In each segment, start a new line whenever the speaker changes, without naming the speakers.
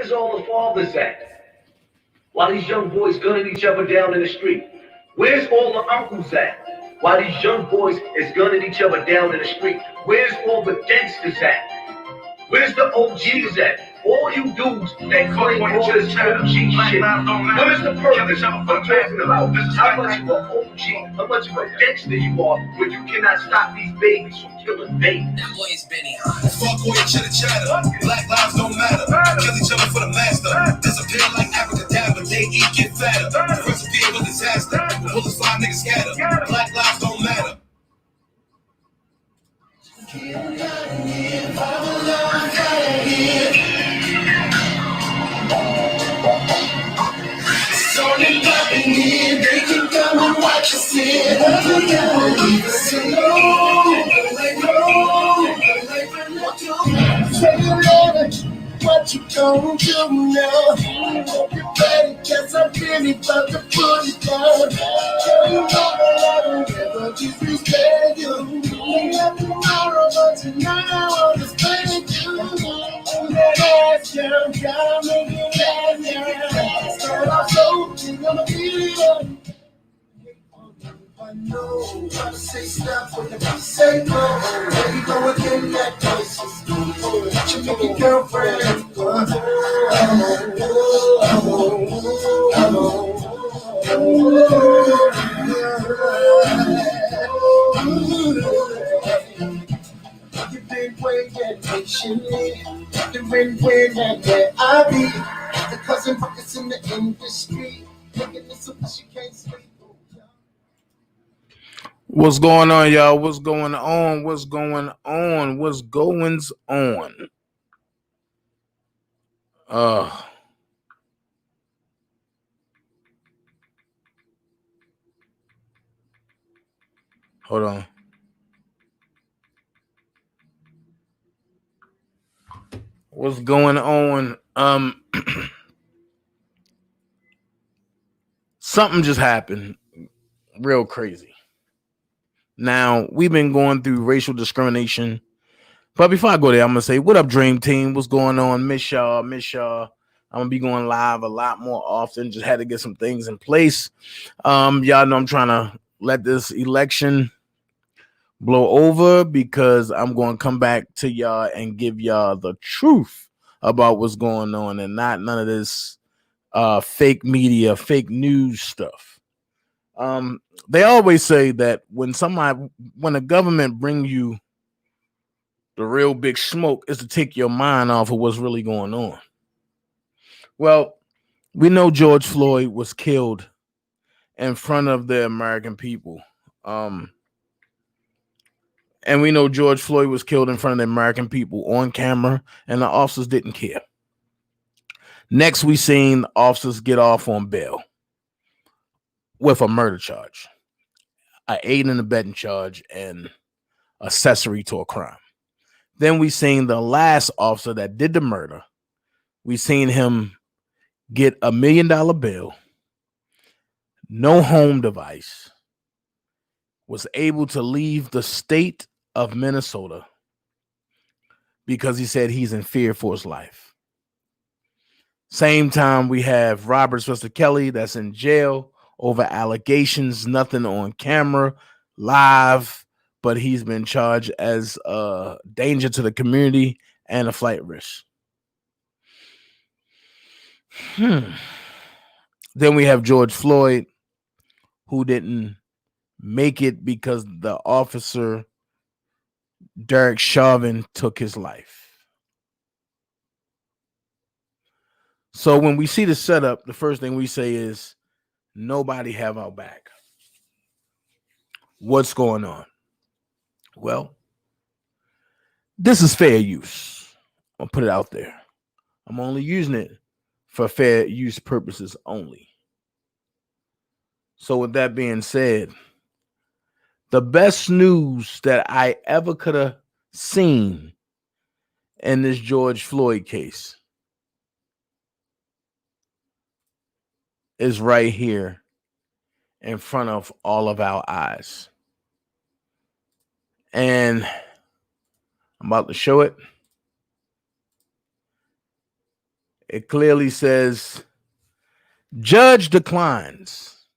Where's all the fathers at? While these young boys gunning each other down in the street. Where's all the uncles at? While these young boys is gunning each other down in the street. Where's all the gangsters at? Where's the OGs at? All you dudes that claim all this OG shit. Where's the purpose of talking about how much of an OG, how much of a gangster you are when you cannot stop these babies from killing babies?
That boy's Benny Hunt. Fuck all your chitter chatter. Black lives don't matter. Kill each other for the master. Disappear like abracadabra. They eat, get fatter. Recipe of a disaster. Bullets fly, niggas scatter. Black lives don't matter. It's only popping in. They can come and watch us in. Leave us alone. What you gon' do now? Hope you're ready, cause I'm really about to put it down. Tell you all that I don't ever disrespect you. Not tomorrow, but tonight I wanna spend you. That ass down, gotta make it last now. Start off slow, you're gonna feel it. I know how to say stop when you say no. There you go again, that voice is good. You make your girlfriend. You've been waiting patiently. You've been waiting that I be. The cousin pockets in the industry. Making this so she can't sleep.
What's going on, y'all? What's going on? What's going on? What's goings on? Hold on. What's going on? Something just happened. Real crazy. Now, we've been going through racial discrimination. But before I go there, I'm going to say, what up, Dream Team? What's going on? Miss y'all. I'm going to be going live a lot more often. Just had to get some things in place. Y'all know I'm trying to let this election blow over because I'm going to come back to y'all and give y'all the truth about what's going on and not none of this fake media, fake news stuff. They always say that when the government bring you the real big smoke is to take your mind off of what's really going on. Well, we know George Floyd was killed in front of the American people. And we know George Floyd was killed in front of the American people on camera, and the officers didn't care. Next, we seen the officers get off on bail with a murder charge, an aiding and abetting charge, and accessory to a crime. Then we seen the last officer that did the murder. We seen him get $1 million bail, no home device, was able to leave the state of Minnesota because he said he's in fear for his life. Same time, we have Robert Spencer Kelly that's in jail over allegations, nothing on camera, live, but he's been charged as a danger to the community and a flight risk. Then we have George Floyd, who didn't make it because the officer, Derek Chauvin, took his life. So when we see the setup, the first thing we say is, nobody have our back. What's going on? Well, this is fair use. I'll put it out there. I'm only using it for fair use purposes only. So with that being said, the best news that I ever could have seen in this George Floyd case is right here in front of all of our eyes. And I'm about to show it. It clearly says judge declines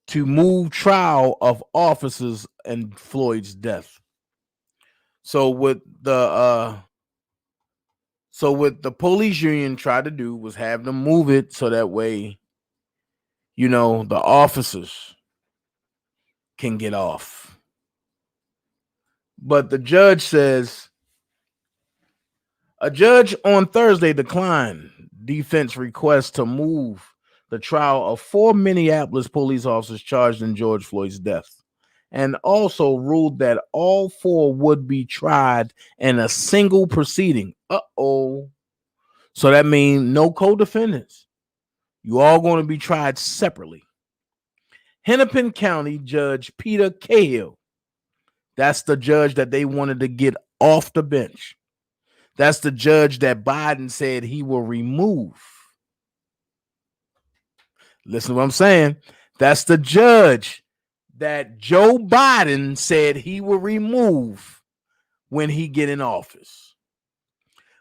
to move trial of officers and Floyd's death. So what the police union tried to do was have them move it so that way, the officers can get off. But the judge says a judge on Thursday declined defense request to move the trial of 4 Minneapolis police officers charged in George Floyd's death, and also ruled that all 4 would be tried in a single proceeding. So that means no co-defendants. You all going to be tried separately. Hennepin County Judge Peter Cahill, that's the judge that they wanted to get off the bench. That's the judge that Biden said he will remove. Listen to what I'm saying. That's the judge that Joe Biden said he will remove when he get in office.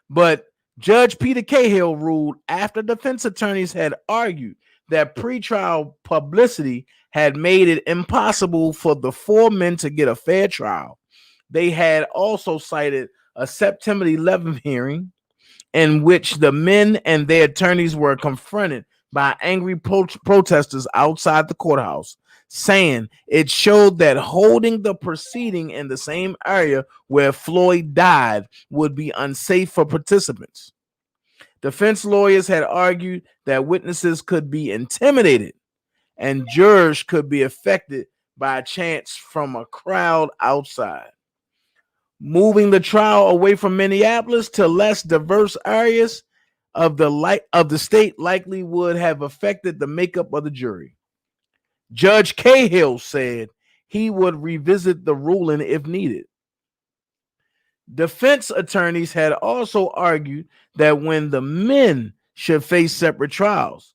But Judge Peter Cahill ruled after defense attorneys had argued that pretrial publicity had made it impossible for the 4 men to get a fair trial. They had also cited a September 11th hearing in which the men and their attorneys were confronted by angry protesters outside the courthouse, saying it showed that holding the proceeding in the same area where Floyd died would be unsafe for participants. Defense lawyers had argued that witnesses could be intimidated and jurors could be affected by chants from a crowd outside. Moving the trial away from Minneapolis to less diverse areas of the state likely would have affected the makeup of the jury. Judge Cahill said he would revisit the ruling if needed. Defense attorneys had also argued that when the men should face separate trials,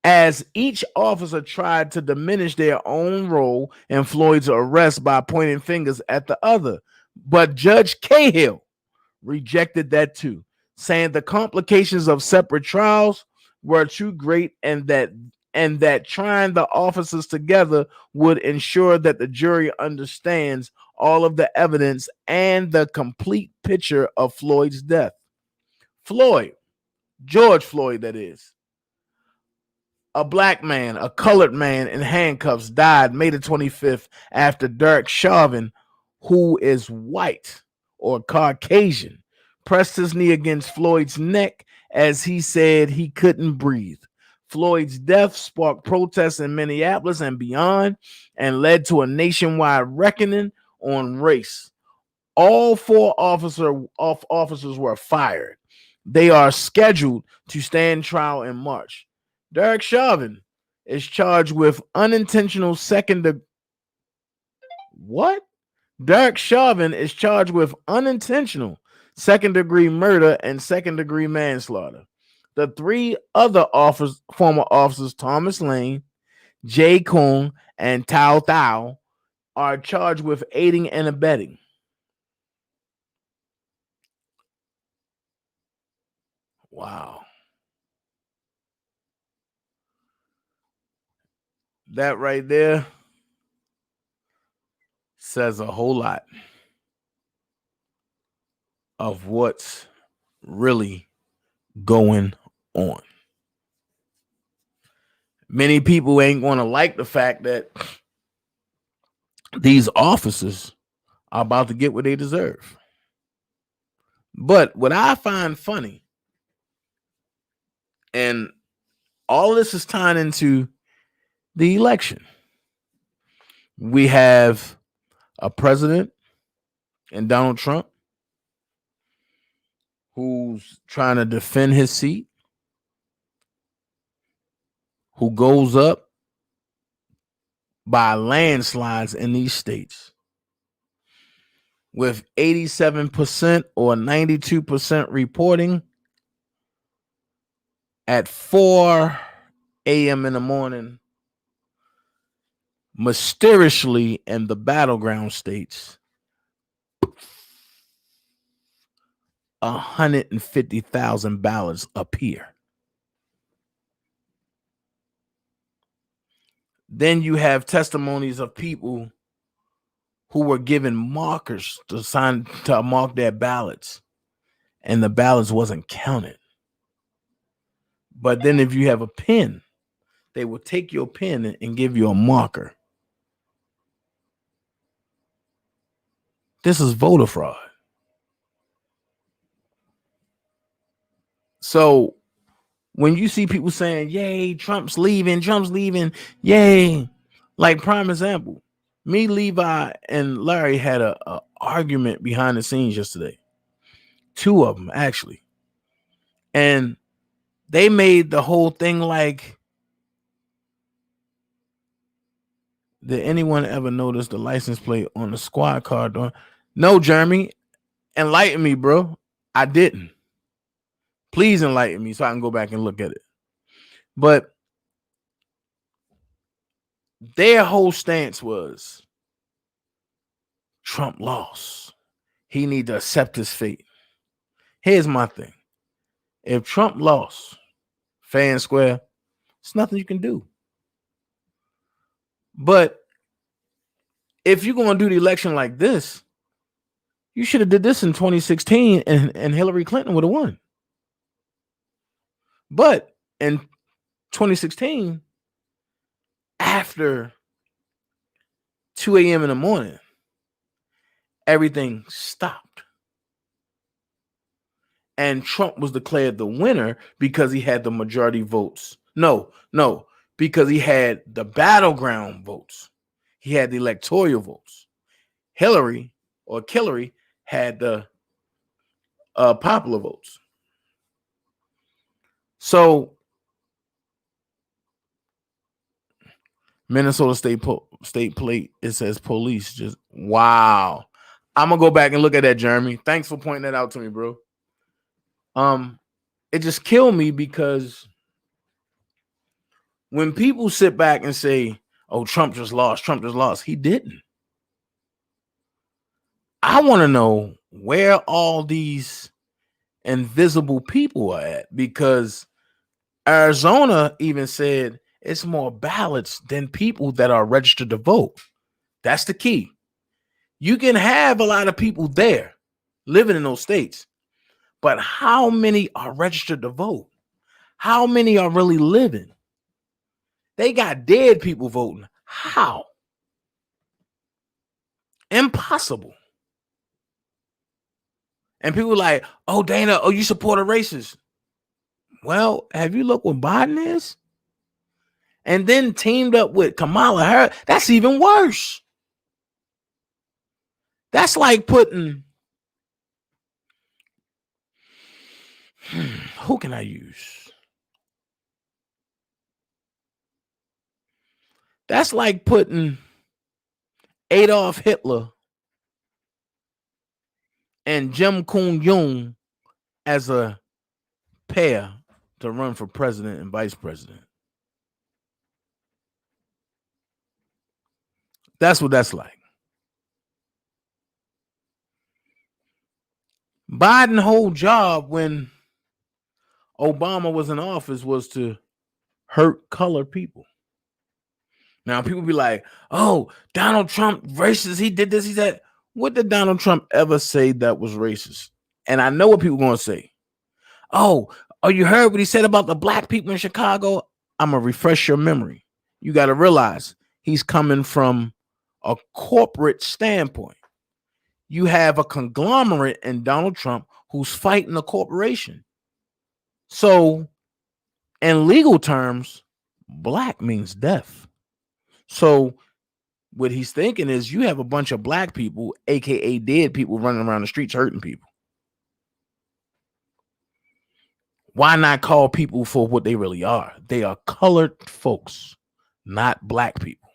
as each officer tried to diminish their own role in Floyd's arrest by pointing fingers at the other. But Judge Cahill rejected that too, saying the complications of separate trials were too great and that trying the officers together would ensure that the jury understands all of the evidence and the complete picture of Floyd's death. George Floyd, that is. A black man, a colored man in handcuffs, died May the 25th after Derek Chauvin, who is white or Caucasian, pressed his knee against Floyd's neck as he said he couldn't breathe. Floyd's death sparked protests in Minneapolis and beyond and led to a nationwide reckoning on race. All 4 officers were fired. They are scheduled to stand trial in March. Derek Chauvin is charged with unintentional second-degree murder and second-degree manslaughter. The 3 other former officers, Thomas Lane, Jay Kung, and Tao Thao, are charged with aiding and abetting. Wow. That right there says a whole lot of what's really going on. Many people ain't going to like the fact that these officers are about to get what they deserve. But what I find funny, and all this is tying into the election. We have a president and Donald Trump who's trying to defend his seat, who goes up by landslides in these states with 87% or 92% reporting at 4 a.m. in the morning. Mysteriously in the battleground states, 150,000 ballots appear. Then you have testimonies of people who were given markers to mark their ballots, and the ballots wasn't counted. But then if you have a pen, they will take your pen and give you a marker. This is voter fraud. So when you see people saying, yay, Trump's leaving, yay, like prime example, me, Levi, and Larry had a argument behind the scenes yesterday. Two of them, actually. And they made the whole thing like, did anyone ever notice the license plate on the squad car door? No, Jeremy, enlighten me, bro. I didn't. Please enlighten me so I can go back and look at it. But their whole stance was Trump lost. He need to accept his fate. Here's my thing. If Trump lost fair and square, there's nothing you can do. But if you're going to do the election like this, you should have did this in 2016 and Hillary Clinton would have won. But in 2016, after 2 a.m. in the morning, everything stopped. And Trump was declared the winner because he had the majority votes. No, because he had the battleground votes. He had the electoral votes. Hillary had the popular votes. So Minnesota state plate, it says police. Just wow. I'm gonna go back and look at that, Jeremy. Thanks for pointing that out to me, bro. It just killed me because when people sit back and say, oh, Trump just lost, he didn't. I want to know where all these invisible people are at, because Arizona even said it's more ballots than people that are registered to vote. That's the key. You can have a lot of people there living in those states, but how many are registered to vote? How many are really living? They got dead people voting. How? Impossible. And people like, oh, Dana, oh, you support a racist. Well, have you looked what Biden is? And then teamed up with Kamala Harris. That's even worse. That's like putting, who can I use? That's like putting Adolf Hitler and Kim Jong-un as a pair to run for president and vice president. That's what that's like. Biden's whole job when Obama was in office was to hurt colored people. Now people be like, oh, Donald Trump racist, he did this, he said. What did Donald Trump ever say that was racist? And I know what people are going to say. Oh, you heard what he said about the black people in Chicago? I'm going to refresh your memory. You got to realize he's coming from a corporate standpoint. You have a conglomerate in Donald Trump who's fighting a corporation. So in legal terms, black means death. So what he's thinking is you have a bunch of black people, aka dead people, running around the streets hurting people. Why not call people for what they really are? They are colored folks, not black people.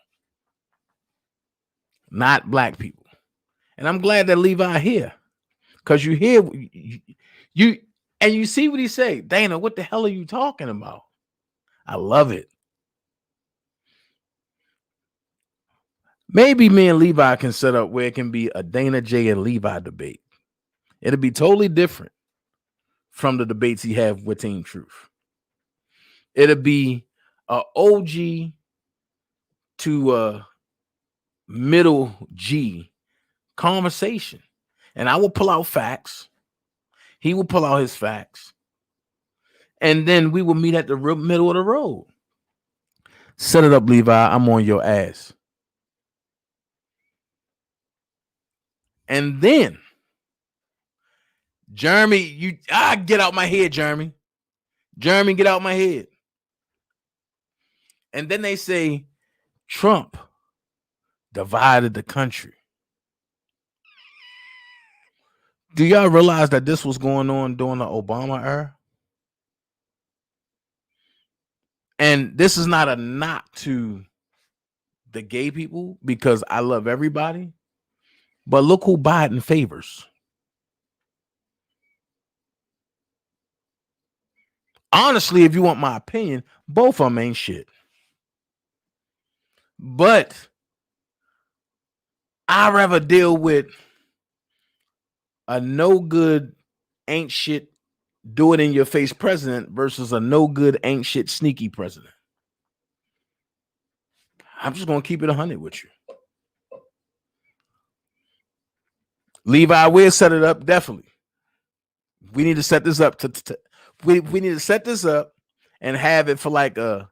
Not black people. And I'm glad that Levi here, because you hear you and you see what he say. Dana, what the hell are you talking about? I love it. Maybe me and Levi can set up where it can be a Dana J and Levi debate. It'll be totally different. from the debates he have with Team Truth. It'll be a OG to a middle G conversation. And I will pull out facts. He will pull out his facts. And then we will meet at the middle of the road. Set it up, Levi. I'm on your ass. And then, Jeremy, get out my head, Jeremy. Jeremy, get out my head. And then they say Trump divided the country. Do y'all realize that this was going on during the Obama era? And this is not a knock to the gay people because I love everybody. But look who Biden favors. Honestly, if you want my opinion, both of them ain't shit. But I'd rather deal with a no good, ain't shit, do it in your face president versus a no good, ain't shit, sneaky president. I'm just going to keep it 100 with you. Levi, we'll set it up. Definitely. We need to set this up. We need to set this up and have it for like a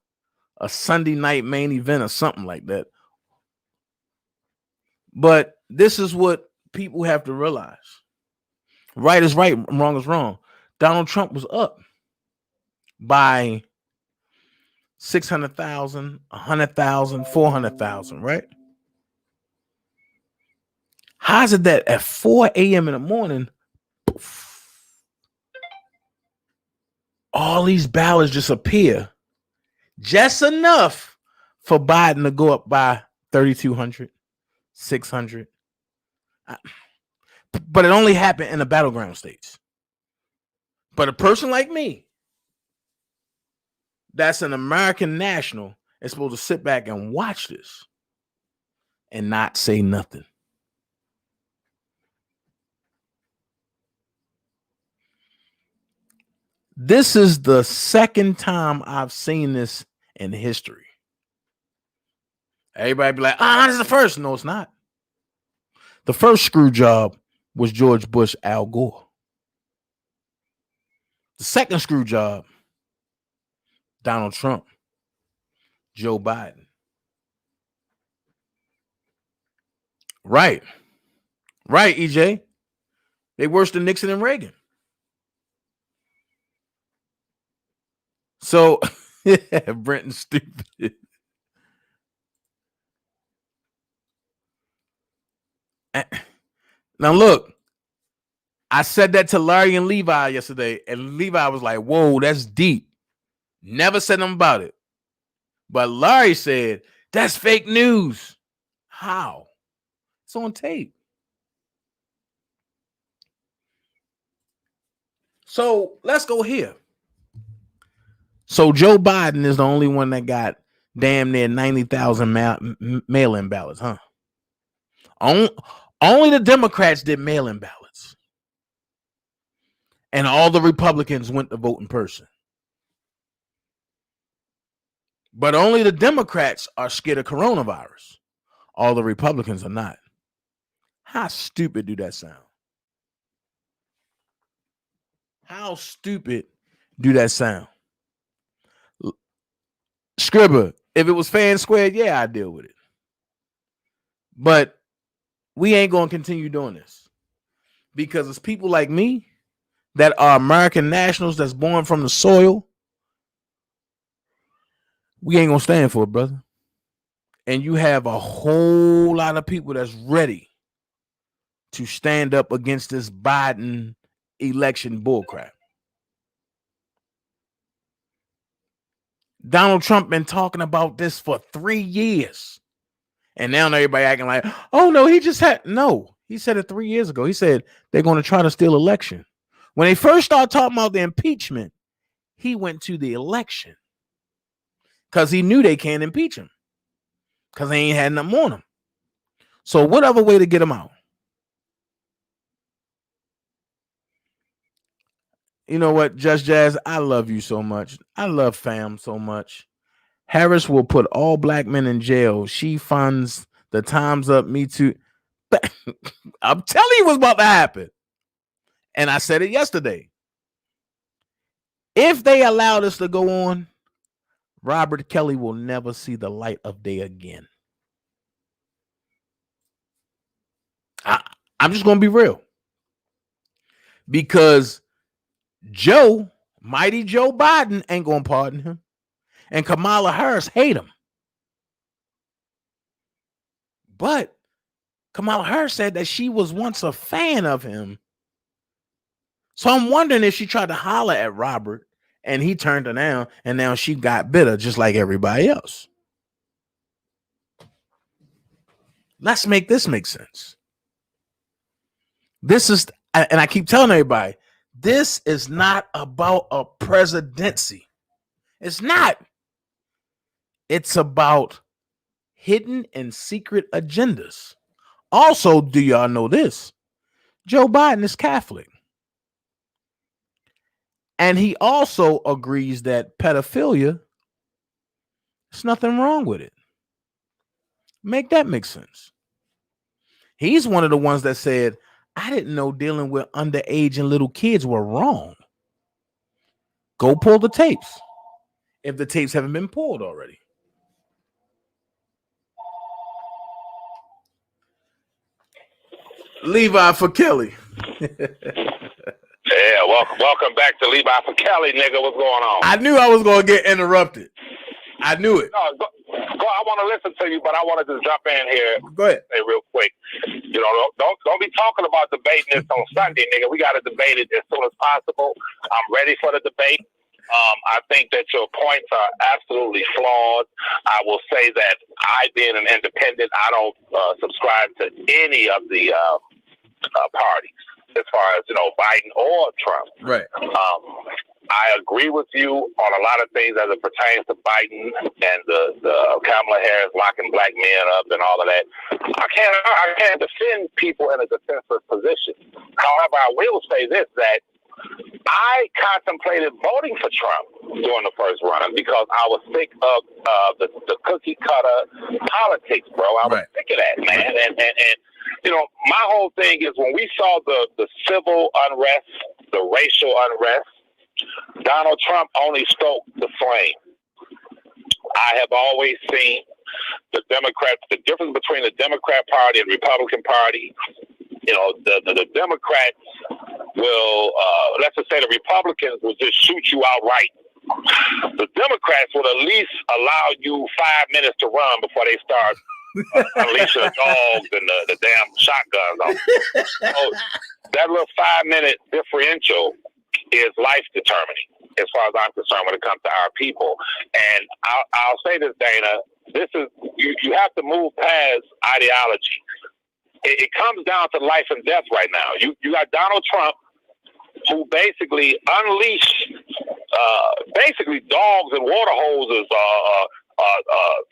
Sunday night main event or something like that. But this is what people have to realize. Right is right, wrong is wrong. Donald Trump was up by 600,000, 100,000, 400,000, right? How is it that at 4 a.m. in the morning, all these ballots just appear just enough for Biden to go up by 3,200, 600? But it only happened in the battleground states. But a person like me, that's an American national, is supposed to sit back and watch this and not say nothing. This is the second time I've seen this in history. Everybody be like, this is the first. No, it's not. The first screw job was George Bush, Al Gore. The second screw job, Donald Trump, Joe Biden. Right, EJ. They worse than Nixon and Reagan. So, Brenton stupid. Now look, I said that to Larry and Levi yesterday, and Levi was like, whoa, that's deep. Never said nothing about it. But Larry said, that's fake news. How? It's on tape. So let's go here. So Joe Biden is the only one that got damn near 90,000 mail-in ballots, huh? Only the Democrats did mail-in ballots. And all the Republicans went to vote in person. But only the Democrats are scared of coronavirus. All the Republicans are not. How stupid do that sound? How stupid do that sound? Scribber, if it was fan squared, yeah, I'd deal with it. But we ain't going to continue doing this. Because it's people like me that are American nationals that's born from the soil. We ain't going to stand for it, brother. And you have a whole lot of people that's ready to stand up against this Biden election bullcrap. Donald Trump been talking about this for 3 years. And now everybody acting like, oh, no, he said it 3 years ago. He said they're going to try to steal election. When they first started talking about the impeachment, he went to the election because he knew they can't impeach him because they ain't had nothing on him. So what other way to get him out? You know what, Just Jazz? I love you so much. I love fam so much. Harris will put all black men in jail. She funds the Time's Up, Me Too. I'm telling you what's about to happen. And I said it yesterday. If they allow this to go on, Robert Kelly will never see the light of day again. I'm just going to be real. Because mighty Joe Biden ain't going to pardon him. And Kamala Harris hate him. But Kamala Harris said that she was once a fan of him. So I'm wondering if she tried to holler at Robert and he turned her down and now she got bitter just like everybody else. Let's make this make sense. This is, and I keep telling everybody, this is not about a presidency. It's not. It's about hidden and secret agendas. Also, do y'all know this? Joe Biden is Catholic. And he also agrees that pedophilia, there's nothing wrong with it. Make that make sense. He's one of the ones that said, I didn't know dealing with underage and little kids were wrong. Go pull the tapes if the tapes haven't been pulled already. Levi for Kelly.
Yeah, welcome back to Levi for Kelly, nigga. What's going on?
I knew I was going to get interrupted. I knew it.
No, go, I want to listen to you, but I want to just jump in here.
Go ahead.
Say real quick. You know, don't be talking about debating this on Sunday, nigga. We got to debate it as soon as possible. I'm ready for the debate. I think that your points are absolutely flawed. I will say that I, being an independent, I don't subscribe to any of the parties as far as, you know, Biden or Trump.
Right.
I agree with you on a lot of things as it pertains to Biden and the Kamala Harris locking black men up and all of that. I can't defend people in a defenseless position. However, I will say this, that I contemplated voting for Trump during the first run because I was sick of the cookie cutter politics, bro. I was sick of that, man. And you know, my whole thing is when we saw the civil unrest, the racial unrest, Donald Trump only stoked the flame. I have always seen the Democrats, the difference between the Democrat Party and the Republican Party. You know, the Democrats will, let's just say the Republicans will just shoot you outright. The Democrats will at least allow you 5 minutes to run before they start unleashing the dogs and the damn shotguns on you. So that little 5-minute differential is life determining as far as I'm concerned when it comes to our people. And I'll say this, Dana, this is, you have to move past ideology. It comes down to life and death right now. You got Donald Trump, who basically unleashed basically dogs and water hoses,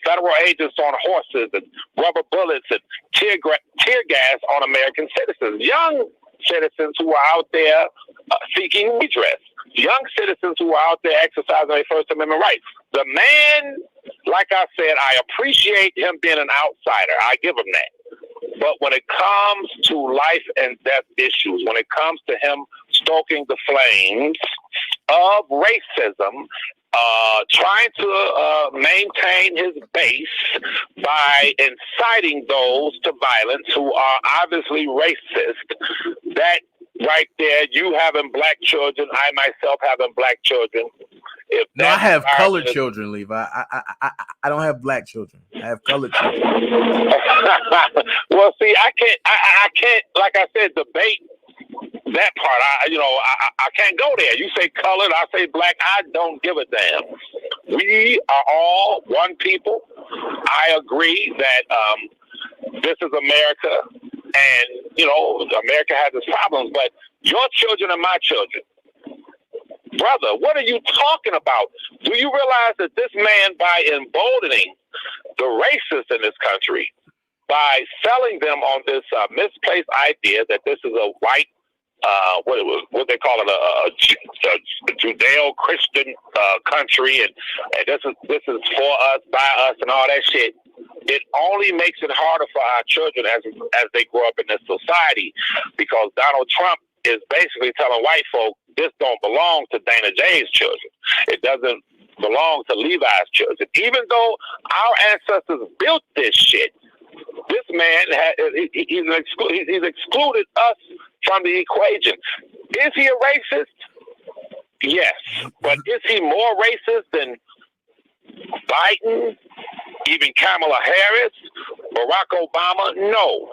federal agents on horses and rubber bullets and tear gas on American citizens, young citizens who are out there seeking redress, young citizens who are out there exercising their First Amendment rights. The man, like I said, I appreciate him being an outsider. I give him that. But when it comes to life and death issues, when it comes to him stoking the flames of racism, trying to maintain his base by inciting those to violence who are obviously racist, that right there, you having black children, I myself having black children.
No, I have colored children, Levi. I don't have black children. I have colored children.
Well, see, I can't, like I said, debate that part. I can't go there. You say colored, I say black. I don't give a damn. We are all one people. I agree that this is America, and you know, America has its problems. But your children are my children. Brother, what are you talking about? Do you realize that this man, by emboldening the racists in this country, by selling them on this misplaced idea that this is a white what they call it, a Judeo-Christian country, and this is for us, by us, and all that shit. It only makes it harder for our children as they grow up in this society, because Donald Trump is basically telling white folk this don't belong to Dana J's children. It doesn't belong to Levi's children. Even though our ancestors built this shit, this man he's excluded us from the equation. Is he a racist? Yes. But is he more racist than Biden, even Kamala Harris, Barack Obama? No.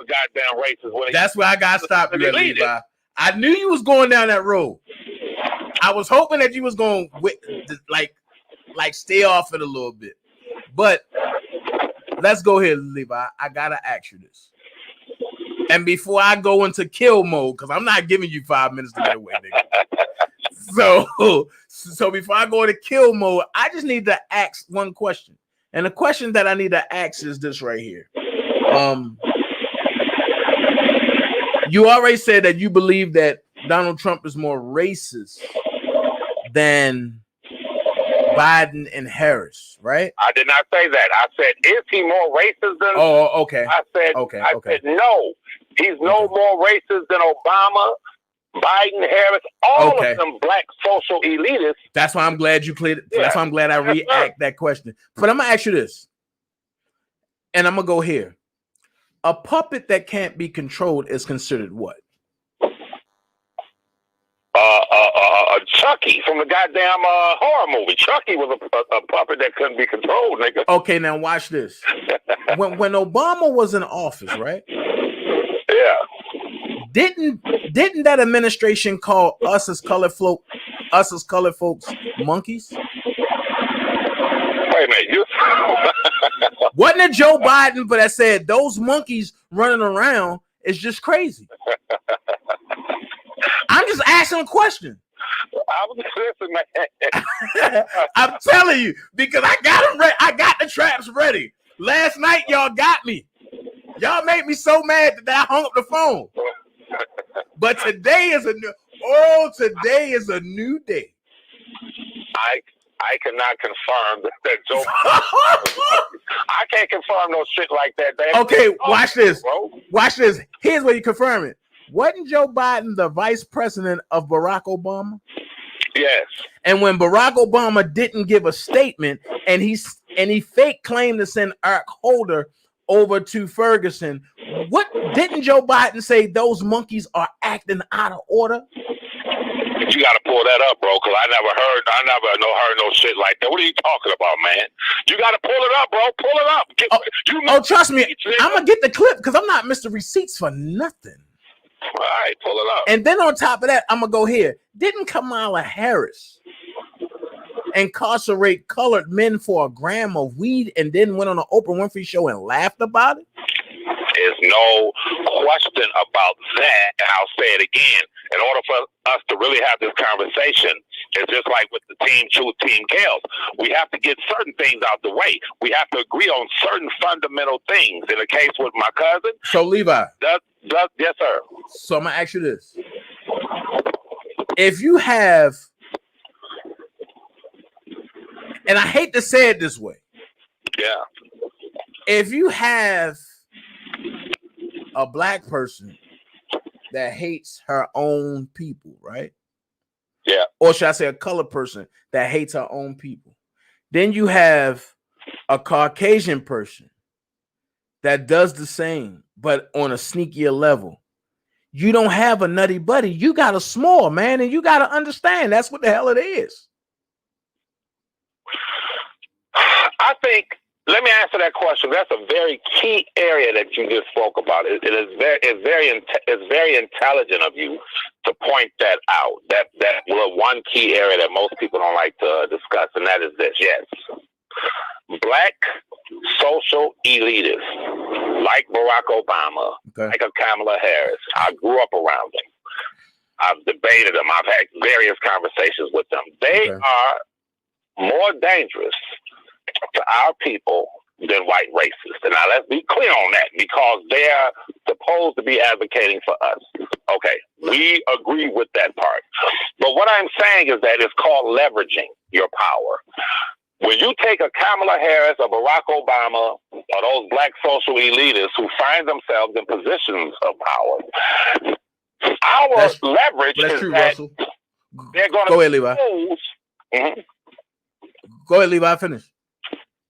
Goddamn racist.
That's where I got to stop you, Levi. I knew you was going down that road. I was hoping that you was going like stay off it a little bit. But let's go here, Levi. I gotta ask you this. And before I go into kill mode, because I'm not giving you 5 minutes to get away, nigga. So before I go into kill mode, I just need to ask one question. And the question that I need to ask is this right here. You already said that you believe that Donald Trump is more racist than Biden and Harris, right?
I did not say that. I said, is he more racist than?
Oh, okay.
I said, I said no. He's no more racist than Obama, Biden, Harris, all of them black social elitists.
That's why I'm glad you cleared it. Yeah. That's why I'm glad I react that question. But I'm gonna ask you this, and I'm gonna go here. A puppet that can't be controlled is considered what?
Chucky from the goddamn horror movie. Chucky was a puppet that couldn't be controlled, nigga.
Okay, now watch this. when Obama was in office, right?
Yeah.
Didn't that administration call us as colored folks monkeys?
Wait a minute,
wasn't it Joe Biden that said those monkeys running around is just crazy? I'm just asking a question.
I was listening, man.
I'm telling you, because I got them ready. I got the traps ready. Last night, y'all got me. Y'all made me so mad that I hung up the phone. But today is a new day.
I cannot confirm that Joe. I can't confirm no shit like that.
Okay, watch this. Bro. Watch this. Here's where you confirm it. Wasn't Joe Biden the vice president of Barack Obama?
Yes.
And when Barack Obama didn't give a statement, and he fake claimed to send Eric Holder over to Ferguson, what didn't Joe Biden say? Those monkeys are acting out of order.
You got to pull that up, bro, because I never heard no shit like that. What are you talking about, man? You got to pull it up, bro. Pull it up.
Trust me, I'm gonna get the clip because I'm not Mr. Receipts for nothing.
All right, pull it up.
And then on top of that, I'm gonna go here. Didn't Kamala Harris incarcerate colored men for a gram of weed and then went on an Oprah Winfrey show and laughed about it?
There's no question about that. And I'll say it again. In order for us to really have this conversation, it's just like with the Team Truth, Team Chaos. We have to get certain things out the way. We have to agree on certain fundamental things. In the case with my cousin.
So Levi.
Yes, sir.
So I'm gonna ask you this. If you have, and I hate to say it this way.
Yeah.
If you have a black person that hates her own people, right?
Yeah.
Or should I say a colored person that hates her own people? Then you have a Caucasian person that does the same, but on a sneakier level. You don't have a nutty buddy. You got a small, man, and you got to understand that's what the hell it is.
I think, let me answer that question. That's a very key area that you just spoke about. It's very intelligent of you to point that out. That one key area that most people don't like to discuss, and that is this. Yes, black social elitists like Barack Obama, like a Kamala Harris. I grew up around them. I've debated them. I've had various conversations with them. They are more dangerous to our people than white racists. And now let's be clear on that, because they're supposed to be advocating for us. Okay, we agree with that part. But what I'm saying is that it's called leveraging your power. When you take a Kamala Harris, a Barack Obama, or those black social elitists who find themselves in positions of power, our leverage is
true,
that
Russell.
they're going to
Go ahead, Levi. Go ahead, Levi. Finish.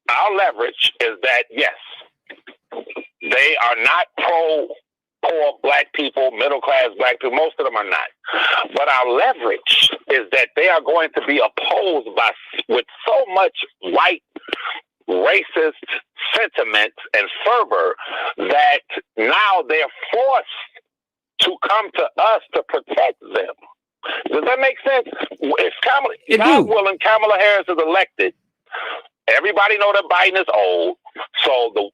Our leverage is that, yes, they are not pro-poor black people, middle-class black people. Most of them are not. But our leverage is that they are going to be opposed with so much white racist sentiment and fervor that now they're forced to come to us to protect them. Does that make sense? If God willing, Kamala Harris is elected, everybody know that Biden is old, so the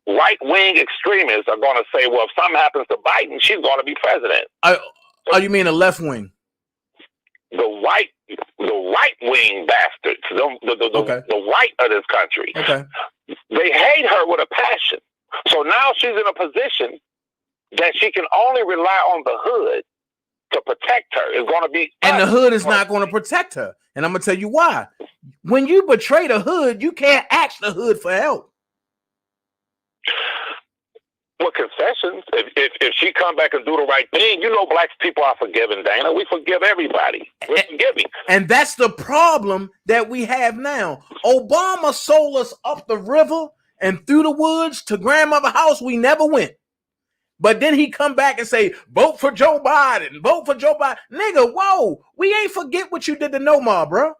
right wing extremists are going to say, well, if something happens to Biden, she's going to be president.
Oh, you mean a left wing?
The right wing bastards, the white of this country.
Okay.
They hate her with a passion. So now she's in a position that she can only rely on the hood to protect her. It's going to be,
and the hood is not going to protect her. And I'm going to tell you why. When you betray the hood, you can't ask the hood for help.
Well, concessions. If she come back and do the right thing, you know, black people are forgiving, Dana. We forgive everybody. We're forgiving.
And that's the problem that we have now. Obama sold us up the river and through the woods to grandmother house. We never went. But then he come back and say, vote for Joe Biden, vote for Joe Biden. Nigga, whoa, we ain't forget what you did to Nomar, bro.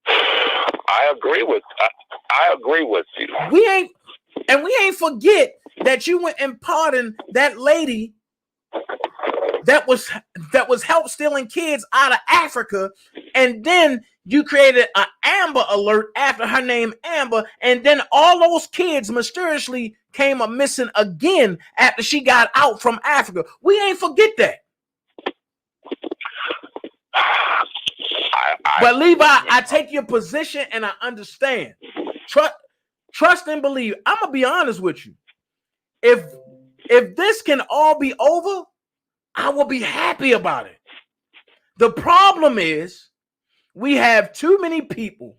I agree with you.
We ain't forget that you went and pardoned that lady that was help stealing kids out of Africa, and then you created an Amber Alert after her name Amber, and then all those kids mysteriously came up missing again after she got out from Africa. We ain't forget that. But Levi, I take your position and I understand. Trust and believe. I'm gonna be honest with you. If this can all be over, I will be happy about it. The problem is we have too many people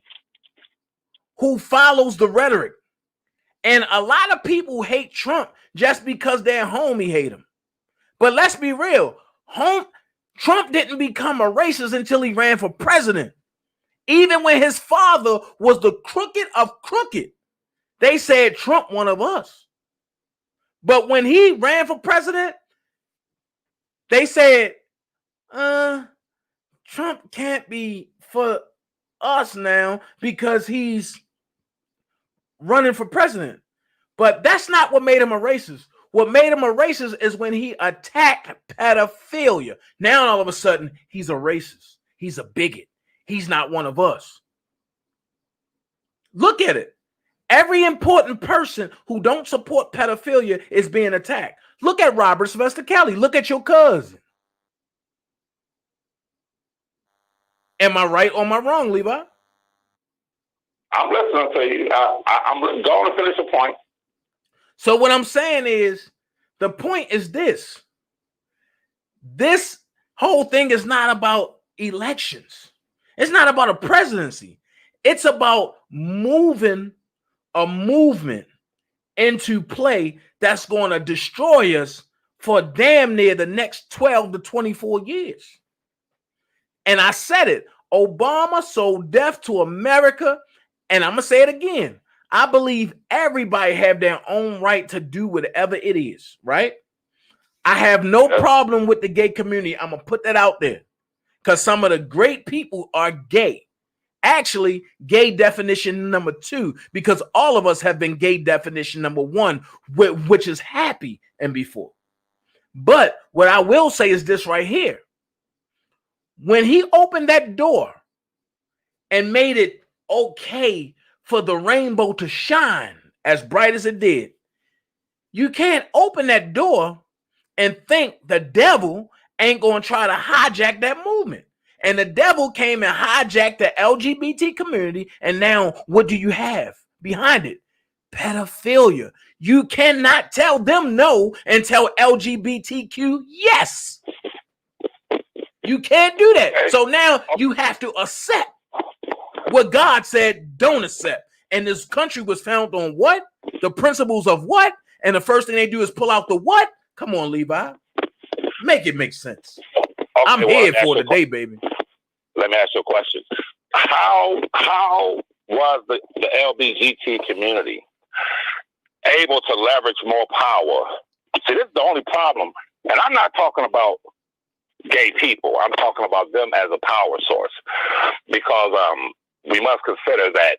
who follows the rhetoric. And a lot of people hate Trump just because their homie hate him. But let's be real. Trump didn't become a racist until he ran for president. Even when his father was the crooked of crooked, they said Trump one of us. But when he ran for president, they said, Trump can't be for us now because he's running for president. But that's not what made him a racist. What made him a racist is when he attacked pedophilia. Now all of a sudden he's a racist. He's a bigot. He's not one of us. Look at it. Every important person who don't support pedophilia is being attacked. Look at Robert Sylvester Kelly. Look at your cousin. Am I right or am I wrong, Levi?
I'm listening to you. I'm going to finish the point.
So what I'm saying is, the point is this. This whole thing is not about elections. It's not about a presidency. It's about moving a movement into play that's going to destroy us for damn near the next 12 to 24 years. And I said it. Obama sold death to America. And I'm going to say it again. I believe everybody have their own right to do whatever it is, right? I have no problem with the gay community. I'm going to put that out there because some of the great people are gay. Actually, gay definition number 2, because all of us have been gay definition number 1, which is happy and before. But what I will say is this right here. When he opened that door and made it okay for the rainbow to shine as bright as it did, you can't open that door and think the devil ain't going to try to hijack that movement. And the devil came and hijacked the LGBT community. And now what do you have behind it? Pedophilia. You cannot tell them no and tell LGBTQ yes. You can't do that. So now you have to accept what God said don't accept. And this country was founded on what? The principles of what? And the first thing they do is pull out the what? Come on, Levi. Make it make sense.
Okay,
I'm here for today, baby.
Let me ask you a question. How was the LGBT community able to leverage more power? See, this is the only problem. And I'm not talking about gay people. I'm talking about them as a power source. Because we must consider that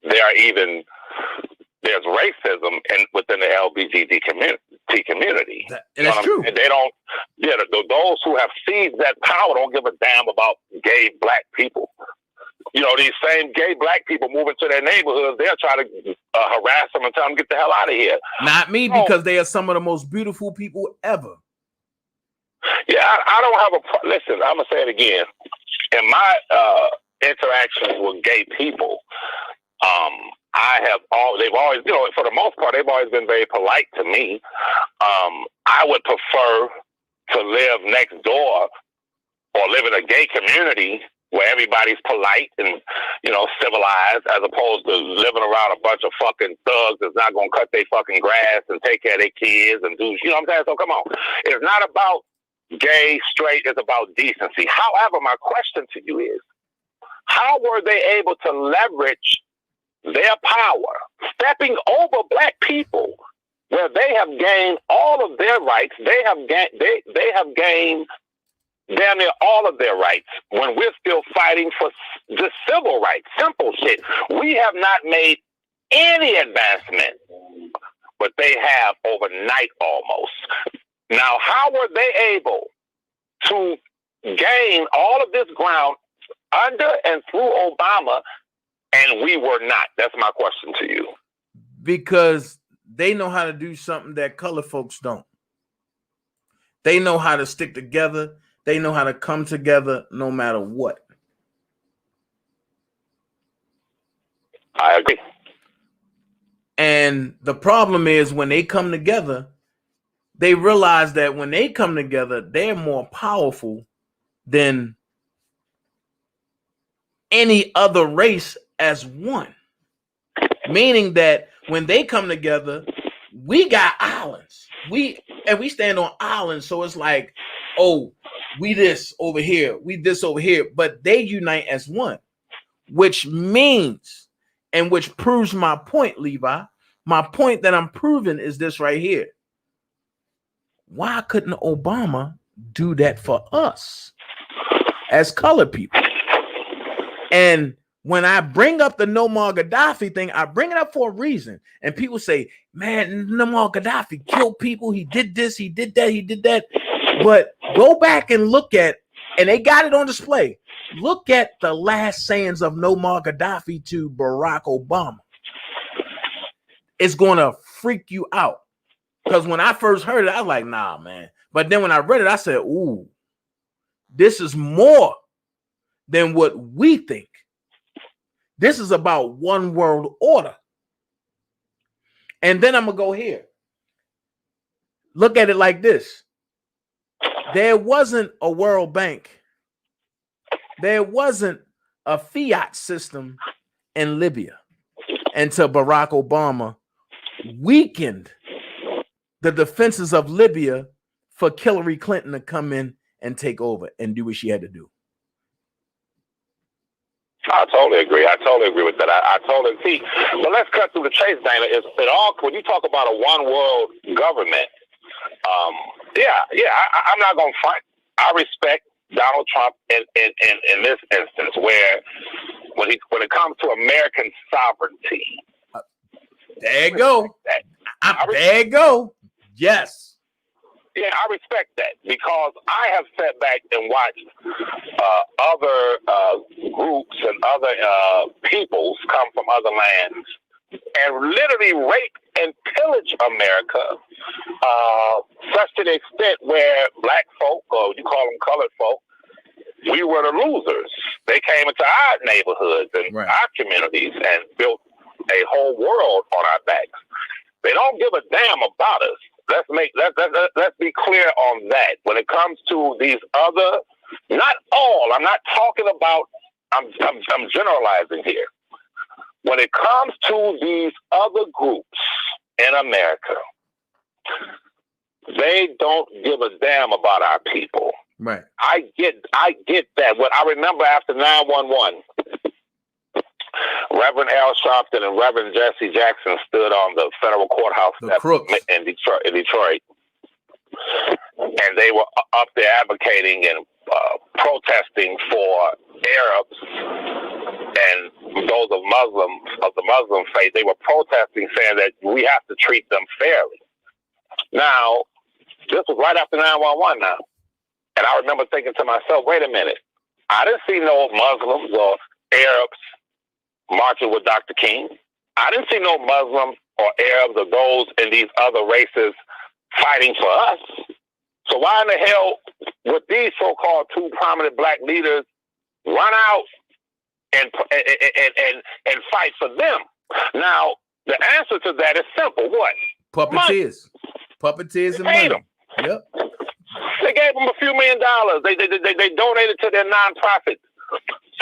there's racism within the LGBT community.
That's true.
And they don't, those who have seized that power don't give a damn about gay black people. You know, these same gay black people move into their neighborhoods, they'll try to harass them and tell them, get the hell out of here.
Not me, because they are some of the most beautiful people ever.
Yeah, I don't have a... Listen, I'm going to say it again. In my interactions with gay people, they've always, for the most part, they've always been very polite to me. I would prefer to live next door or live in a gay community where everybody's polite and, civilized, as opposed to living around a bunch of fucking thugs that's not going to cut their fucking grass and take care of their kids and do, you know what I'm saying? So come on. It's not about gay, straight, it's about decency. However, my question to you is, how were they able to leverage their power, stepping over black people, where they have gained all of their rights? They have gained damn near all of their rights when we're still fighting for the civil rights. Simple shit. We have not made any advancement, but they have overnight almost. Now, how were they able to gain all of this ground under and through Obama, and we were not? That's my question to you.
Because they know how to do something that color folks don't. They know how to stick together. They know how to come together no matter what.
I agree.
And the problem is when they come together, they realize that when they come together, they're more powerful than any other race as one. Meaning that when they come together, we got islands. We stand on islands. So it's like, oh, we this over here, we this over here, but they unite as one, which means, and which proves my point, Levi. My point that I'm proving is this right here. Why couldn't Obama do that for us as colored people? And when I bring up the Muammar Gaddafi thing, I bring it up for a reason. And people say, man, Muammar Gaddafi killed people. He did this, he did that, he did that. But go back and look at, and they got it on display. Look at the last sayings of Muammar Gaddafi to Barack Obama. It's going to freak you out. Because when I first heard it, I was like, nah, man. But then when I read it, I said, ooh, this is more than what we think. This is about one world order. And then I'm going to go here. Look at it like this. There wasn't a World Bank. There wasn't a fiat system in Libya until Barack Obama weakened the defenses of Libya for Hillary Clinton to come in and take over and do what she had to do.
I totally agree. I totally agree with that. I totally see. But let's cut through the chase, Dana. When you talk about a one world government, I'm not going to fight. I respect Donald Trump in this instance, where when it comes to American sovereignty.
There you go. There you go. Yes.
Yeah, I respect that, because I have sat back and watched other groups and other peoples come from other lands and literally rape and pillage America, such to the extent where black folk, or you call them colored folk, we were the losers. They came into our neighborhoods and our communities and built a whole world on our backs. They don't give a damn about us. Let's be clear on that. When it comes to these other, not all. I'm not talking about. I'm generalizing here. When it comes to these other groups in America, they don't give a damn about our people.
Right.
I get that. What I remember after 9/11, Reverend Al Sharpton and Reverend Jesse Jackson stood on the federal courthouse in Detroit, and they were up there advocating and protesting for Arabs and those of the Muslim faith. They were protesting, saying that we have to treat them fairly. Now, this was right after 9/11 now. And I remember thinking to myself, wait a minute. I didn't see no Muslims or Arabs marching with Dr. King. I didn't see no Muslims or Arabs or those in these other races fighting for us. So why in the hell would these so-called two prominent black leaders run out and fight for them? Now, the answer to that is simple. What?
Puppeteers. Puppeteers and money.
Them.
Yep.
They gave them a few $1 million. They donated to their nonprofit.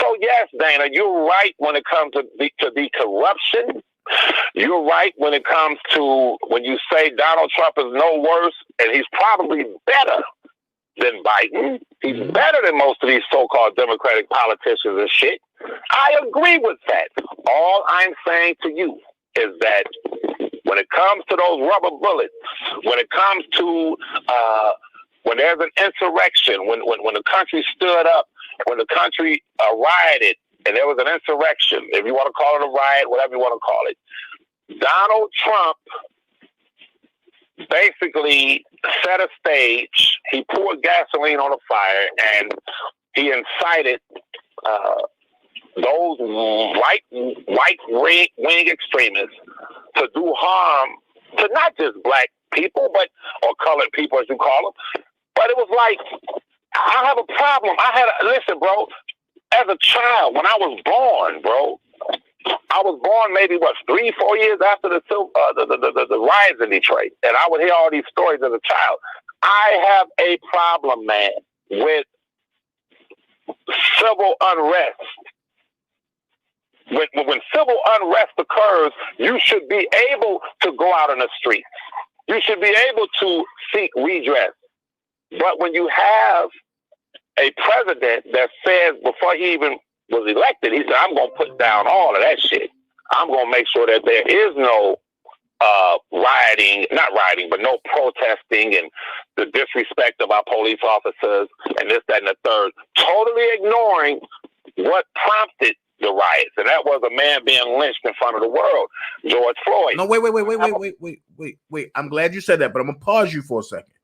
So yes, Dana, you're right when it comes to the corruption. You're right when it comes to when you say Donald Trump is no worse, and he's probably better than Biden. He's better than most of these so-called Democratic politicians and shit. I agree with that. All I'm saying to you is that when it comes to those rubber bullets, when it comes to when there's an insurrection, when the country stood up, when the country rioted, and there was an insurrection, if you want to call it a riot, whatever you want to call it, Donald Trump basically set a stage. He poured gasoline on a fire, and he incited those right-wing extremists to do harm to not just black people, or colored people, as you call them. But it was like, I have a problem. Listen, bro, as a child, when I was born, bro, I was born maybe, 3-4 years after the riots in Detroit. And I would hear all these stories as a child. I have a problem, man, with civil unrest. When civil unrest occurs, you should be able to go out in the street. You should be able to seek redress. But when you have a president that says before he even was elected, he said, I'm going to put down all of that shit. I'm going to make sure that there is no no protesting and the disrespect of our police officers and this, that, and the third. Totally ignoring what prompted the riots, and that was a man being lynched in front of the world, George Floyd.
No, wait. I'm glad you said that, but I'm going to pause you for a second.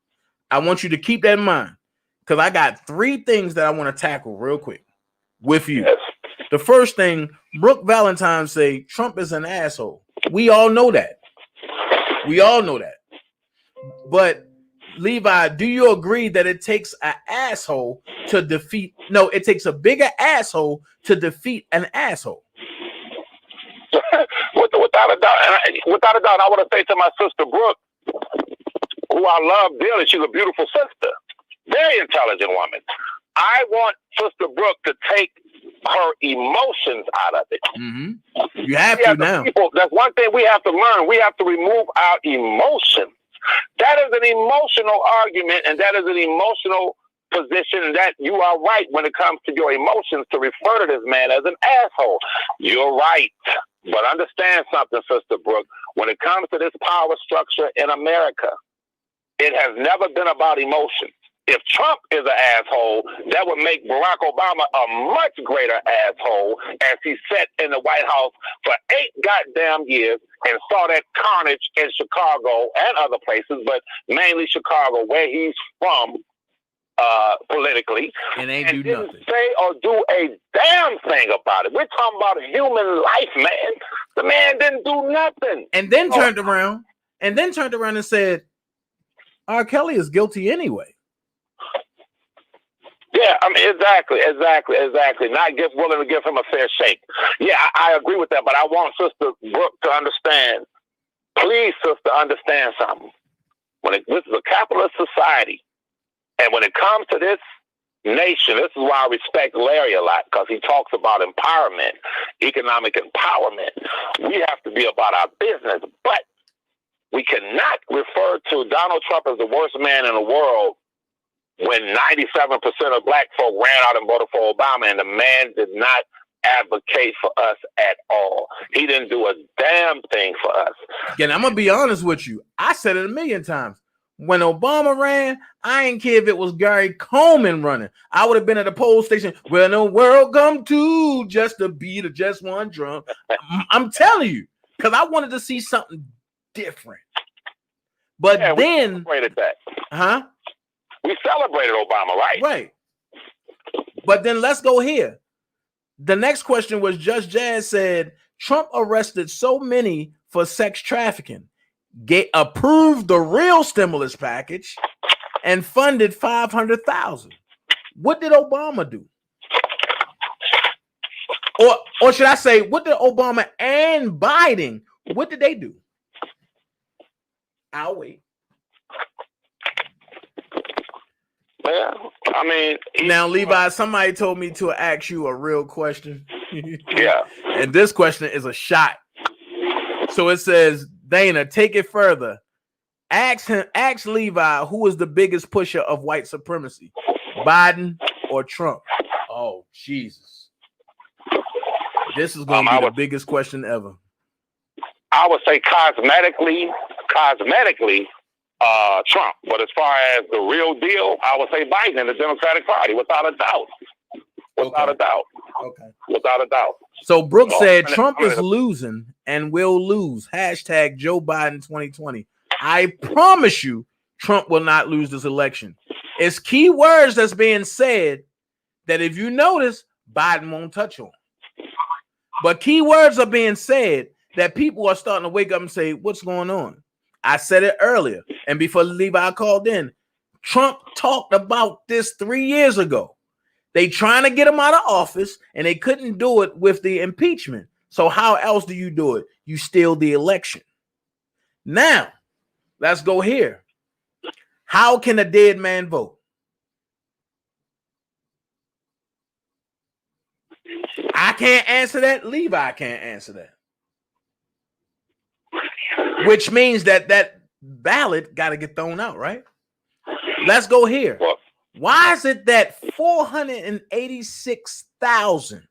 I want you to keep that in mind, because I got 3 things that I want to tackle real quick with you. Yes. The first thing, Brooke Valentine say Trump is an asshole. We all know that. But Levi, do you agree that it takes an asshole to defeat? No, it takes a bigger asshole to defeat an asshole.
Without a doubt, I want to say to my sister Brooke, who I love dearly, she's a beautiful sister, very intelligent woman. I want Sister Brooke to take her emotions out of it.
Mm-hmm. You have to now.
That's one thing we have to learn. We have to remove our emotions. That is an emotional argument, and that is an emotional position, and that you are right when it comes to your emotions to refer to this man as an asshole. You're right. But understand something, Sister Brooke. When it comes to this power structure in America, it has never been about emotions. If Trump is an asshole, that would make Barack Obama a much greater asshole, as he sat in the White House for 8 goddamn years and saw that carnage in Chicago and other places, but mainly Chicago, where he's from politically, and didn't say or do a damn thing about it. We're talking about human life, man. The man didn't do nothing.
And then turned around and said, R. Kelly is guilty anyway.
Yeah, I mean, exactly. Not willing to give him a fair shake. Yeah, I agree with that, but I want Sister Brooke to understand. Please, sister, understand something. This is a capitalist society, and when it comes to this nation, this is why I respect Larry a lot, because he talks about empowerment, economic empowerment. We have to be about our business, but we cannot refer to Donald Trump as the worst man in the world when 97% of black folk ran out and voted for Obama, and the man did not advocate for us at all. He didn't do a damn thing for us.
Again, I'm gonna be honest with you. I said it a million times. When Obama ran, I ain't care if it was Gary Coleman running. I would have been at a poll station where the world come to just to beat of just one drum. I'm telling you, because I wanted to see something different. But
yeah,
then,
we celebrated that.
Huh?
We celebrated Obama, right?
Right. But then let's go here. The next question was Judge Jazz said Trump arrested so many for sex trafficking, approved the real stimulus package, and funded 500,000. What did Obama do? Or should I say, what did Obama and Biden, what did they do? I'll wait.
Yeah, I mean,
now, Levi, somebody told me to ask you a real question.
Yeah.
And this question is a shot. So it says, Dana, take it further. Ask Levi who is the biggest pusher of white supremacy, Biden or Trump? Oh, Jesus. This is going to be the biggest question ever.
I would say cosmetically, Trump. But as far as the real deal, I would say Biden and the Democratic Party, without a doubt. Without a doubt.
Okay.
Without a doubt.
So Brooks said Trump is losing and will lose. Hashtag Joe Biden 2020. I promise you, Trump will not lose this election. It's key words that's being said that if you notice, Biden won't touch on. But key words are being said that people are starting to wake up and say, what's going on? I said it earlier. And before Levi called in, Trump talked about this 3 years ago. They trying to get him out of office and they couldn't do it with the impeachment. So how else do you do it? You steal the election. Now, let's go here. How can a dead man vote? I can't answer that. Levi can't answer that. Which means that ballot got to get thrown out, right? Let's go here. Why is it that 486,000,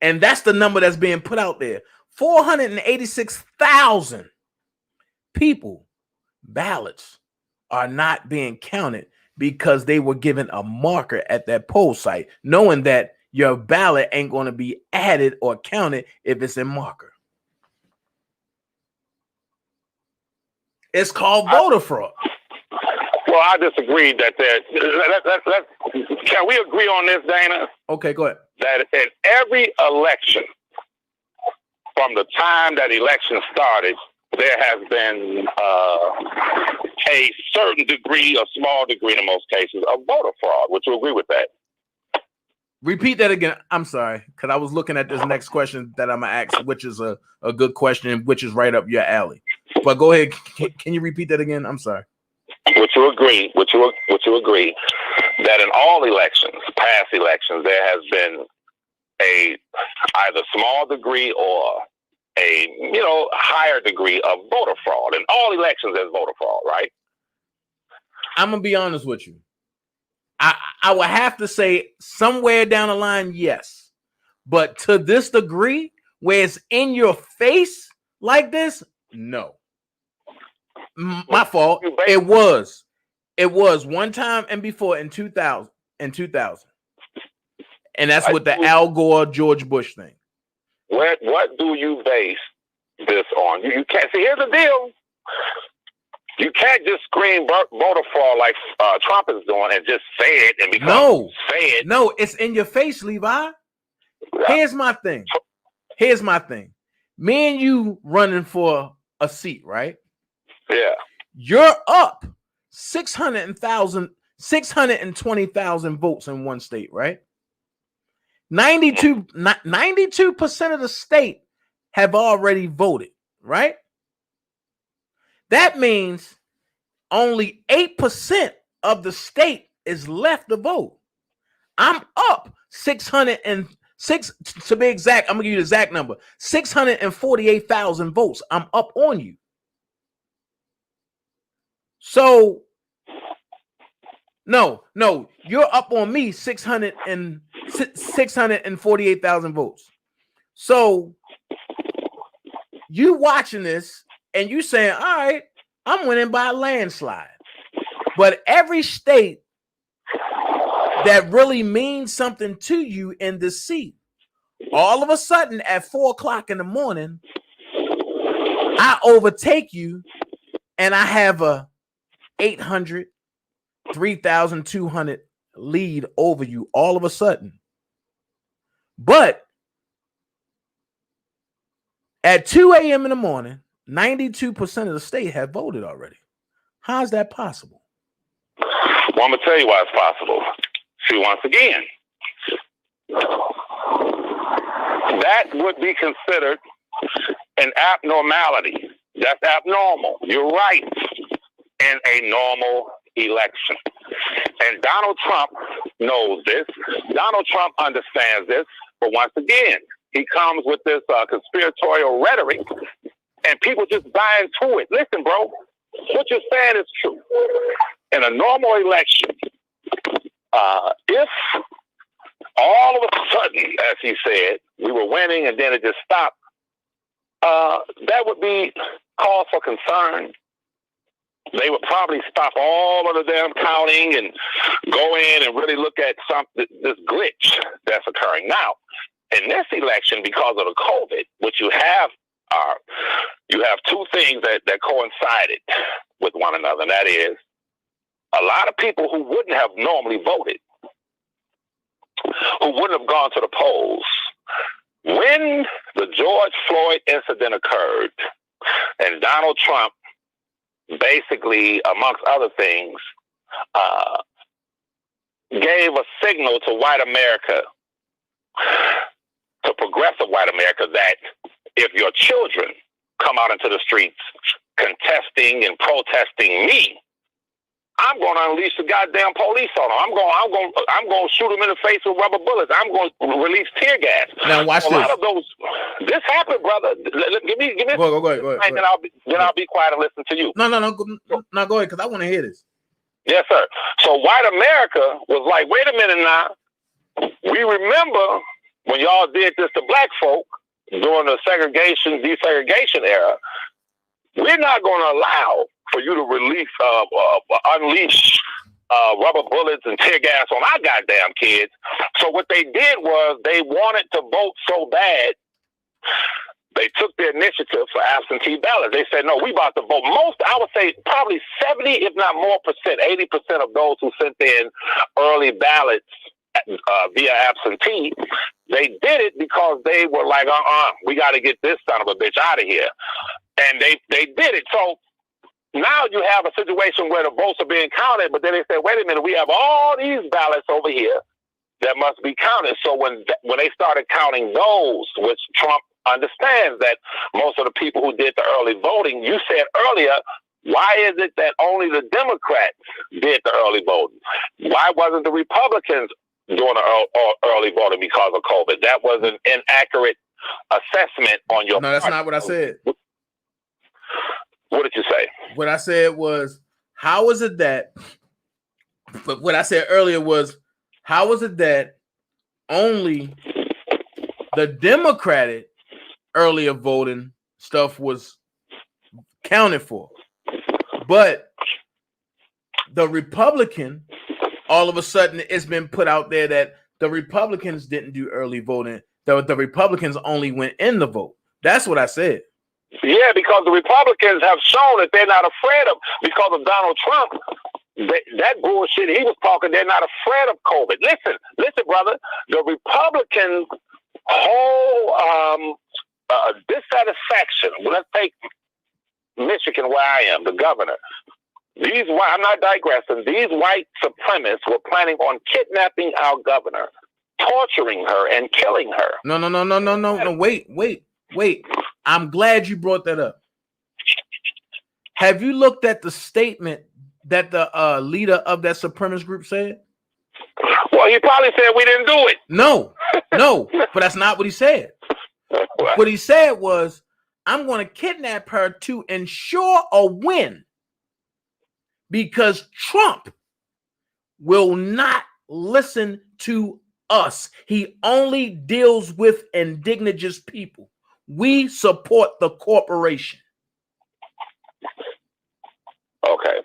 and that's the number that's being put out there, 486,000 people, ballots are not being counted because they were given a marker at that poll site, knowing that your ballot ain't going to be added or counted if it's in marker. It's called voter fraud.
Well, I disagree that can we agree on this, Dana?
Okay, go ahead.
That in every election, from the time that election started, there has been a certain degree, a small degree in most cases, of voter fraud. Would you agree with that?
Repeat that again. I'm sorry, because I was looking at this next question that I'm going to ask, which is a good question, which is right up your alley. But go ahead. Can you repeat that again? I'm sorry.
Would you agree that in all elections, past elections, there has been a either small degree or a higher degree of voter fraud? In all elections, there's voter fraud, right?
I'm gonna be honest with you. I would have to say somewhere down the line, yes, but to this degree, where it's in your face like this, no. My fault. It was one time and before in 2000, and that's with the Al Gore George Bush thing.
What do you base this on? You can't see. Here's the deal. You can't just scream voter fraud like Trump is doing and just say it and become say it.
No, it's in your face, Levi. Here's my thing. Me and you running for a seat, right?
Yeah.
You're up 600,000 620,000 votes in one state, right? 92% of the state have already voted, right? That means only 8% of the state is left to vote. I'm up 606, to be exact. I'm gonna give you the exact number: 648,000 votes. I'm up on you. So no, you're up on me 648,000 votes. So you watching this and you saying, all right, I'm winning by a landslide. But every state that really means something to you in this seat, all of a sudden at 4 o'clock in the morning, I overtake you and I have a 800, 3,200 lead over you all of a sudden. But at 2 a.m. in the morning, 92% of the state have voted already. How is that possible?
Well, I'm going to tell you why it's possible. See, once again, that would be considered an abnormality. That's abnormal. You're right. In a normal election. And Donald Trump knows this. Donald Trump understands this. But once again, he comes with this conspiratorial rhetoric, and people just buy into it. Listen, bro, what you're saying is true. In a normal election, if all of a sudden, as he said, we were winning and then it just stopped, that would be cause for concern. They would probably stop all of the damn counting and go in and really look at this glitch that's occurring now. In this election, because of the COVID, what you have two things that coincided with one another. And that is a lot of people who wouldn't have normally voted, who wouldn't have gone to the polls. When the George Floyd incident occurred and Donald Trump basically, amongst other things, gave a signal to white America, to progressive white America, that if your children come out into the streets contesting and protesting me, I'm going to unleash the goddamn police on them. I'm going to shoot them in the face with rubber bullets. I'm going to release tear gas.
Now watch this.
A lot of those. This happened, brother. Give me.
Go ahead.
Then I'll be quiet and listen to you.
No. Go ahead, because I want to hear this.
Yes, sir. So white America was like, wait a minute now. We remember when y'all did this to black folk during the desegregation era. We're not going to allow for you to unleash rubber bullets and tear gas on our goddamn kids. So what they did was they wanted to vote so bad, they took the initiative for absentee ballots. They said, no, we about to vote. I would say probably 70, if not more percent, 80% of those who sent in early ballots via absentee, they did it because they were like, we got to get this son of a bitch out of here. And they did it. So now you have a situation where the votes are being counted, but then they say, wait a minute, we have all these ballots over here that must be counted. So when they started counting those, which Trump understands that most of the people who did the early voting, you said earlier, why is it that only the Democrats did the early voting? Why wasn't the Republicans doing the early voting because of COVID? That was an inaccurate assessment on your
No, that's not what I said.
What did you say?
What I said was, how is it that, but what I said earlier was, how is it that only the Democratic earlier voting stuff was counted for, but the Republican, all of a sudden it's been put out there that the Republicans didn't do early voting. The Republicans only went in the vote. That's what I said.
Yeah, because the Republicans have shown that they're not afraid of, because of Donald Trump, that bullshit he was talking, they're not afraid of COVID. Listen, brother, the Republicans' whole dissatisfaction, let's take Michigan where I am, the governor. These white, I'm not digressing. These white supremacists were planning on kidnapping our governor, torturing her, and killing her.
No. Wait. I'm glad you brought that up. Have you looked at the statement that the leader of that supremacist group said?
Well, he probably said we didn't do it.
No, but that's not what he said. What he said was, I'm going to kidnap her to ensure a win because Trump will not listen to us. He only deals with indigenous people. We support the corporation.
Okay.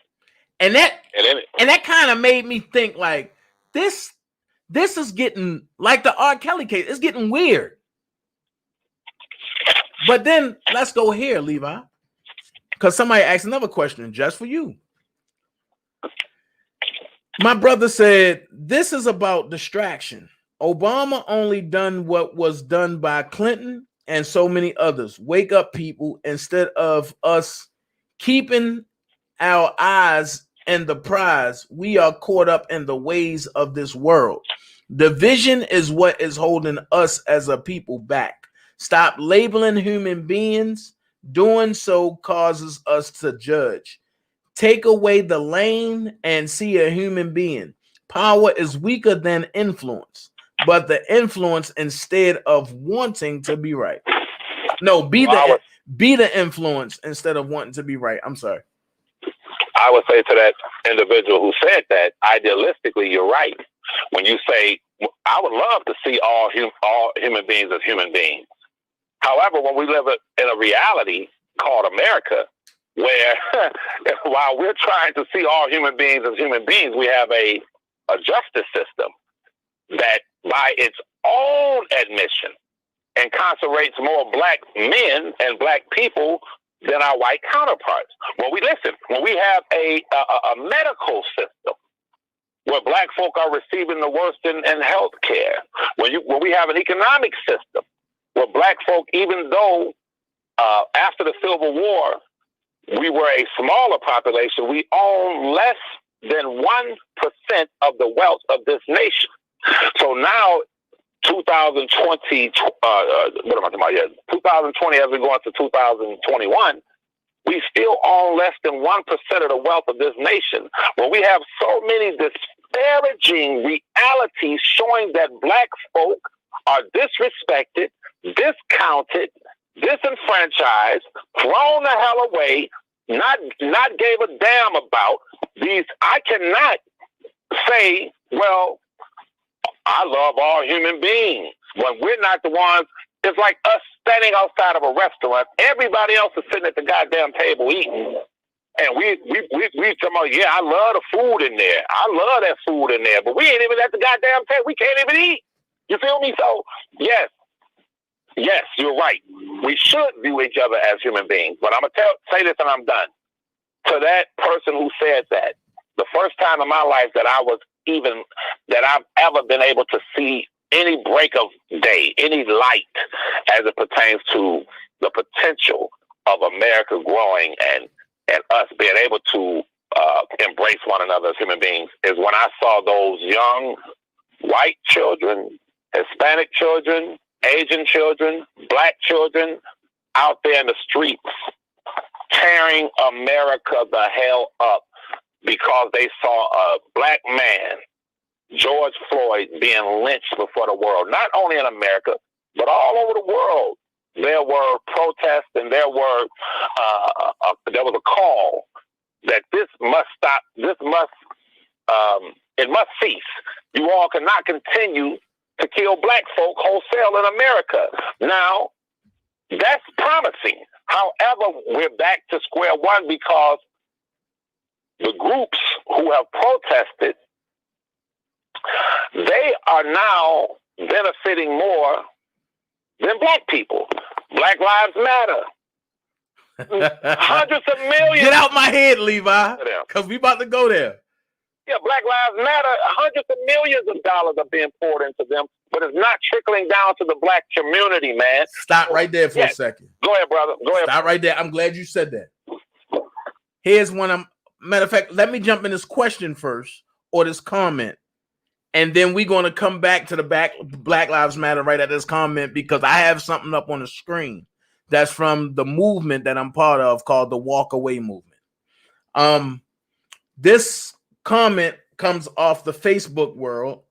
And that kind of made me think like this is getting like the R. Kelly case. It's getting weird. But then let's go here, Levi, because somebody asked another question just for you. My brother said, this is about distraction. Obama only done what was done by Clinton and so many others. Wake up, people, instead of us keeping our eyes in the prize. We are caught up in the ways of this world. Division is what is holding us as a people back. Stop labeling human beings. Doing so causes us to judge. Take away the lane and see a human being. Power is weaker than influence, but the influence instead of wanting to be right. No, be the influence instead of wanting to be right. I'm sorry.
I would say to that individual who said that, idealistically, you're right. When you say, I would love to see all human beings as human beings. However, when we live in a reality called America, where while we're trying to see all human beings as human beings, we have a justice system that by its own admission incarcerates more black men and black people than our white counterparts. When we have a medical system where black folk are receiving the worst in health care, when we have an economic system where black folk, even though after the Civil War, we were a smaller population, we own less than 1% of the wealth of this nation. So now, 2020, what am I talking about? Yeah, 2020, as we go into 2021, we still own less than 1% of the wealth of this nation. When we have so many disparaging realities showing that black folk are disrespected, discounted, disenfranchised, thrown the hell away, not gave a damn about these. I cannot say, well, I love all human beings when we're not the ones. It's like us standing outside of a restaurant. Everybody else is sitting at the goddamn table eating. And we talking about, yeah, I love the food in there. I love that food in there. But we ain't even at the goddamn table. We can't even eat. You feel me? So, yes, you're right. We should view each other as human beings. But I'm going to say this and I'm done. To that person who said that, the first time in my life that I've ever been able to see any break of day, any light as it pertains to the potential of America growing and us being able to embrace one another as human beings is when I saw those young white children, Hispanic children, Asian children, black children out there in the streets tearing America the hell up because they saw a black man, George Floyd, being lynched before the world, not only in America, but all over the world. There were protests and there was a call that this must stop. It must cease. You all cannot continue to kill black folk wholesale in America. Now, that's promising. However, we're back to square one because the groups who have protested, they are now benefiting more than black people. Black Lives Matter. Hundreds of millions.
Get out my head, Levi, because we about to go there.
Yeah, Black Lives Matter. Hundreds of millions of dollars are being poured into them, but it's not trickling down to the black community, man.
Stop right there for a second.
Go ahead, brother. Go ahead.
Stop right there. I'm glad you said that. Here's one of matter of fact, let me jump in this question first or this comment. And then we're going to come back to the Black Lives Matter right at this comment, because I have something up on the screen that's from the movement that I'm part of called the Walk Away Movement. This comment comes off the Facebook world,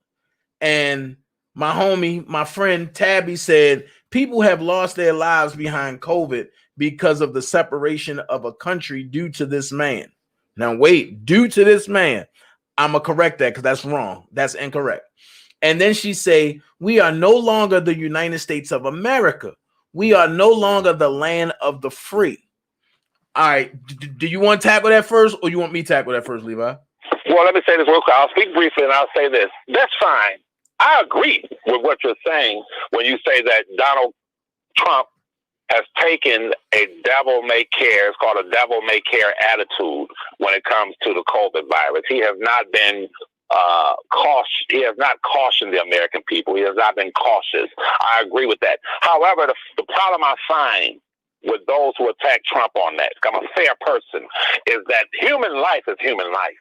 and my homie, my friend Tabby said, people have lost their lives behind COVID because of the separation of a country due to this man. Now, wait, due to this man. I'm going to correct that because that's wrong. That's incorrect. And then she say, we are no longer the United States of America. We are no longer the land of the free. All right. Do you want to tackle that first, or you want me to tackle that first, Levi?
Well, let me say this real quick. I'll speak briefly and I'll say this. That's fine. I agree with what you're saying when you say that Donald Trump has taken a devil may care, it's called a devil may care attitude when it comes to the COVID virus. He has not been cautious. He has not cautioned the American people. He has not been cautious. I agree with that. However, the problem I find with those who attack Trump on that, I'm a fair person, is that human life is human life.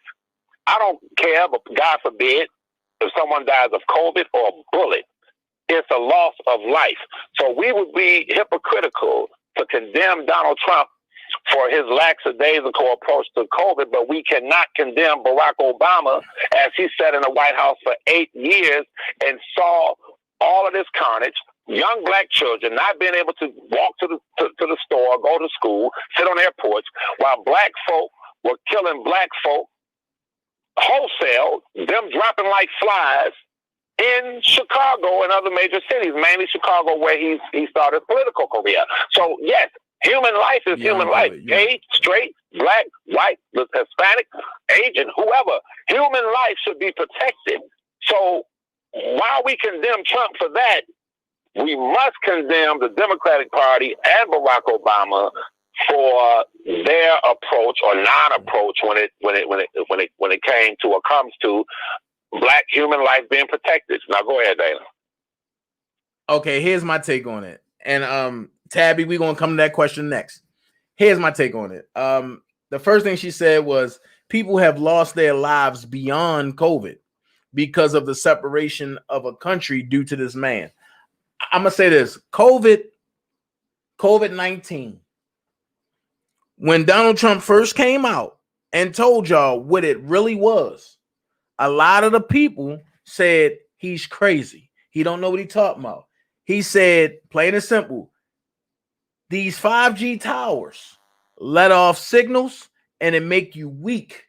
I don't care, but God forbid, if someone dies of COVID or a bullet, it's a loss of life. So we would be hypocritical to condemn Donald Trump for his lackadaisical approach to COVID, but we cannot condemn Barack Obama as he sat in the White House for 8 years and saw all of this carnage, young black children not being able to walk to the store, go to school, sit on their porch, while black folk were killing black folk wholesale, them dropping like flies in Chicago and other major cities, mainly Chicago, where he started his political career. So, yes, human life is human life. Gay, straight, black, white, Hispanic, Asian, whoever. Human life should be protected. So, while we condemn Trump for that, we must condemn the Democratic Party and Barack Obama for their approach or non-approach when it comes to black human life being protected. Now go ahead, Dana.
Okay, here's my take on it. And Tabby, we're gonna come to that question next. Here's my take on it. The first thing she said was people have lost their lives beyond COVID because of the separation of a country due to this man. I'm gonna say this: COVID-19. When Donald Trump first came out and told y'all what it really was, a lot of the people said he's crazy. He don't know what he's talking about. He said, plain and simple, these 5G towers let off signals and it make you weak.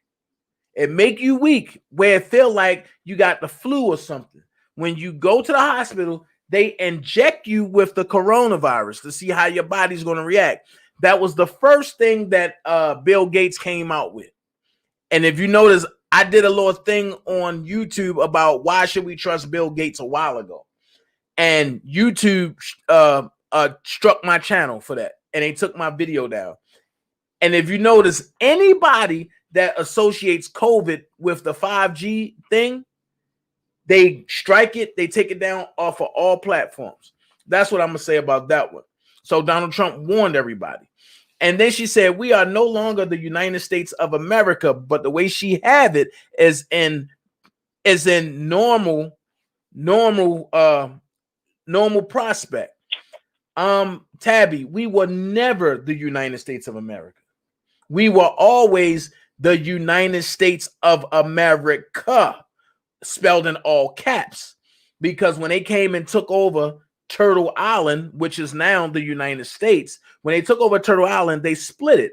It make you weak where it feel like you got the flu or something. When you go to the hospital, they inject you with the coronavirus to see how your body's going to react. That was the first thing that Bill Gates came out with. And if you notice, I did a little thing on YouTube about why should we trust Bill Gates a while ago. And YouTube struck my channel for that. And they took my video down. And if you notice, anybody that associates COVID with the 5G thing, they strike it, they take it down off of all platforms. That's what I'm going to say about that one. So Donald Trump warned everybody. And then she said, we are no longer the United States of America, but the way she have it is in normal prospect. Tabby, we were never the United States of America. We were always the United States of America, spelled in all caps, because when they came and took over Turtle Island, which is now the United States, when they took over Turtle Island, they split it.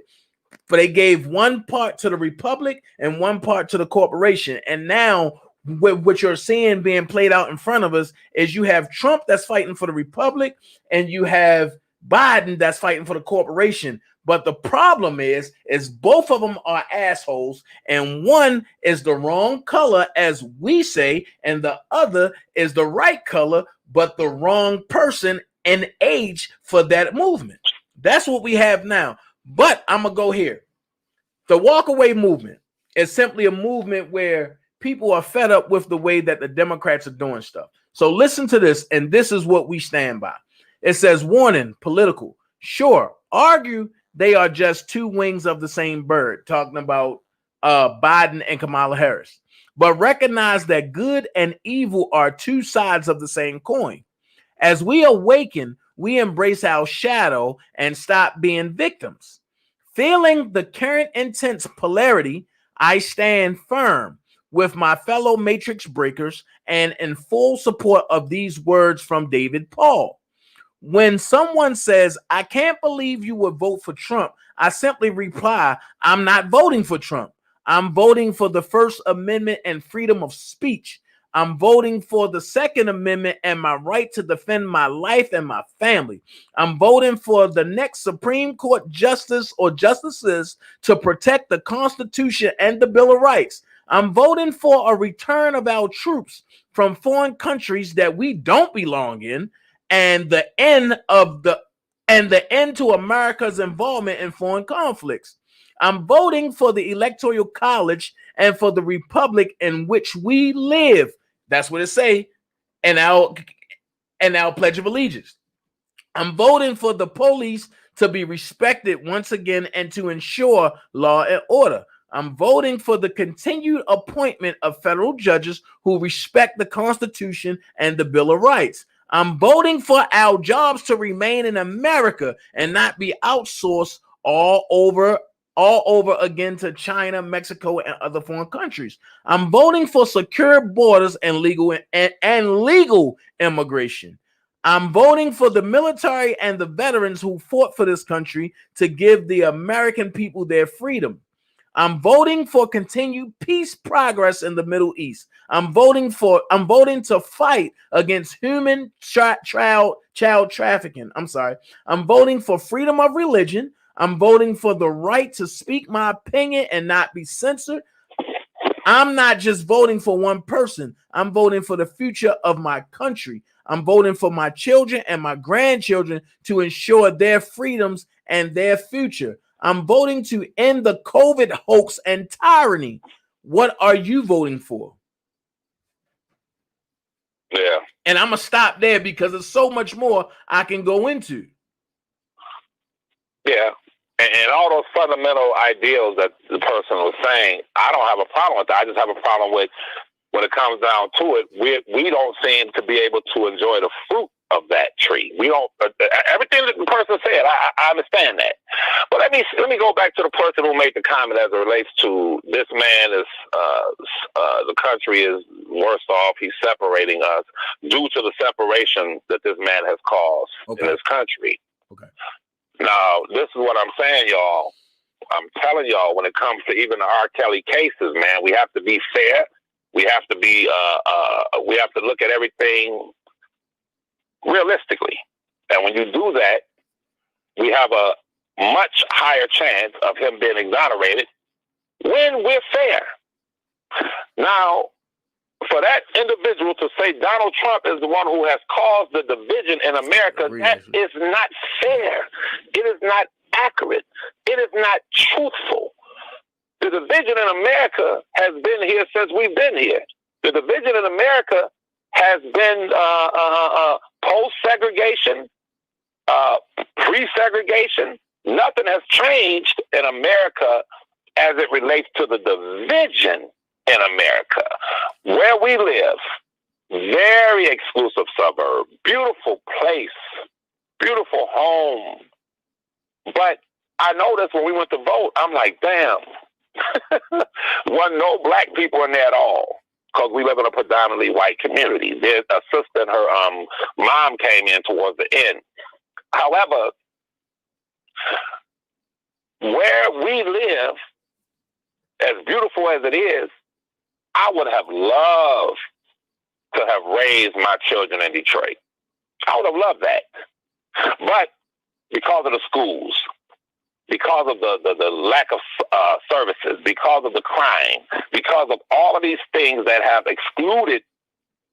But they gave one part to the Republic and one part to the corporation. And now what you're seeing being played out in front of us is you have Trump that's fighting for the Republic and you have Biden that's fighting for the corporation. But the problem is both of them are assholes, and one is the wrong color, as we say, and the other is the right color, but the wrong person and age for that movement. That's what we have now. But I'm going to go here. The walkaway movement is simply a movement where people are fed up with the way that the Democrats are doing stuff. So listen to this, and this is what we stand by. It says, warning, political. Sure, argue they are just two wings of the same bird, talking about Biden and Kamala Harris. But recognize that good and evil are two sides of the same coin. As we awaken, we embrace our shadow and stop being victims. Feeling the current intense polarity, I stand firm with my fellow matrix breakers and in full support of these words from David Paul. When someone says, I can't believe you would vote for Trump, I simply reply, I'm not voting for Trump. I'm voting for the First Amendment and freedom of speech. I'm voting for the Second Amendment and my right to defend my life and my family. I'm voting for the next Supreme Court justice or justices to protect the Constitution and the Bill of Rights. I'm voting for a return of our troops from foreign countries that we don't belong in, and the end to America's involvement in foreign conflicts. I'm voting for the Electoral College and for the republic in which we live. That's what it say in our Pledge of Allegiance. I'm voting for the police to be respected once again and to ensure law and order. I'm voting for the continued appointment of federal judges who respect the Constitution and the Bill of Rights. I'm voting for our jobs to remain in America and not be outsourced all over again to China, Mexico, and other foreign countries. I'm voting for secure borders and legal immigration. I'm voting for the military and the veterans who fought for this country to give the American people their freedom. I'm voting for continued peace progress in the Middle East. I'm voting to fight against human child trafficking. I'm voting for freedom of religion. I'm voting for the right to speak my opinion and not be censored. I'm not just voting for one person. I'm voting for the future of my country. I'm voting for my children and my grandchildren to ensure their freedoms and their future. I'm voting to end the COVID hoax and tyranny. What are you voting for?
Yeah.
And I'm going to stop there because there's so much more I can go into.
Yeah. And all those fundamental ideals that the person was saying, I don't have a problem with that. I just have a problem with when it comes down to it, we don't seem to be able to enjoy the fruit of that tree. We don't. Everything that the person said, I understand that. But let me go back to the person who made the comment as it relates to this man is the country is worse off. He's separating us due to the separation that this man has caused in this country.
Okay.
Now, this is what I'm saying, y'all. I'm telling y'all, when it comes to even the R. Kelly cases, man, we have to be fair. We have to be. We have to look at everything realistically, and when you do that, we have a much higher chance of him being exonerated when we're fair. Now, for that individual to say Donald Trump is the one who has caused the division in America, that is not fair. It is not accurate. It is not truthful. The division in America has been here since we've been here. The division in America has been post-segregation, pre-segregation. Nothing has changed in America as it relates to the division in America. Where we live, very exclusive suburb, beautiful place, beautiful home. But I noticed when we went to vote, I'm like, damn, wasn't no black people in there at all, because we live in a predominantly white community. There's a sister and her mom came in towards the end. However, where we live, as beautiful as it is, I would have loved to have raised my children in Detroit. I would have loved that. But because of the schools, because of the lack of services, because of the crime, because of all of these things that have excluded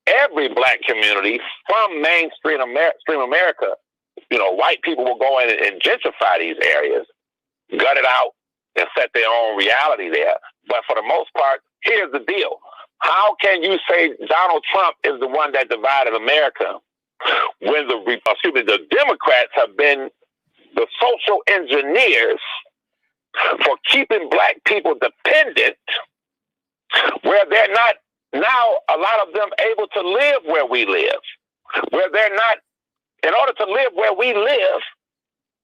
every black community from mainstream America, you know, white people will go in and gentrify these areas, gut it out, and set their own reality there. But for the most part, here's the deal. How can you say Donald Trump is the one that divided America when the Democrats have been the social engineers for keeping black people dependent, where they're not now, a lot of them able to live where we live, where they're not. In order to live where we live,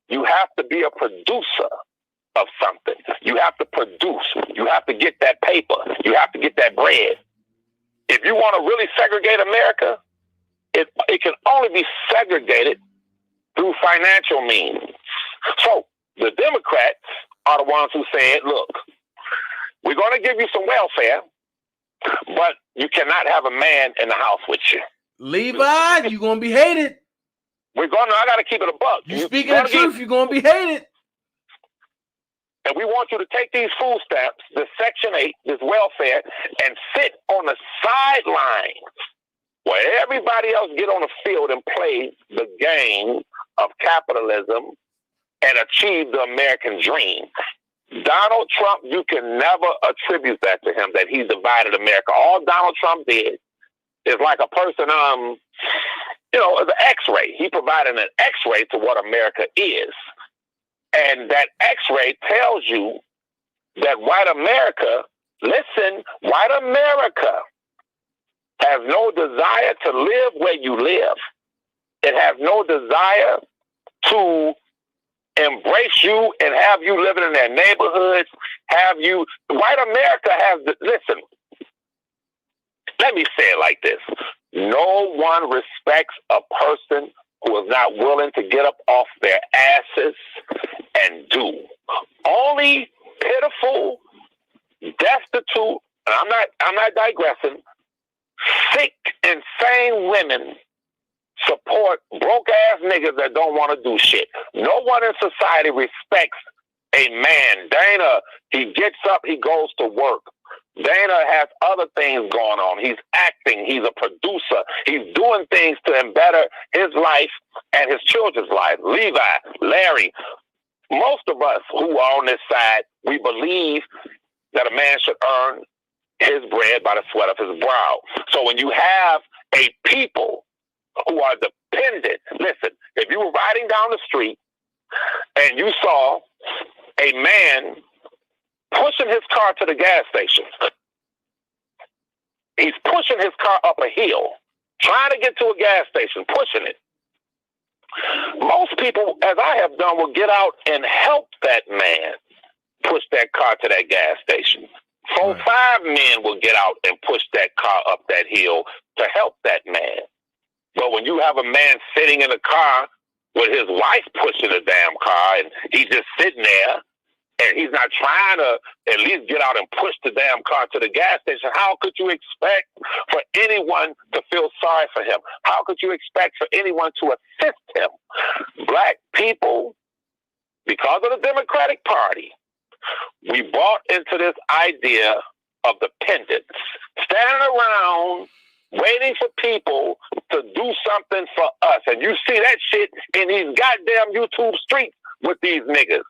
you have to be a producer of something. You have to produce. You have to get that paper. You have to get that bread. If you want to really segregate America, it can only be segregated through financial means. So the Democrats are the ones who said, look, we're going to give you some welfare, but you cannot have a man in the house with you.
Levi, you're going to be hated.
I got to keep it a buck.
You speaking the truth, you're going to be hated.
And we want you to take these food stamps, this Section 8, this welfare, and sit on the sidelines where everybody else get on the field and play the game of capitalism and achieve the American dream. Donald Trump, you can never attribute that to him, that he divided America. All Donald Trump did is like a person, the X-ray. He provided an X-ray to what America is. And that X-ray tells you that white America has no desire to live where you live. It has no desire to embrace you and have you living in their neighborhoods. White America listen, let me say it like this. No one respects a person who is not willing to get up off their asses and do. Only pitiful, destitute, and I'm not digressing, sick, insane women support broke ass niggas that don't want to do shit. No one in society respects a man. Dana, he gets up, he goes to work. Dana has other things going on. He's acting. He's a producer. He's doing things to better his life and his children's life. Levi, Larry, most of us who are on this side, we believe that a man should earn his bread by the sweat of his brow. So when you have a people who are dependent, listen, if you were riding down the street and you saw a man pushing his car to the gas station, he's pushing his car up a hill, trying to get to a gas station, pushing it. Most people, as I have done, will get out and help that man push that car to that gas station. 4 or 5 men will get out and push that car up that hill to help that man. But when you have a man sitting in a car with his wife pushing the damn car and he's just sitting there and he's not trying to at least get out and push the damn car to the gas station, how could you expect for anyone to feel sorry for him? How could you expect for anyone to assist him? Black people, because of the Democratic Party, we bought into this idea of dependence, standing around waiting for people to do something for us. And you see that shit in these goddamn YouTube streets with these niggas.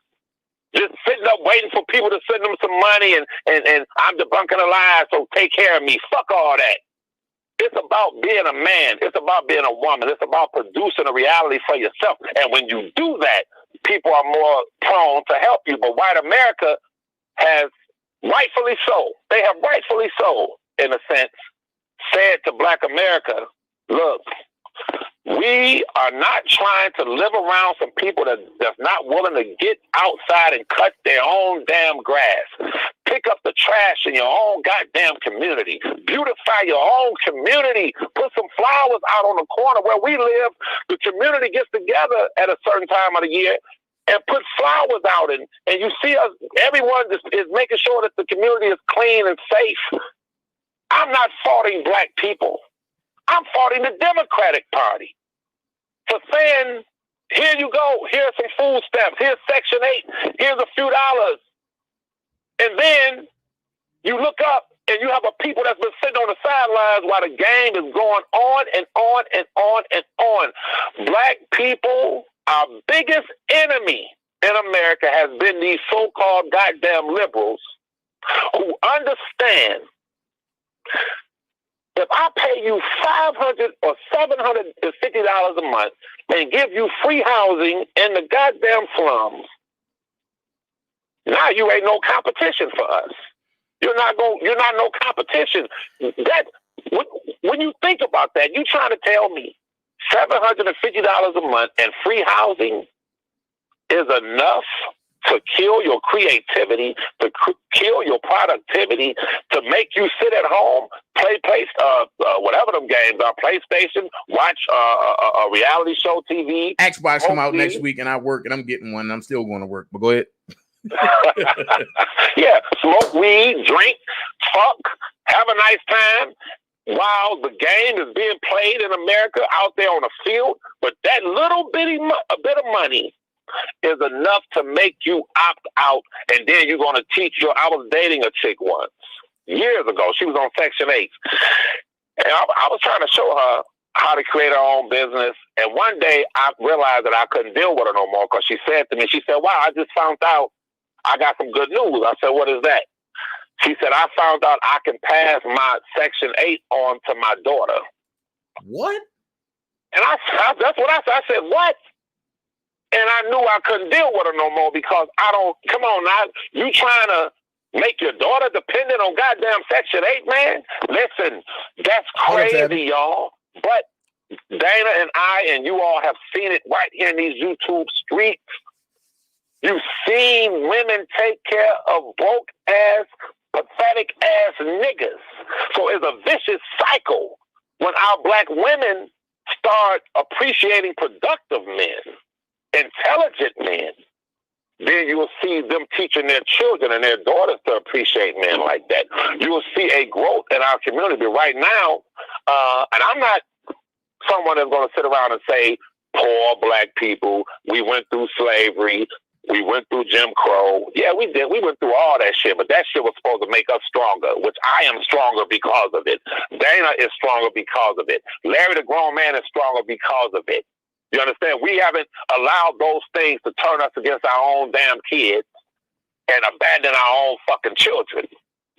Just sitting up waiting for people to send them some money and I'm debunking a lie, so take care of me. Fuck all that. It's about being a man. It's about being a woman. It's about producing a reality for yourself. And when you do that, people are more prone to help you. But white America has, rightfully so, they have rightfully so, in a sense, said to Black America, look, we are not trying to live around some people that's not willing to get outside and cut their own damn grass. Pick up the trash in your own goddamn community. Beautify your own community. Put some flowers out on the corner where we live. The community gets together at a certain time of the year and put flowers out. And you see us, everyone is making sure that the community is clean and safe. I'm not faulting black people. I'm faulting the Democratic Party for saying, here you go, here's some food stamps, here's Section 8, here's a few dollars. And then you look up and you have a people that's been sitting on the sidelines while the game is going on and on and on and on. Black people, our biggest enemy in America has been these so-called goddamn liberals who understand if I pay you $500 or $750 a month and give you free housing in the goddamn slums, Now you ain't no competition for us. You're not no competition. That when you think about that, you trying to tell me $750 a month and free housing is enough to kill your creativity, to kill your productivity, to make you sit at home, play whatever them games are, PlayStation, watch a reality show TV.
Xbox come out next week, and I work, and I'm getting one. And I'm still going to work, but go ahead.
Yeah, smoke weed, drink, fuck, have a nice time while the game is being played in America out there on the field. But that little bit of money is enough to make you opt out, and then you're going to teach I was dating a chick once years ago. She was on Section 8, and I was trying to show her how to create her own business. And one day I realized that I couldn't deal with her no more, because she said to me, she said, "Wow, I just found out I got some good news." I said, "What is that?" She said, "I found out I can pass my Section 8 on to my daughter."
What?
And that's what I said. I said, "What?" And I knew I couldn't deal with her no more, because come on now, you trying to make your daughter dependent on goddamn Section 8, man? Listen, that's crazy, y'all. But Dana and I and you all have seen it right here in these YouTube streets. You've seen women take care of broke-ass, pathetic-ass niggas. So it's a vicious cycle. When our black women start appreciating productive men, intelligent men, then you will see them teaching their children and their daughters to appreciate men like that. You will see a growth in our community right now. And I'm not someone that's going to sit around and say, poor black people, we went through slavery, we went through Jim Crow. Yeah, we did. We went through all that shit, but that shit was supposed to make us stronger, which I am stronger because of it. Dana is stronger because of it. Larry the Grown Man is stronger because of it. You understand? We haven't allowed those things to turn us against our own damn kids and abandon our own fucking children.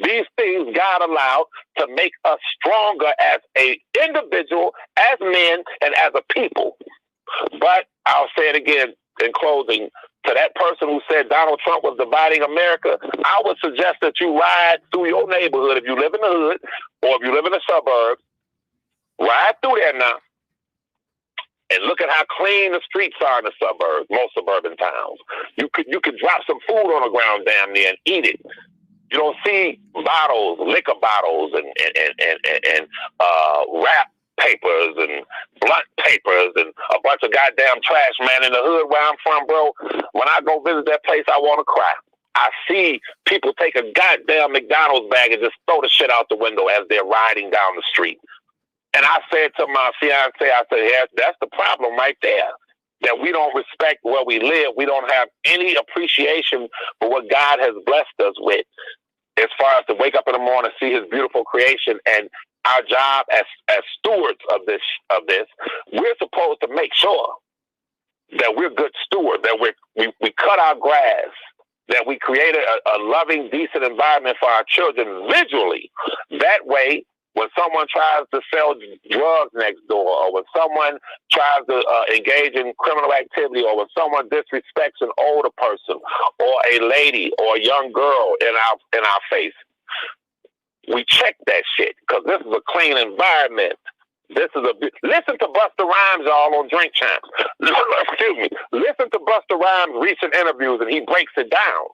These things God allowed to make us stronger as an individual, as men, and as a people. But I'll say it again in closing. To that person who said Donald Trump was dividing America, I would suggest that you ride through your neighborhood. If you live in the hood or if you live in the suburbs, ride through there now and look at how clean the streets are in the suburbs, most suburban towns. You could drop some food on the ground down there and eat it. You don't see bottles, liquor bottles, and wrap papers and blunt papers and a bunch of goddamn trash, man. In the hood where I'm from, bro, when I go visit that place, I want to cry. I see people take a goddamn McDonald's bag and just throw the shit out the window as they're riding down the street. And I said to my fiance, I said, yeah, that's the problem right there. That we don't respect where we live. We don't have any appreciation for what God has blessed us with, as far as to wake up in the morning, see his beautiful creation. And our job as stewards of this, we're supposed to make sure that we're good stewards, that we cut our grass, that we create a loving, decent environment for our children visually. That way, when someone tries to sell drugs next door, or when someone tries to engage in criminal activity, or when someone disrespects an older person, or a lady, or a young girl in our face, we check that shit, because this is a clean environment. Listen to Busta Rhymes, y'all, on Drink Champs. Excuse me. Listen to Busta Rhymes' recent interviews, and he breaks it down.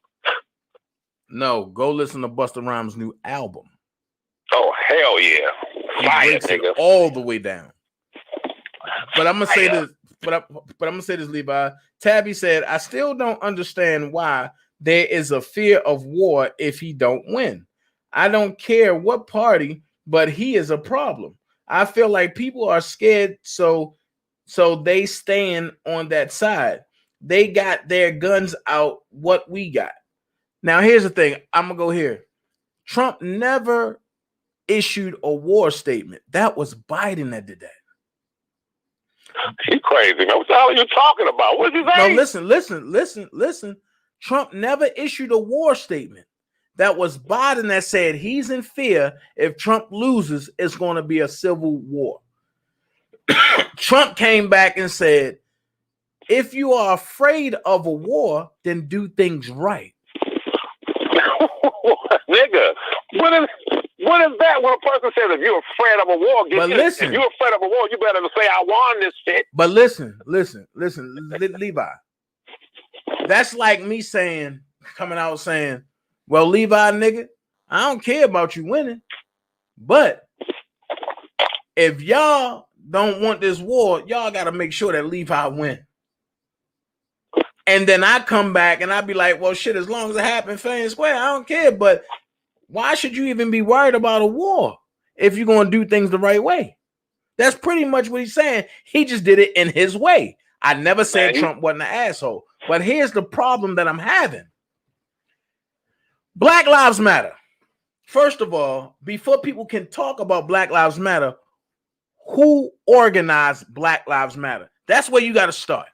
No, go listen to Busta Rhymes' new album.
Oh, hell yeah.
He breaks it all the way down. But I'm gonna say this, but I'm gonna say this, Levi. Tabby said, I still don't understand why there is a fear of war if he don't win. I don't care what party, but he is a problem. I feel like people are scared, so they stand on that side. They got their guns out, what we got. Now, here's the thing. I'm gonna go here. Trump never issued a war statement. That was Biden that did that.
You crazy, man. What the hell are you talking about? What did you say?
No, listen. Trump never issued a war statement. That was Biden that said he's in fear if Trump loses, it's going to be a civil war. Trump came back and said, if you are afraid of a war, then do things right.
Nigga, what is that when a person says if you're afraid of a war,
But listen,
if you're afraid of a war, you better say I won this shit.
But listen, Levi. That's like me coming out saying, well, Levi, nigga, I don't care about you winning. But if y'all don't want this war, y'all got to make sure that Levi win. And then I come back and I be like, well, shit, as long as it happens fair and square, I don't care. But why should you even be worried about a war if you're going to do things the right way? That's pretty much what he's saying. He just did it in his way. I never said Trump wasn't an asshole. But here's the problem that I'm having. Black Lives Matter. First of all, before people can talk about Black Lives Matter, who organized Black Lives Matter? That's where you got to start.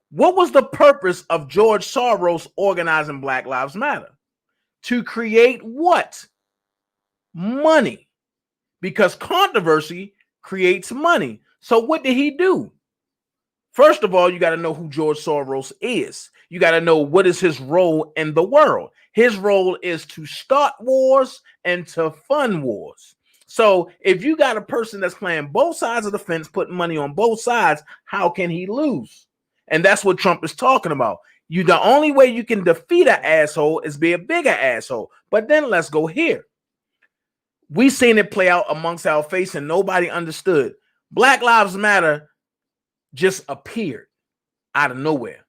What was the purpose of George Soros organizing Black Lives Matter? To create what? Money. Because controversy creates money. So what did he do? First of all, you got to know who George Soros is. You got to know what is his role in the world. His role is to start wars and to fund wars. So if you got a person that's playing both sides of the fence, putting money on both sides, how can he lose? And that's what Trump is talking about. The only way you can defeat an asshole is be a bigger asshole. But then let's go here. We seen it play out amongst our face and nobody understood. Black Lives Matter just appeared out of nowhere.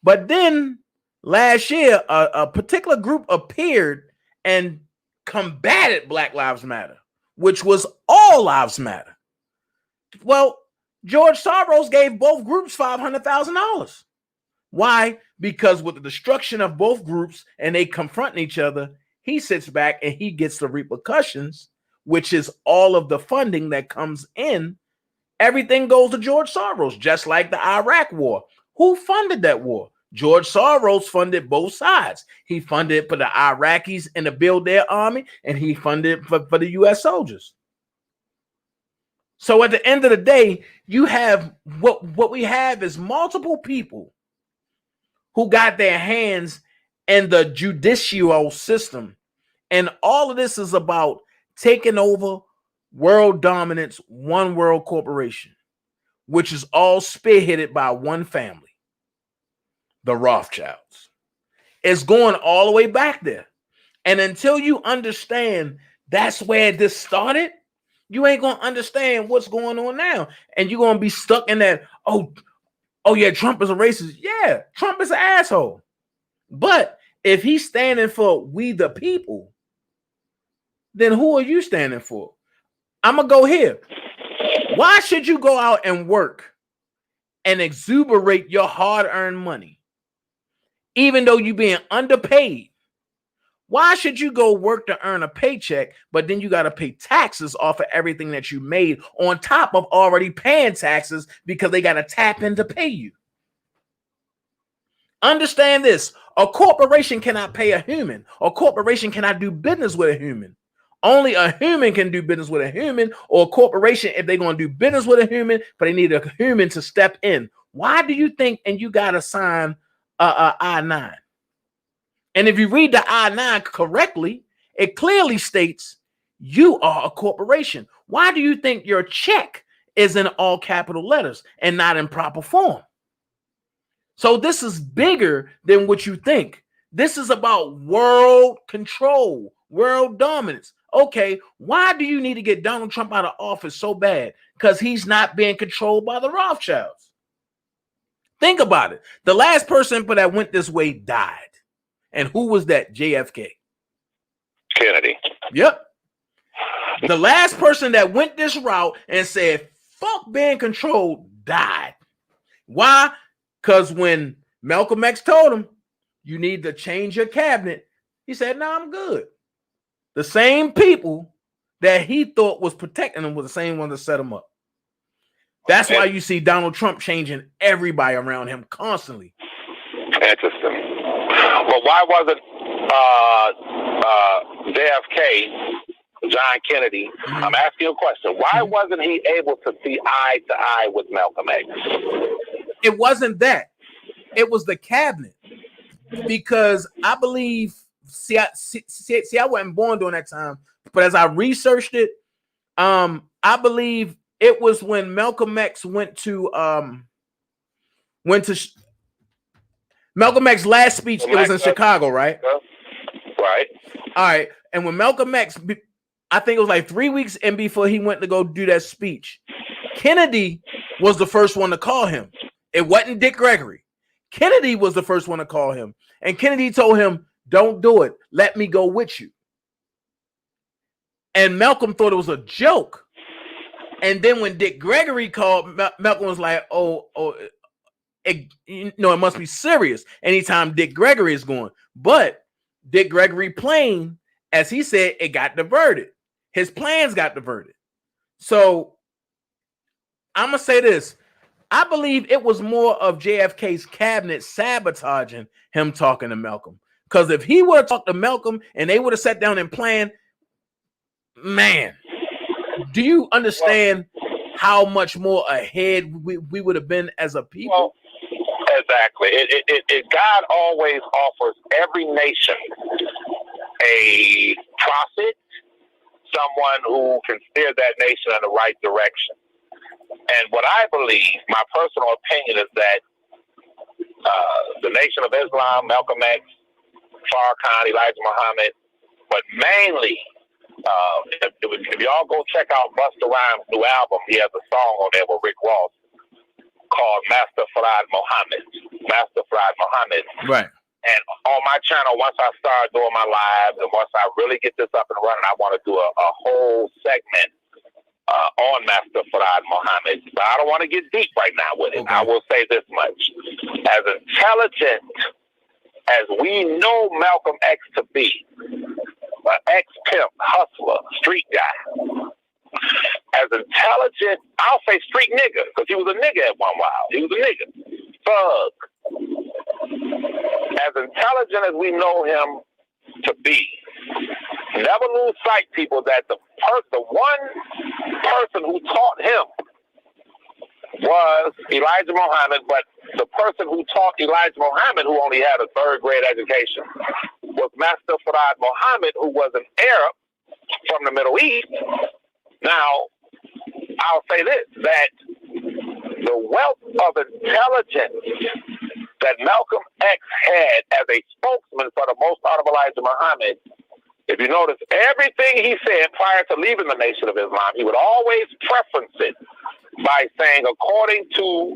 But then last year, a particular group appeared and combated Black Lives Matter, which was All Lives Matter. Well, George Soros gave both groups $500,000. Why? Because with the destruction of both groups and they confronting each other, he sits back and he gets the repercussions, which is all of the funding that comes in. Everything goes to George Soros, just like the Iraq war. Who funded that war? George Soros funded both sides. He funded for the Iraqis and to build their army, and he funded for the U.S. soldiers. So at the end of the day, you have what we have is multiple people who got their hands in the judicial system. And all of this is about taking over world dominance, one world corporation, which is all spearheaded by one family, the Rothschilds. It's going all the way back there. And until you understand that's where this started, you ain't going to understand what's going on now. And you're going to be stuck in that, oh yeah, Trump is a racist. Yeah, Trump is an asshole. But if he's standing for we the people, then who are you standing for? I'm going to go here. Why should you go out and work and exuberate your hard-earned money, even though you're being underpaid? Why should you go work to earn a paycheck, but then you got to pay taxes off of everything that you made on top of already paying taxes because they got to tap in to pay you? Understand this. A corporation cannot pay a human. A corporation cannot do business with a human. Only a human can do business with a human, or a corporation, if they're going to do business with a human, but they need a human to step in. Why do you think, and you got to sign a I-9? And if you read the I-9 correctly, it clearly states you are a corporation. Why do you think your check is in all capital letters and not in proper form? So this is bigger than what you think. This is about world control, world dominance. Okay, why do you need to get Donald Trump out of office so bad? Because he's not being controlled by the Rothschilds. Think about it. The last person that went this way died. And who was that? JFK.
Kennedy.
Yep. The last person that went this route and said, fuck being controlled, died. Why? Because when Malcolm X told him, you need to change your cabinet, he said, no, I'm good. The same people that he thought was protecting him was the same one that set him up. That's why you see Donald Trump changing everybody around him constantly.
Interesting. But why wasn't JFK, John Kennedy, I'm asking you a question. Why wasn't he able to see eye to eye with Malcolm X?
It wasn't that. It was the cabinet. Because I believe I wasn't born during that time, but as I researched it, I believe it was when Malcolm X went to Malcolm X's last speech. It was in Chicago, right?
Right.
All right. And when Malcolm X, I think it was like 3 weeks in before he went to go do that speech, Kennedy was the first one to call him. It wasn't Dick Gregory. Kennedy was the first one to call him. And Kennedy told him, don't do it. Let me go with you. And Malcolm thought it was a joke. And then when Dick Gregory called, Malcolm was like, it must be serious anytime Dick Gregory is going. But Dick Gregory plane, as he said, it got diverted. His plans got diverted. So I'm going to say this. I believe it was more of JFK's cabinet sabotaging him talking to Malcolm. Because if he would have talked to Malcolm and they would have sat down and planned, man, do you understand how much more ahead we would have been as a people?
Well, exactly. God always offers every nation a prophet, someone who can steer that nation in the right direction. And what I believe, my personal opinion, is that the Nation of Islam, Malcolm X, Farrakhan, Elijah Muhammad, but mainly, if y'all go check out Busta Rhymes' new album, he has a song on there with Rick Ross called Master Floyed Muhammad. Master Floyed Muhammad.
Right.
And on my channel, once I start doing my lives and once I really get this up and running, I want to do a whole segment on Master Floyed Muhammad. But I don't want to get deep right now with it. Okay. I will say this much. As intelligent as we know Malcolm X to be, an ex-pimp, hustler, street guy, as intelligent, I'll say street nigga, because he was a nigga at one while. He was a nigga. Thug. As intelligent as we know him to be, never lose sight, people, that the one person who taught him was Elijah Muhammad, but the person who taught Elijah Muhammad, who only had a third-grade education, was Master Floyed Muhammad, who was an Arab from the Middle East. Now, I'll say this, that the wealth of intelligence that Malcolm X had as a spokesman for the most part of Elijah Muhammad, if you notice, everything he said prior to leaving the Nation of Islam, he would always preference it by saying, according to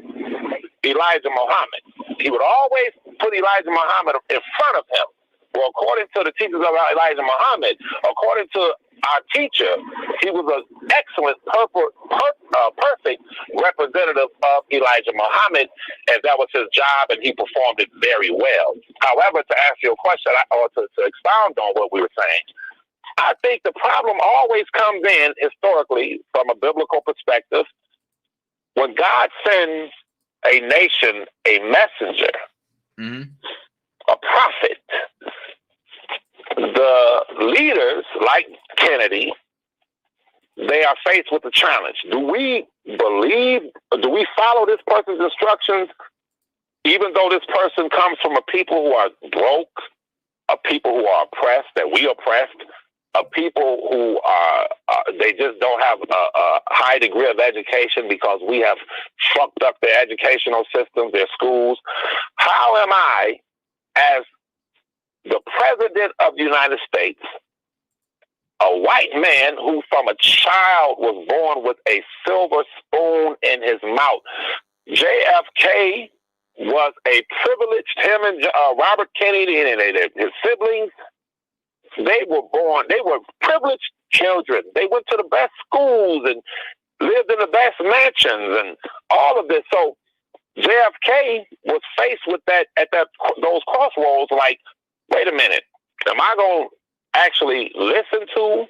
Elijah Muhammad. He would always put Elijah Muhammad in front of him. Well, according to the teachings of Elijah Muhammad, according to our teacher, he was an excellent, perfect representative of Elijah Muhammad, and that was his job, and he performed it very well. However, to answer your question, or to expound on what we were saying, I think the problem always comes in, historically, from a biblical perspective, when God sends a nation a messenger, a prophet, the leaders, like Kennedy, they are faced with a challenge. Do we believe, do we follow this person's instructions, even though this person comes from a people who are broke, a people who are oppressed, that we oppressed, a people who are, they just don't have a high degree of education because we have fucked up their educational systems, their schools? How am I, as the president of the United States, a white man who from a child was born with a silver spoon in his mouth? JFK was a privileged, him and Robert Kennedy and his siblings, they were born, they were privileged children. They went to the best schools and lived in the best mansions and all of this. So JFK was faced with that at those crossroads, like, wait a minute, am I going to actually listen to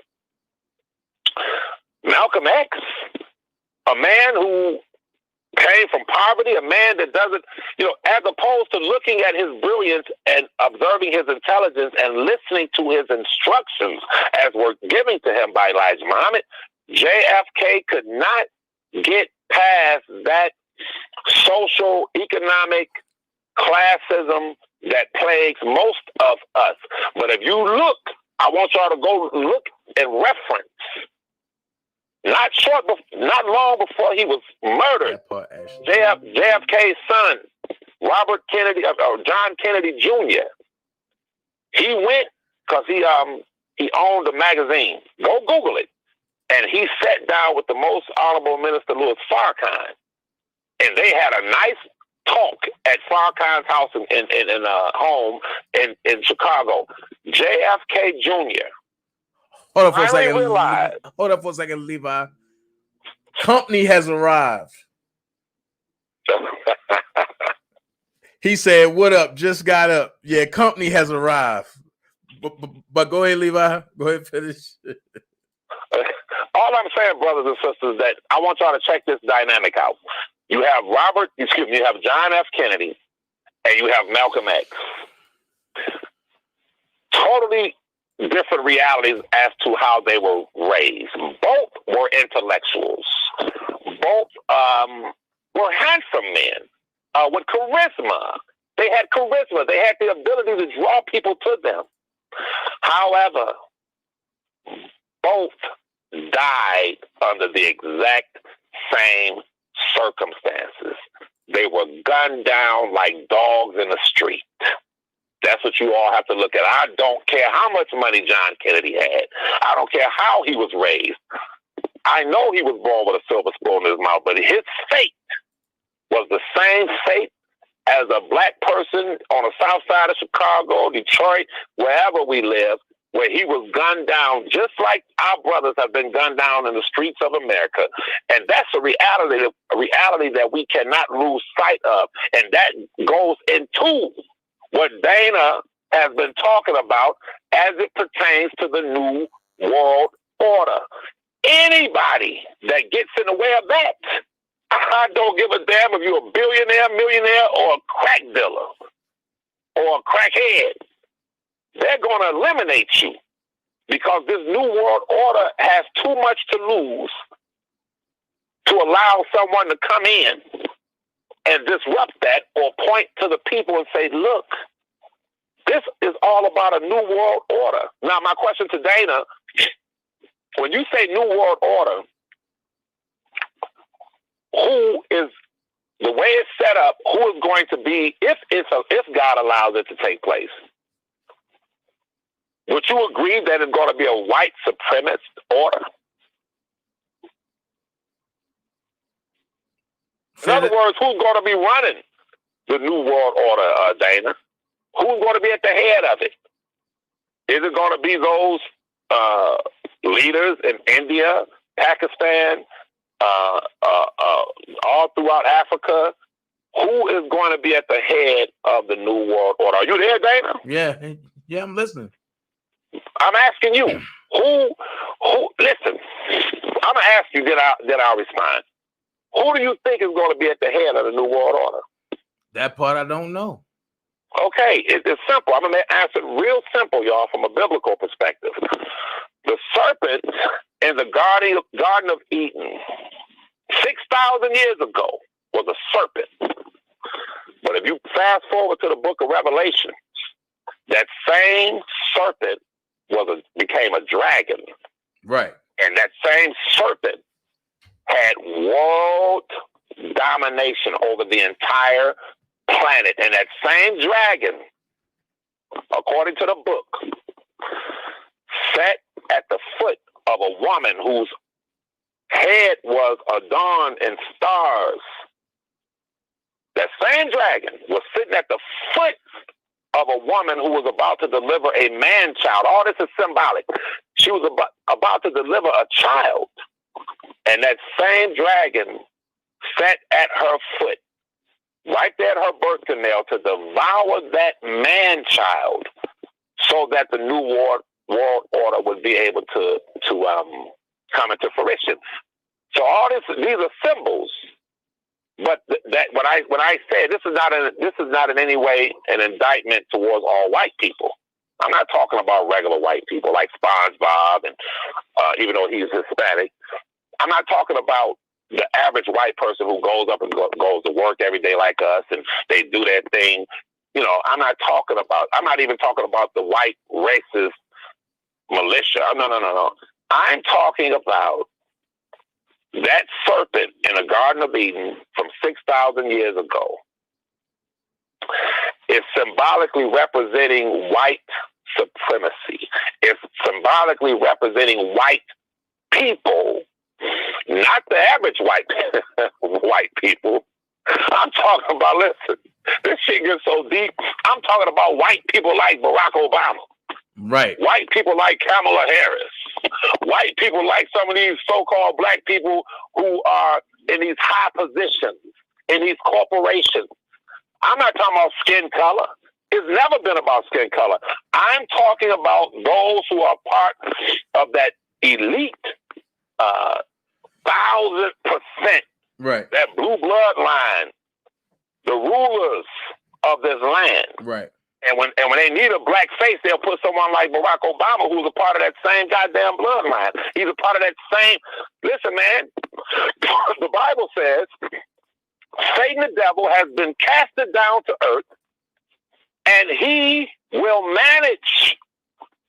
Malcolm X, a man who came from poverty, a man that doesn't, as opposed to looking at his brilliance and observing his intelligence and listening to his instructions as were given to him by Elijah Muhammad, JFK could not get past that social, economic, classism, that plagues most of us. But if you look, I want y'all to go look and reference. Not long before he was murdered, JFK's son, Robert Kennedy, John Kennedy Jr. He went because he owned a magazine. Go Google it. And he sat down with the most honorable Minister Louis Farrakhan, and they had a nice talk at Farrakhan's house in a home in Chicago. JFK Jr.
Hold up for a
finally
second.
realized.
Hold up for a second, Levi. Company has arrived. He said, "What up? Just got up. Yeah, company has arrived." But go ahead, Levi. Go ahead, finish.
All I'm saying, brothers and sisters, that I want y'all to check this dynamic out. You have you have John F. Kennedy, and you have Malcolm X. Totally different realities as to how they were raised. Both were intellectuals. Both were handsome men with charisma. They had charisma. They had the ability to draw people to them. However, both died under the exact same circumstances. They were gunned down like dogs in the street. That's what you all have to look at. I don't care how much money John Kennedy had. I don't care how he was raised. I know he was born with a silver spoon in his mouth, but his fate was the same fate as a black person on the south side of Chicago, Detroit, wherever we live, where he was gunned down just like our brothers have been gunned down in the streets of America. And that's a reality that we cannot lose sight of. And that goes into what Dana has been talking about as it pertains to the New World Order. Anybody that gets in the way of that, I don't give a damn if you're a billionaire, millionaire, or a crack dealer, or a crackhead. They're going to eliminate you because this New World Order has too much to lose to allow someone to come in and disrupt that or point to the people and say, look, this is all about a New World Order. Now, my question to Dana, when you say New World Order, who is, the way it's set up, who is going to be, if God allows it to take place? Would you agree that it's going to be a white supremacist order? In other words, who's going to be running the New World Order, Dana? Who's going to be at the head of it? Is it going to be those leaders in India, Pakistan, all throughout Africa? Who is going to be at the head of the New World Order? Are you there, Dana?
Yeah, I'm listening.
I'm asking you, who, listen, I'm going to ask you, then I'll respond. Who do you think is going to be at the head of the New World Order?
That part I don't know.
Okay, it's simple. I'm going to answer it real simple, y'all, from a biblical perspective. The serpent in the Garden of Eden 6,000 years ago was a serpent. But if you fast forward to the book of Revelation, that same serpent became a dragon.
Right.
And that same serpent had world domination over the entire planet. And that same dragon, according to the book, sat at the foot of a woman whose head was adorned in stars. That same dragon was sitting at the foot of a woman who was about to deliver a man-child. All this is symbolic. She was about to deliver a child. And that same dragon sat at her foot, right there at her birth canal, to devour that man-child so that the New World Order would be able to come into fruition. So all these are symbols. But that when I say this is not in any way an indictment towards all white people. I'm not talking about regular white people like SpongeBob, and even though he's Hispanic, I'm not talking about the average white person who goes up and goes to work every day like us, and they do their thing I'm not even talking about the white racist militia. No. I'm talking about that serpent in the Garden of Eden from 6,000 years ago is symbolically representing white supremacy. It's symbolically representing white people, not the average white people. I'm talking about, listen, this shit gets so deep. I'm talking about white people like Barack Obama.
Right.
White people like Kamala Harris. White people like some of these so-called black people who are in these high positions, in these corporations. I'm not talking about skin color. It's never been about skin color. I'm talking about those who are part of that elite 1,000%.
Right.
That blue bloodline, the rulers of this land.
Right.
And when they need a black face, they'll put someone like Barack Obama, who's a part of that same goddamn bloodline. He's a part of that same. Listen, man, the Bible says Satan the devil has been casted down to earth, and he will manage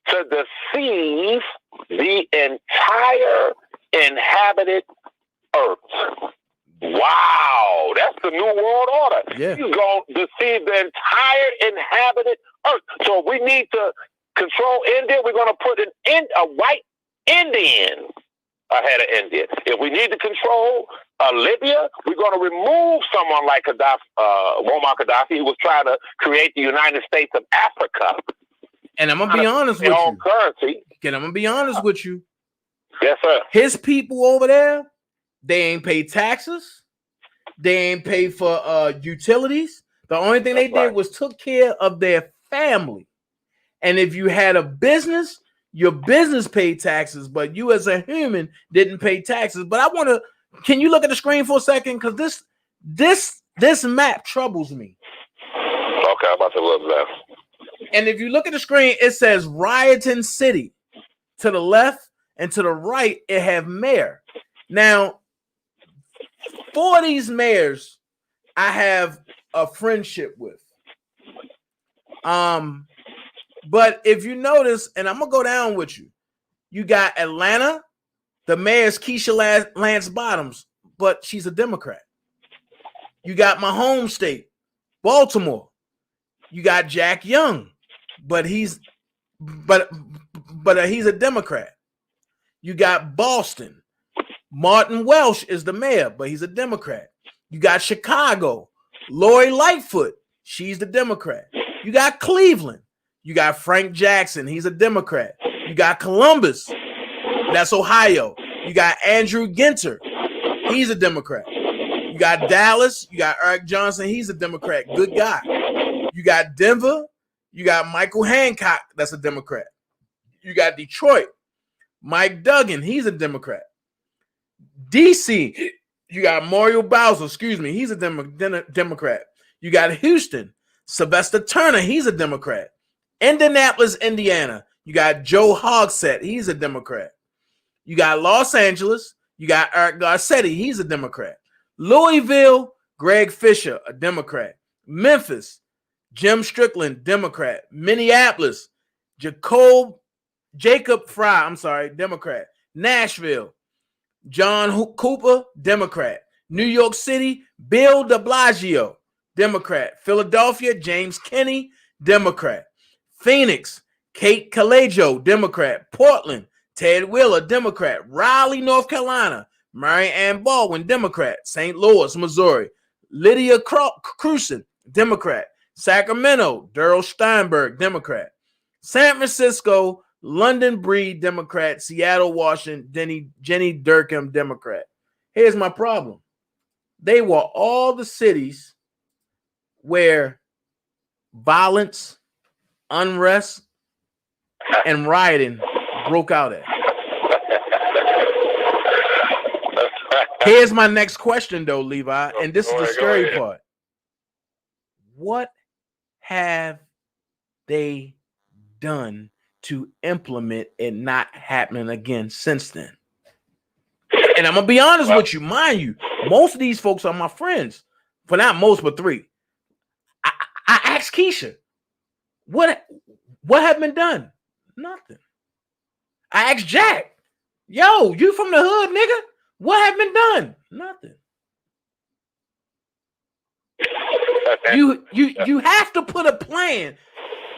to deceive the entire inhabited earth. Wow, that's the New World Order.
Yeah.
He's going to deceive the entire inhabited earth. So if we need to control India, we're going to put a white Indian ahead of India. If we need to control Libya, we're going to remove someone like Muammar Gaddafi, who was trying to create the United States of Africa.
And I'm going to be honest with you.
Currency.
And I'm going to be honest with you.
Yes, sir.
His people over there, they ain't pay taxes. They ain't pay for utilities. The only thing they did was took care of their family. And if you had a business, your business paid taxes, but you as a human didn't pay taxes. But can you look at the screen for a second? Because this map troubles me.
Okay, I'm about to look there.
And if you look at the screen, it says Rioting City. To the left and to the right, it have mayor. Now, for these mayors, I have a friendship with. But if you notice, and I'm gonna go down with you, you got Atlanta, the mayor's Keisha Lance Bottoms, but she's a Democrat. You got my home state, Baltimore. You got Jack Young, but he's a Democrat. You got Boston. Martin Welsh is the mayor, but he's a Democrat. You got Chicago. Lori Lightfoot, she's the Democrat. You got Cleveland. You got Frank Jackson. He's a Democrat. You got Columbus. That's Ohio. You got Andrew Ginter. He's a Democrat. You got Dallas. You got Eric Johnson. He's a Democrat. Good guy. You got Denver. You got Michael Hancock. That's a Democrat. You got Detroit. Mike Duggan. He's a Democrat. DC, you got Mario Bowser, he's a Democrat. You got Houston, Sylvester Turner, he's a Democrat. Indianapolis, Indiana, you got Joe Hogsett, he's a Democrat. You got Los Angeles, you got Eric Garcetti, he's a Democrat. Louisville, Greg Fisher, a Democrat. Memphis, Jim Strickland, Democrat. Minneapolis, Jacob Fry, Democrat. Nashville, John Cooper, Democrat. New York City, Bill de Blasio, Democrat. Philadelphia, James Kenney, Democrat. Phoenix, Kate Calejo, Democrat. Portland, Ted Wheeler, Democrat. Raleigh, North Carolina, Mary Ann Baldwin, Democrat. St. Louis, Missouri, Lydia Cruson, Democrat. Sacramento, Daryl Steinberg, Democrat. San Francisco, London Breed, Democrat. Seattle, Washington, Jenny Durkham, Democrat. Here's my problem. They were all the cities where violence, unrest, and rioting broke out at. Here's my next question, though, Levi, and this is the scary part. What have they done to implement it not happening again since then? And I'm gonna be honest with you, mind you, most of these folks are my friends. For not most, but three. I ask Keisha, what have been done? Nothing. I asked Jack, yo, you from the hood, nigga? What have been done? Nothing. You have to put a plan.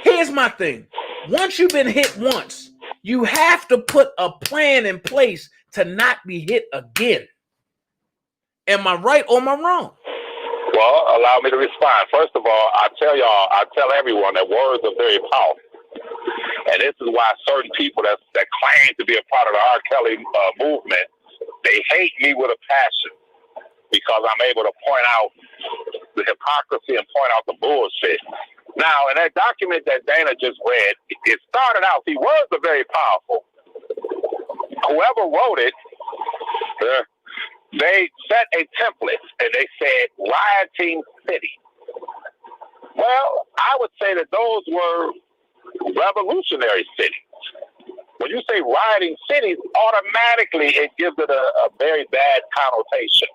Here's my thing. Once you've been hit once, you have to put a plan in place to not be hit again. Am I right or am I wrong?
Well, allow me to respond. First of all, I tell everyone that words are very powerful. And this is why certain people that claim to be a part of the R. Kelly movement, they hate me with a passion because I'm able to point out the hypocrisy and point out the bullshit. Now, in that document that Dana just read, it started out, the words are very powerful. Whoever wrote it, they set a template and they said rioting city. Well, I would say that those were revolutionary cities. When you say rioting cities, automatically it gives it a very bad connotation.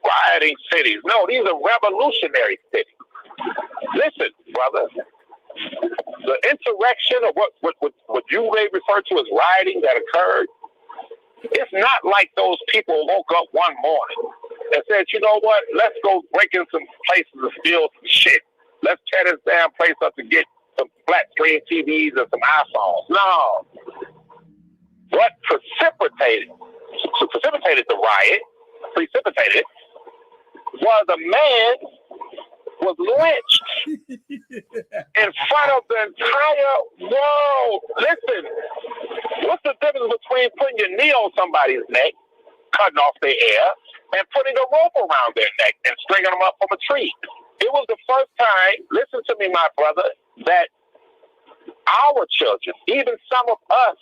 Rioting cities. No, these are revolutionary cities. Listen, brother, the insurrection of what you may refer to as rioting that occurred, it's not like those people woke up one morning and said, you know what, let's go break in some places and steal some shit. Let's tear this damn place up to get some flat screen TVs and some iPhones. No. What precipitated the riot, was a man was lynched in front of the entire world. Listen, what's the difference between putting your knee on somebody's neck, cutting off their hair, and putting a rope around their neck and stringing them up from a tree? It was the first time, listen to me, my brother, that our children, even some of us,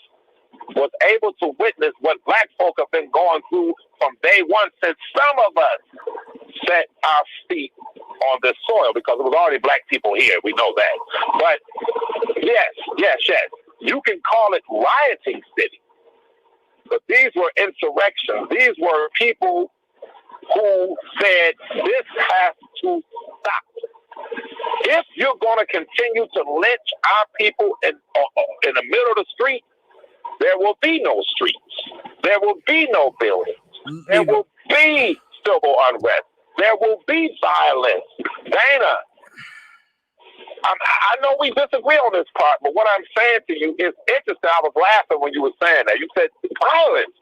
was able to witness what black folk have been going through from day one, since some of us set our feet on this soil, because it was already black people here. We know that. But yes, you can call it rioting city, but these were insurrections. These were people who said this has to stop. If you're going to continue to lynch our people in the middle of the street, there will be no streets. There will be no buildings. There will be civil unrest. There will be violence. Dana, I know we disagree on this part, but what I'm saying to you is interesting. I was laughing when you were saying that. You said violence.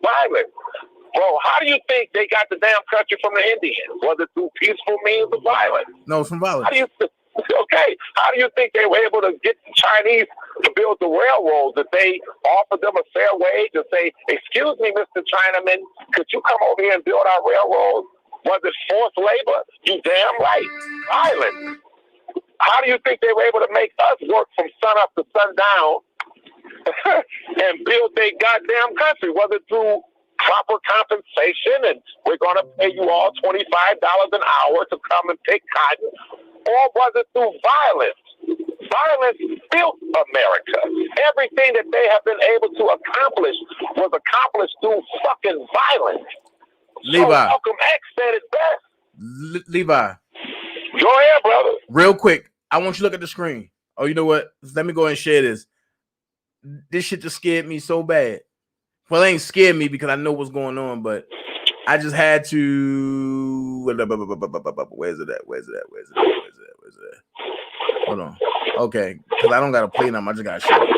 Bro, how do you think they got the damn country from the Indians? Was it through peaceful means of violence?
No, it's from violence.
How do you think they were able to get the Chinese to build the railroads? That they offered them a fair wage and say, excuse me, Mr. Chinaman, could you come over here and build our railroads? Was it forced labor? You damn right. Violence. How do you think they were able to make us work from sun up to sundown and build their goddamn country? Was it through proper compensation and we're going to pay you all $25 an hour to come and pick cotton? Or was it through violence? Violence built America. Everything that they have been able to accomplish was accomplished through fucking violence.
Levi.
So Malcolm X said it best.
Levi.
Go ahead, brother.
Real quick, I want you to look at the screen. Oh, you know what? Let me go ahead and share this. This shit just scared me so bad. Well, it ain't scared me because I know what's going on, but I just had to. Where's it at? Hold on. Okay, because I don't got to play them. I just got to show you.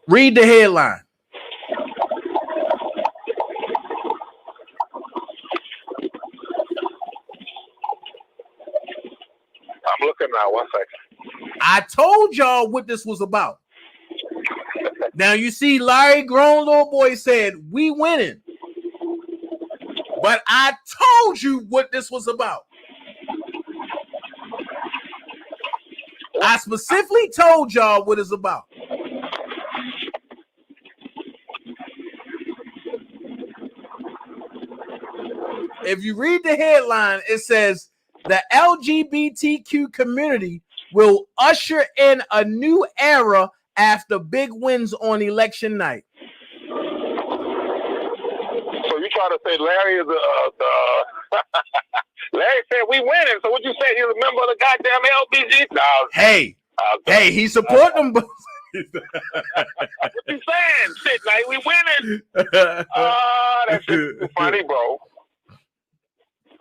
Read the headline.
I'm looking now. 1 second.
I told y'all what this was about. Now you see, Larry, grown little boy, said we winning, but I told you what this was about. I specifically told y'all what it's about. If you read the headline, it says the LGBTQ community will usher in a new era after big wins on election night.
So you try to say Larry is Larry said we winning. So what you say? He's a member of the goddamn LBG? No.
Hey, he support them.
What you saying? Shit, like we winning. That's funny, bro.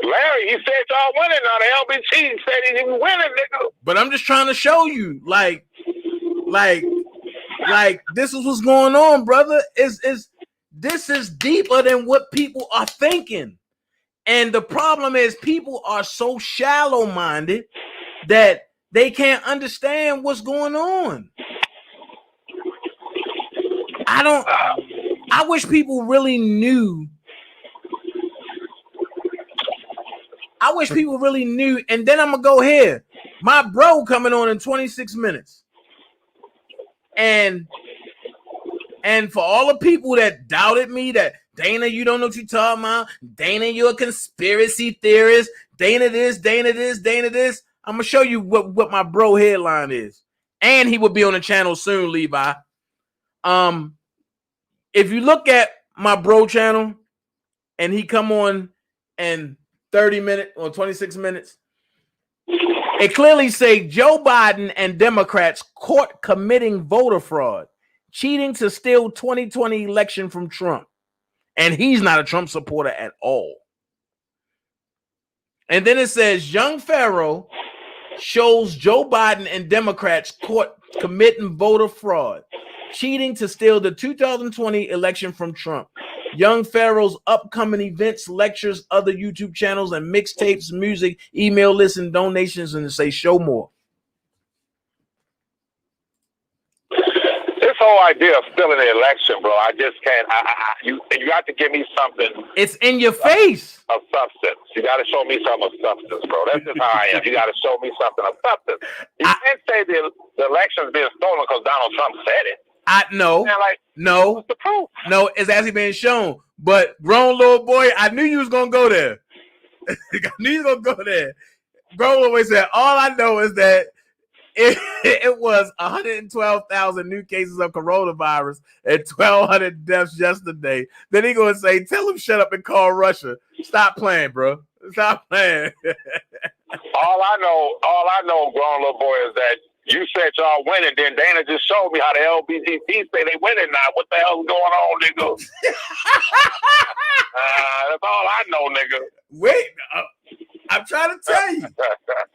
Larry, he said y'all winning. Now the LBG said he winning, nigga.
But I'm just trying to show you, like this is what's going on, brother. This is deeper than what people are thinking. And the problem is people are so shallow-minded that they can't understand what's going on. I wish people really knew. And then I'm gonna go here. My bro coming on in 26 minutes. And for all the people that doubted me, that Dana, you don't know what you're talking about. Dana, you're a conspiracy theorist. Dana this. I'm gonna show you what my bro headline is. And he will be on the channel soon, Levi. If you look at my bro channel and he come on in 30 minutes or 26 minutes, it clearly say Joe Biden and Democrats caught committing voter fraud, cheating to steal 2020 election from Trump. And he's not a Trump supporter at all. And then it says young Pharaoh shows Joe Biden and Democrats caught committing voter fraud, cheating to steal the 2020 election from Trump. Young Pharaoh's upcoming events, lectures, other YouTube channels, and mixtapes, music, email lists, and donations, and say show more.
This whole idea of stealing the election, bro, I just can't. You got to give me something.
It's in your face.
Of substance. You got to show me something of substance, bro. That's just how I am. You got to show me something of substance. You can't say the election's being stolen because Donald Trump said it.
No,
what's the proof?
No, it's actually been shown. But grown little boy, I knew you was gonna go there. Grown little boy said, all I know is that it was 112,000 new cases of coronavirus and 1,200 deaths yesterday. Then he gonna say, tell him shut up and call Russia. Stop playing, bro. Stop playing.
all I know, grown little boy, is that you said y'all winning, then Dana just showed me how the LBGT say they winning now. What the hell's going on, nigga? That's all I know, nigga.
Wait, I'm trying to tell you.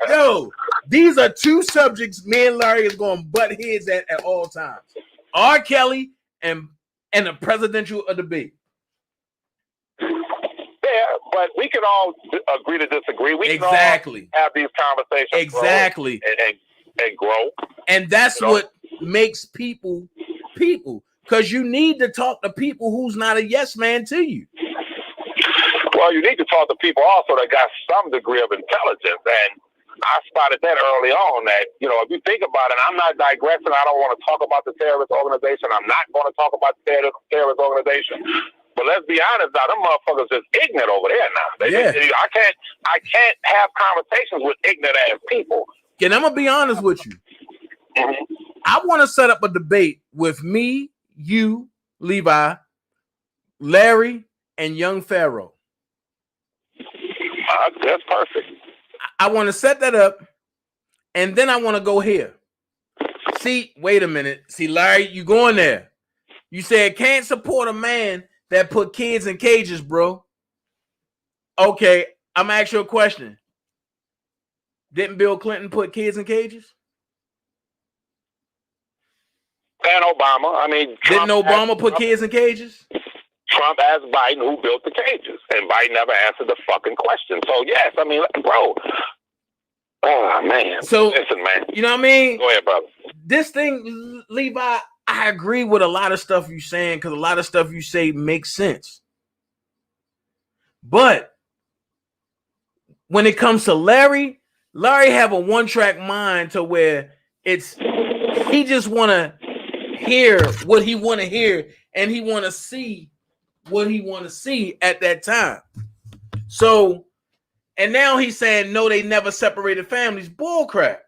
Yo, these are two subjects me and Larry is going to butt heads at all times. R. Kelly and a presidential debate.
Yeah, but we can all agree to disagree. We can all have these conversations.
Exactly.
And grow.
And that's what makes people, because you need to talk to people who's not a yes man to you.
Well, you need to talk to people also that got some degree of intelligence. And I spotted that early on that, if you think about it, I'm not digressing. I don't want to talk about the terrorist organization. I'm not going to talk about the terrorist organization. But let's be honest now, them motherfuckers is ignorant over there now. I can't have conversations with ignorant ass people.
And I'm gonna be honest with you. I want to set up a debate with me, you, Levi, Larry, and young Pharaoh.
That's perfect.
I want to set that up, and then I want to go here. See, wait a minute. See, Larry, you going there. You said can't support a man that put kids in cages, bro. Okay, I'm gonna ask you a question. Didn't Bill Clinton put kids in cages?
And Obama. I mean,
didn't Obama put kids in cages?
Trump asked Biden who built the cages, and Biden never answered the fucking question. So yes, I mean, bro. Oh man.
So
listen, man.
You know what I mean?
Go ahead, brother.
This thing, Levi, I agree with a lot of stuff you're saying because a lot of stuff you say makes sense. But when it comes to Larry have a one-track mind to where he just want to hear what he want to hear and he want to see what he want to see at that time. So, and now he's saying, no, they never separated families. Bull crap.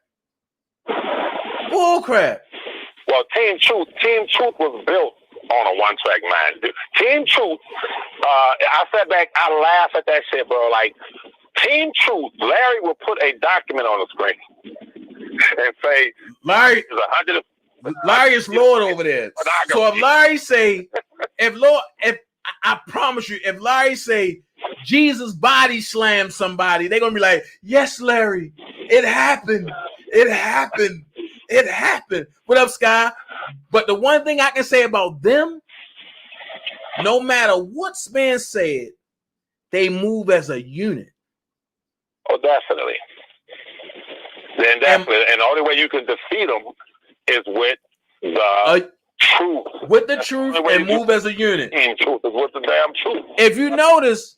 Well, Team Truth
was built on a one-track mind. Team Truth I sat back, I laughed at that shit, bro. Like, Team Truth, Larry will put a document on the screen and say,
Larry is Lord over there. So if Larry say, if I promise you, if Larry say Jesus body slammed somebody, they're gonna be like, yes, Larry, it happened. It happened. It happened. What up, Sky? But the one thing I can say about them, no matter what's been said, they move as a unit.
Oh, definitely. Then definitely. And the only way you can defeat them is with the truth.
With the truth and move as a unit.
Truth is with the damn truth.
If you notice,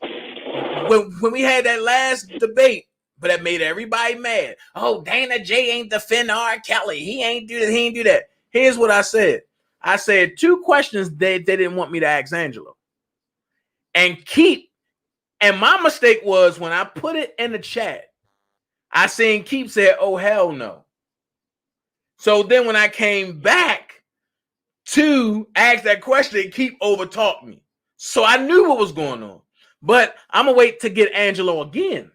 when we had that last debate, but that made everybody mad. Oh, Dana J ain't defend R. Kelly. He ain't do this. He ain't do that. Here's what I said. I said 2 questions they didn't want me to ask Angelo. And my mistake was when I put it in the chat, I seen Keep said, oh, hell no. So then when I came back to ask that question, Keep overtalked me. So I knew what was going on. But I'm going to wait to get Angelo again.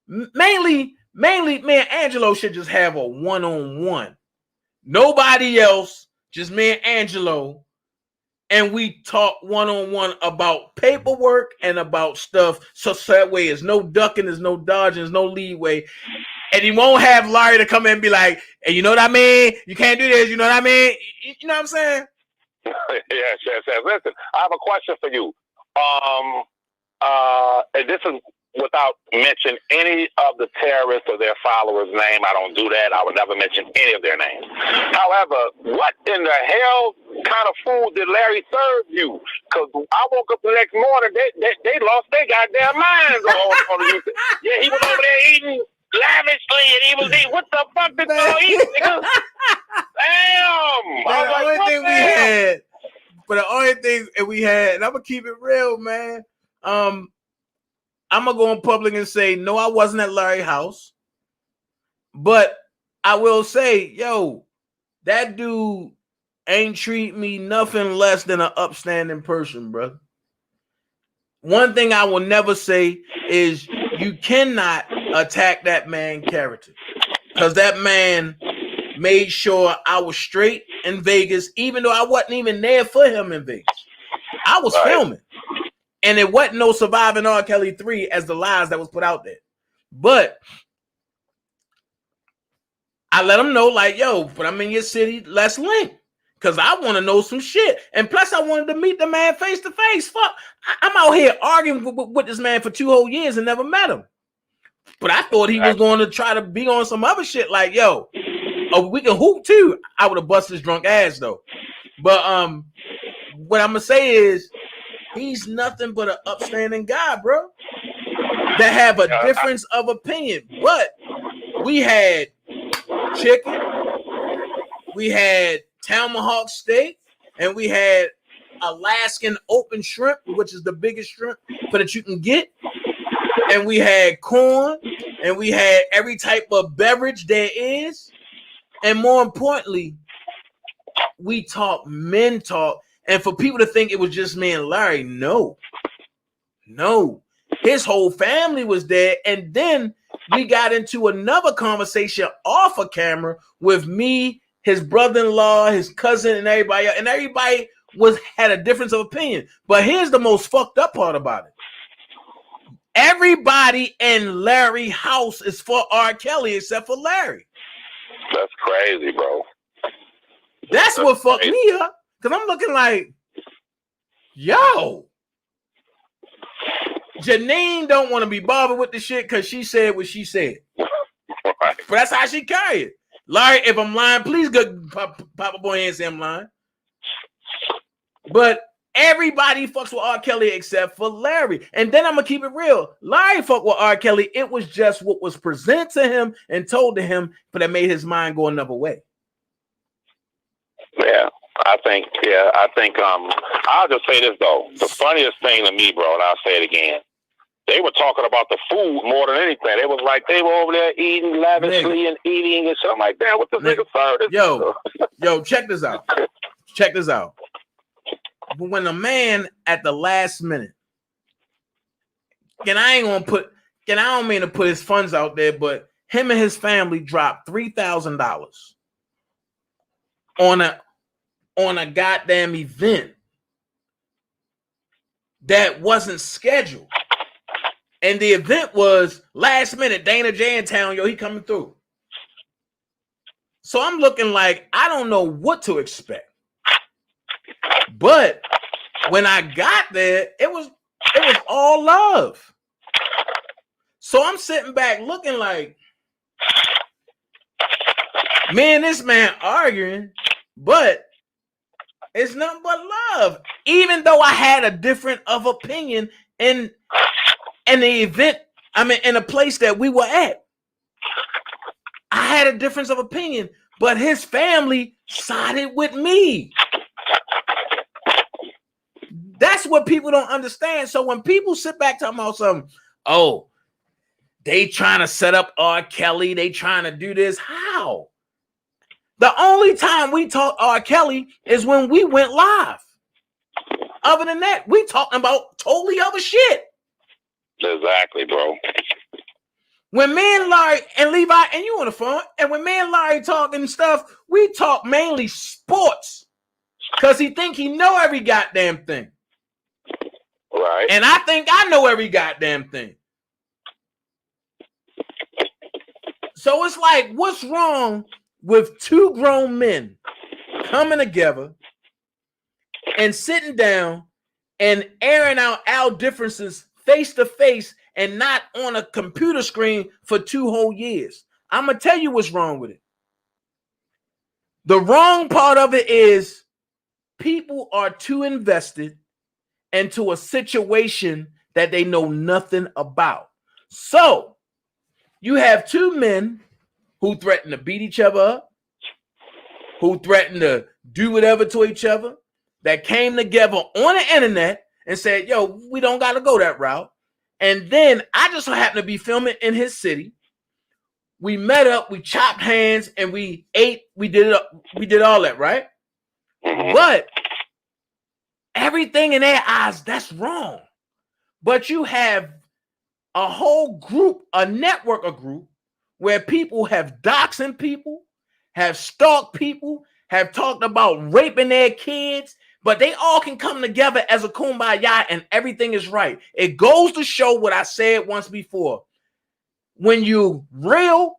Mainly, me and Angelo should just have a one-on-one. Nobody else, just me and Angelo. And we talk one-on-one about paperwork and about stuff. So that way there's no ducking, there's no dodging, there's no leeway. And you won't have Larry to come in and be like, hey, you know what I mean? You can't do this, you know what I mean? You know what I'm saying?
Yes. Listen, I have a question for you. And this is without mentioning any of the terrorists or their followers' name. I don't do that. I would never mention any of their names. However, what in the hell kind of food did Larry serve you? Because I woke up the next morning, they lost their goddamn minds on the YouTube. Yeah, he was over there eating lavishly, and he was eating. What the fuck did y'all eat, nigga? Damn!
The only thing we had, and I'm gonna keep it real, man. I'm going to go in public and say, no, I wasn't at Larry's house. But I will say, yo, that dude ain't treat me nothing less than an upstanding person, bro. One thing I will never say is you cannot attack that man's character. Because that man made sure I was straight in Vegas, even though I wasn't even there for him in Vegas. I was filming. And it wasn't no Surviving R. Kelly 3 as the lies that was put out there. But I let him know, like, yo, but I'm in your city, let's link. Because I want to know some shit. And plus, I wanted to meet the man face to face. Fuck, I'm out here arguing with this man for 2 whole years and never met him. But I thought he was going to try to be on some other shit like, yo, we can hoop too. I would have busted his drunk ass, though. But what I'm going to say is, he's nothing but an upstanding guy, bro, that have a difference of opinion. But we had chicken, we had tomahawk steak, and we had Alaskan open shrimp, which is the biggest shrimp that you can get. And we had corn, and we had every type of beverage there is. And more importantly, we talk men talk. And for people to think it was just me and Larry, no. His whole family was there. And then we got into another conversation off of camera with me, his brother-in-law, his cousin, and everybody. And everybody had a difference of opinion. But here's the most fucked up part about it. Everybody in Larry's house is for R. Kelly except for Larry.
That's crazy, bro.
That's what fucked me up. Because I'm looking like, yo, Janine don't want to be bothered with the shit because she said what she said. Right. But that's how she carry it. Larry, if I'm lying, please go pop a boy and say I'm lying. But everybody fucks with R. Kelly except for Larry. And then I'm going to keep it real. Larry fucked with R. Kelly. It was just what was presented to him and told to him, but that made his mind go another way.
Yeah. I think I'll just say this though. The funniest thing to me, bro, and I'll say it again, they were talking about the food more than anything. It was like they were over there eating lavishly and eating and something like that. What the nigga served?
Yo, check this out. when a man at the last minute, and I don't mean to put his funds out there, but him and his family dropped $3,000 on a goddamn event that wasn't scheduled. And the event was last minute, Dana J in town, yo, he coming through. So I'm looking like I don't know what to expect. But when I got there, it was all love. So I'm sitting back looking like me and this man arguing, but it's nothing but love. Even though I had a different of opinion in the event, I mean, in a place that we were at, I had a difference of opinion, but his family sided with me. That's what people don't understand. So when people sit back talking about something, oh, they trying to set up R. Kelly, they trying to do this. How? The only time we talk R. Kelly is when we went live. Other than that, we talking about totally other shit.
Exactly, bro.
When me and Larry and Levi, and you on the phone, and when me and Larry talking stuff, we talk mainly sports. Because he think he know every goddamn thing.
Right.
And I think I know every goddamn thing. So it's like, what's wrong with two grown men coming together and sitting down and airing out our differences face to face and not on a computer screen for 2 whole years? I'm going to tell you what's wrong with it. The wrong part of it is people are too invested into a situation that they know nothing about. So you have 2 men who threaten to beat each other up, who threaten to do whatever to each other, that came together on the internet and said, yo, we don't got to go that route. And then I just so happened to be filming in his city. We met up, we chopped hands, and we ate. We did all that, right? But everything in their eyes, that's wrong. But you have a whole group, a network of group, where people have doxing people, have stalked people, have talked about raping their kids, but they all can come together as a kumbaya and everything is right. It goes to show what I said once before. When you real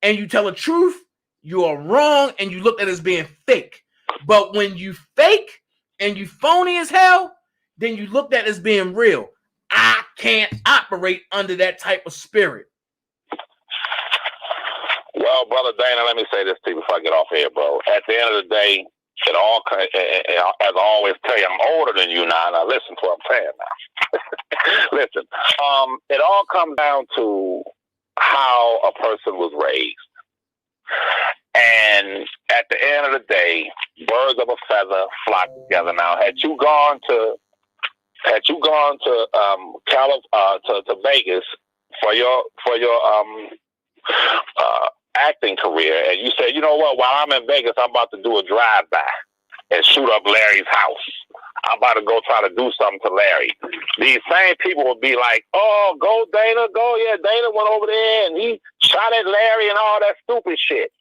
and you tell the truth, you are wrong and you look at it as being fake. But when you fake and you phony as hell, then you look at it as being real. I can't operate under that type of spirit.
Well, Brother Dana, let me say this to you before I get off here, bro. At the end of the day, it all, as I always tell you, I'm older than you now. Now listen to what I'm saying now. Listen, it all comes down to how a person was raised. And at the end of the day, birds of a feather flock together. Now, had you gone to Vegas for your acting career, and you say, you know what, while I'm in Vegas, I'm about to do a drive-by and shoot up Larry's house. I'm about to go try to do something to Larry. These same people will be like, oh, go Dana, go. Yeah, Dana went over there and he shot at Larry and all that stupid shit.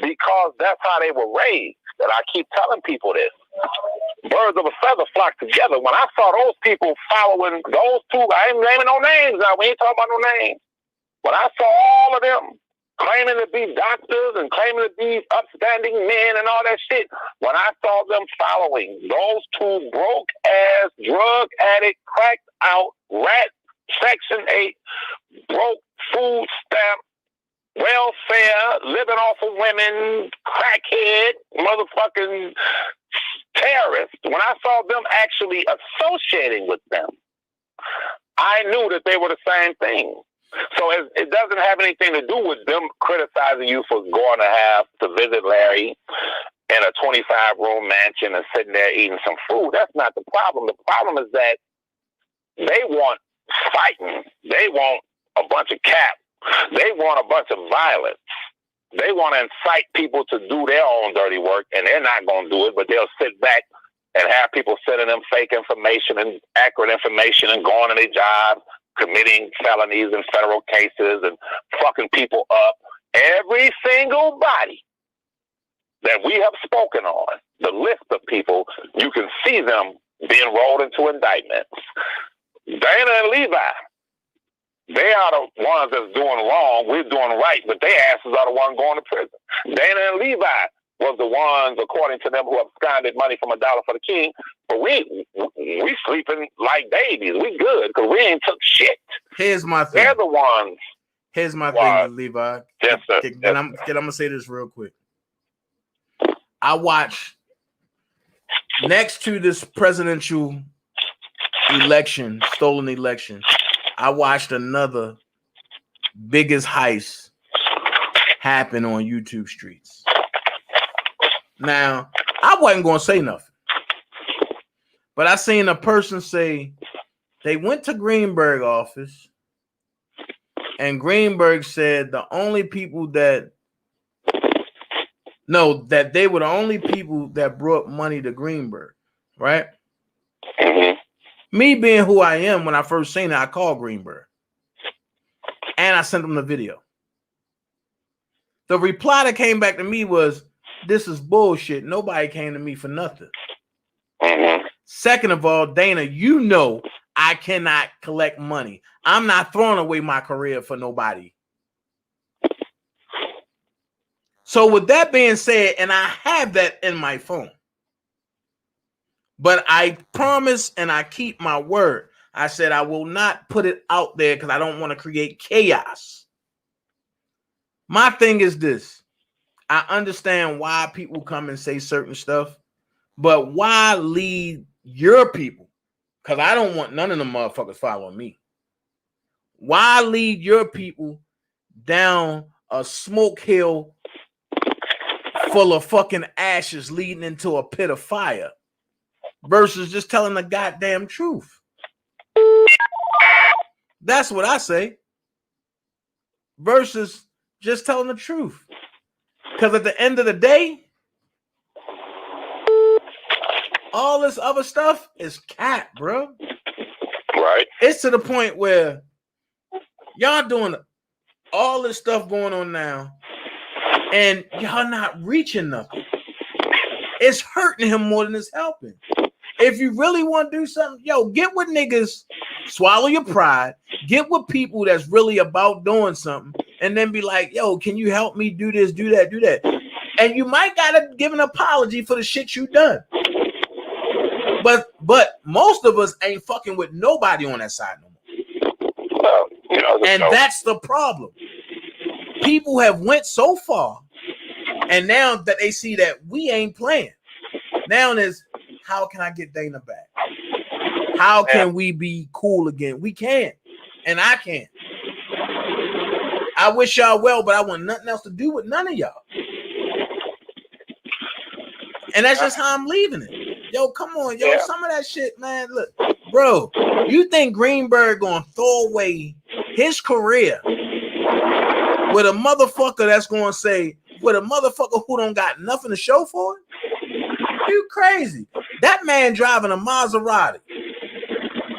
Because that's how they were raised. And I keep telling people this. Birds of a feather flock together. When I saw those people following those 2, I ain't naming no names now. We ain't talking about no names. When I saw all of them claiming to be doctors and claiming to be upstanding men and all that shit, when I saw them following those 2 broke-ass, drug addict, cracked out, rat, Section 8, broke, food stamp, welfare, living off of women, crackhead, motherfucking terrorists, when I saw them actually associating with them, I knew that they were the same thing. So it doesn't have anything to do with them criticizing you for going to visit Larry in a 25-room mansion and sitting there eating some food. That's not the problem. The problem is that they want fighting. They want a bunch of cap. They want a bunch of violence. They want to incite people to do their own dirty work, and they're not going to do it, but they'll sit back and have people sending them fake information and accurate information and going to their jobs, committing felonies and federal cases and fucking people up. Every single body that we have spoken on, the list of people, you can see them being rolled into indictments. Dana and Levi, they are the ones that's doing wrong. We're doing right, but their asses are the ones going to prison. Dana and Levi was the ones, according to them, who absconded money from $1 for the King. But we sleeping like babies. We good because we ain't took shit.
Here's my thing.
They're the ones.
Here's my thing, Levi.
Yes, sir.
And I'm gonna say this real quick. I watch next to this presidential election, stolen election. I watched another biggest heist happen on YouTube streets. Now, I wasn't going to say nothing, but I seen a person say they went to Greenberg office and Greenberg said the only people that they were the only people that brought money to Greenberg, right?
Mm-hmm.
Me being who I am, when I first seen it, I called Greenberg and I sent him the video. The reply that came back to me was, "This is bullshit. Nobody came to me for nothing."
Mm-hmm.
Second of all, Dana, you know I cannot collect money. I'm not throwing away my career for nobody. So with that being said, and I have that in my phone, but I promise and I keep my word. I said I will not put it out there because I don't want to create chaos. My thing is this. I understand why people come and say certain stuff, but why lead your people? Because I don't want none of them motherfuckers following me. Why lead your people down a smoke hill full of fucking ashes leading into a pit of fire versus just telling the goddamn truth? That's what I say. Versus just telling the truth. Because at the end of the day, all this other stuff is cat, bro.
Right.
It's to the point where y'all doing all this stuff going on now, and y'all not reaching nothing. It's hurting him more than it's helping. If you really want to do something, yo, get with niggas, swallow your pride, get with people that's really about doing something, and then be like, yo, can you help me do this, do that, do that? And you might gotta give an apology for the shit you done. But most of us ain't fucking with nobody on that side no more.
Well, you know,
and that's the problem. People have went so far, and now that they see that we ain't playing, now is how can I get Dana back? How can we be cool again? We can't, and I can't. I wish y'all well, but I want nothing else to do with none of y'all. And that's just how I'm leaving it. Yo, come on, yo, some of that shit, man. Look, bro, you think Greenberg gonna throw away his career with a motherfucker that's gonna say, with a motherfucker who don't got nothing to show for it? You crazy. That man driving a Maserati.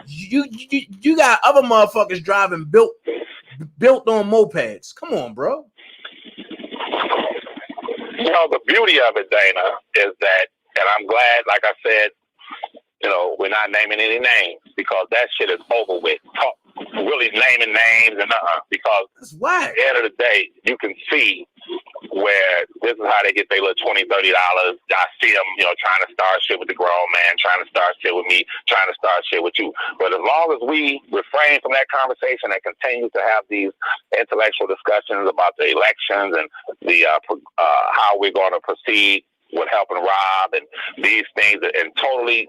You got other motherfuckers driving built on mopeds. Come on, bro.
You know, the beauty of it, Dana, is that, and I'm glad, like I said, you know, we're not naming any names because that shit is over with. Really naming names and because at the end of the day, you can see where this is how they get their little $20, $30. I see them, you know, trying to start shit with the grown man, trying to start shit with me, trying to start shit with you. But as long as we refrain from that conversation and continue to have these intellectual discussions about the elections and the how we're going to proceed with helping Rob and these things, and totally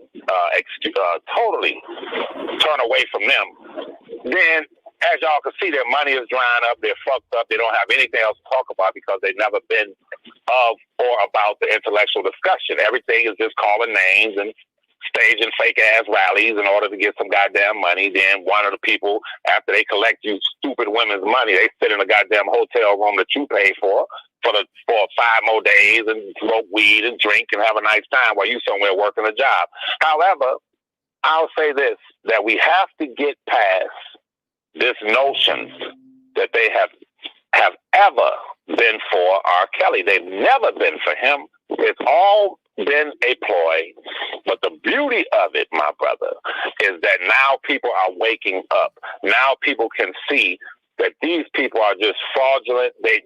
turn away from them, then as y'all can see, their money is drying up, they're fucked up, they don't have anything else to talk about because they've never been of or about the intellectual discussion. Everything is just calling names and staging fake ass rallies in order to get some goddamn money. Then one of the people, after they collect you stupid women's money, they sit in a goddamn hotel room that you pay for, for 5 more days and smoke weed and drink and have a nice time while you somewhere working a job. However, I'll say this, that we have to get past this notion that they have ever been for R. Kelly. They've never been for him. It's all been a ploy. But the beauty of it, my brother, is that now people are waking up. Now people can see that these people are just fraudulent. They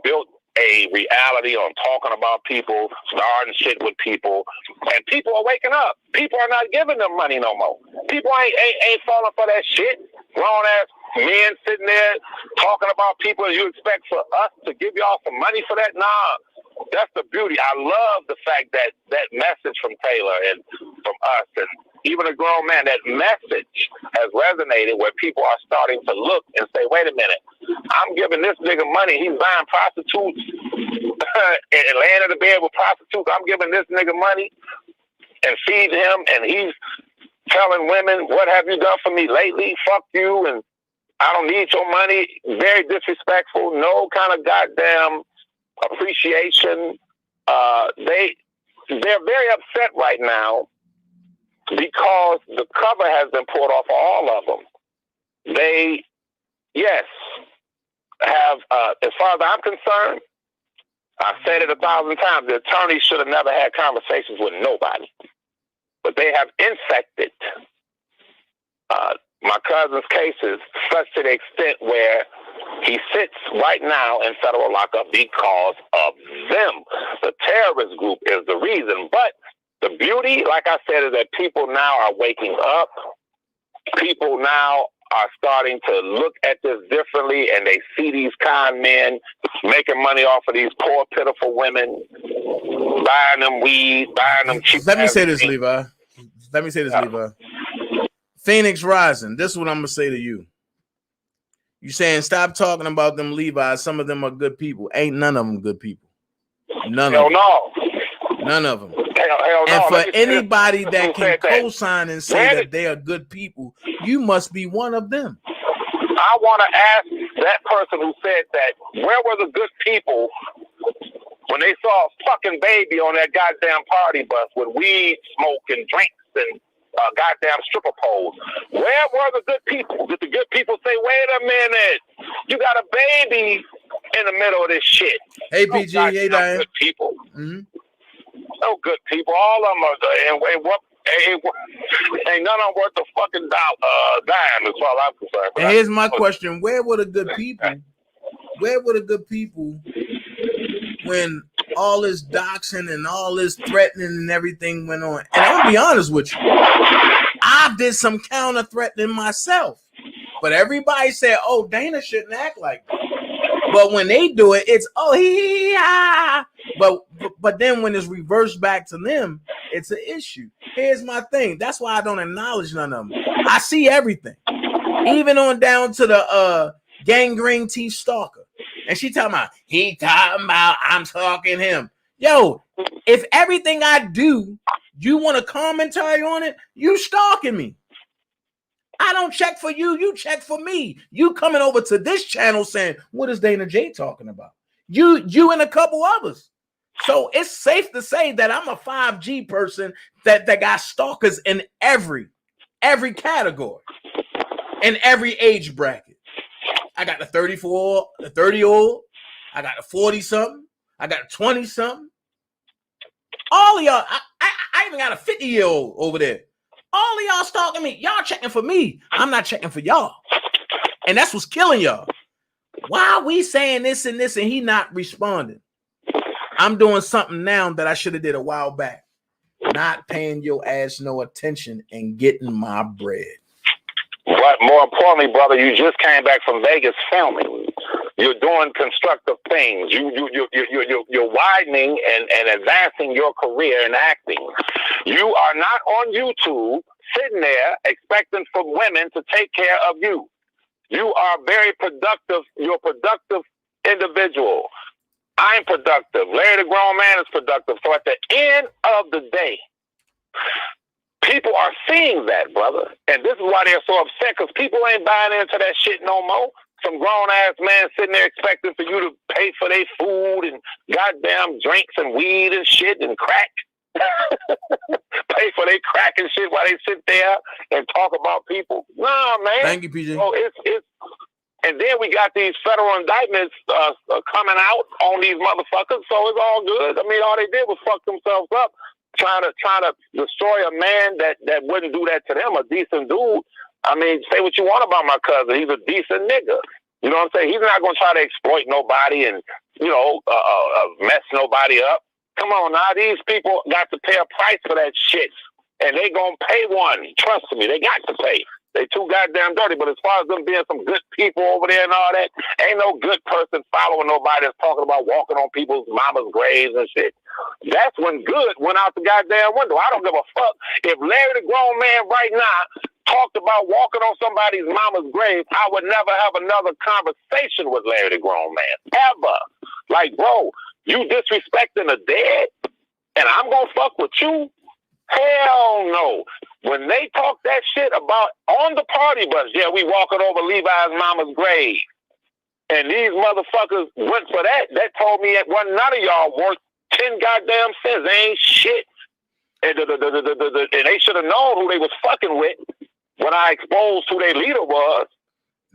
built a reality on talking about people, starting shit with people, and people are waking up. People are not giving them money no more. People ain't falling for that shit. Grown ass men sitting there talking about people as you expect for us to give y'all some money for that? Nah, that's the beauty. I love the fact that that message from Taylor and from us and even a grown man, that message has resonated where people are starting to look and say, wait a minute, I'm giving this nigga money. He's buying prostitutes and laying in the bed with prostitutes. I'm giving this nigga money and feeding him, and he's telling women, what have you done for me lately? Fuck you, and I don't need your money. Very disrespectful. No kind of goddamn appreciation. They're very upset right now because the cover has been pulled off of all of them. They, yes, have, as far as I'm concerned, I've said it 1,000 times, the attorneys should have never had conversations with nobody. But they have infected my cousin's cases such to the extent where he sits right now in federal lockup because of them. The terrorist group is the reason. But the beauty, like I said, is that people now are waking up. People now are starting to look at this differently, and they see these con men making money off of these poor, pitiful women, buying them weed, buying them cheap.
Let me say this, Levi. Levi. Phoenix Rising. This is what I'm going to say to you. You saying stop talking about them Levi's. Some of them are good people. Ain't none of them good people. None of them. None of them.
Hell
and
no.
for anybody that can co-sign and say that they are good people, you must be one of them.
I want to ask that person who said that, where were the good people when they saw a fucking baby on that goddamn party bus with weed, smoke, and drinks and goddamn stripper poles? Where were the good people? Did the good people say, wait a minute, you got a baby in the middle of this shit?
Hey, PG, hey, Diane.
Good people.
Mm-hmm.
No good people. All of them are, ain't none of them worth a fucking dime as far as I'm concerned.
And here's my question. Where were the good people? Where were the good people when all this doxing and all this threatening and everything went on? And I'm gonna be honest with you, I did some counter threatening myself, but everybody said, "Oh, Dana shouldn't act like that." But when they do it, it's But then when it's reversed back to them, it's an issue. Here's my thing. That's why I don't acknowledge none of them. I see everything, even on down to the gangrene teeth stalker. And she talking about I'm stalking him. Yo, if everything I do, you want a commentary on it, you stalking me. I don't check for you, you check for me. You coming over to this channel saying, what is Dana J talking about? You and a couple others. So it's safe to say that I'm a 5G person that got stalkers in every category, in every age bracket. I got the 34, the 30-year-old, I got the 40-something, I got a 20-something. All of y'all, I even got a 50-year-old over there. All of y'all stalking me. Y'all checking for me. I'm not checking for y'all. And that's what's killing y'all. Why are we saying this and this and he not responding? I'm doing something now that I should have did a while back. Not paying your ass no attention and getting my bread.
But more importantly, brother, you just came back from Vegas filming. You're doing constructive things. You're widening and advancing your career in acting. You are not on YouTube sitting there expecting for women to take care of you. You are very productive. You're a productive individual. I'm productive. Larry the Grown Man is productive. So at the end of the day, people are seeing that, brother. And this is why they're so upset, because people ain't buying into that shit no more. some grown-ass man sitting there expecting for you to pay for their food and goddamn drinks and weed and shit and crack. Pay for their crack and shit while they sit there and talk about people. Nah, man.
Thank you, PJ.
So it's and then we got these federal indictments coming out on these motherfuckers, so it's all good. I mean, all they did was fuck themselves up, trying to destroy a man that wouldn't do that to them, a decent dude. I mean, say what you want about my cousin. He's a decent nigga. You know what I'm saying? He's not going to try to exploit nobody and, mess nobody up. Come on now. These people got to pay a price for that shit. And they going to pay one. Trust me, they got to pay. They too goddamn dirty. But as far as them being some good people over there and all that, ain't no good person following nobody that's talking about walking on people's mama's graves and shit. That's when good went out the goddamn window. I don't give a fuck. If Larry the grown man right now talked about walking on somebody's mama's grave, I would never have another conversation with Larry the grown man. Ever. Like, bro, you disrespecting the dead and I'm going to fuck with you? Hell no. When they talk that shit about on the party bus, yeah, we walking over Levi's mama's grave. And these motherfuckers went for that. That told me that one none of y'all worth 10 goddamn cents. They ain't shit. And they should have known who they was fucking with when I exposed who their leader was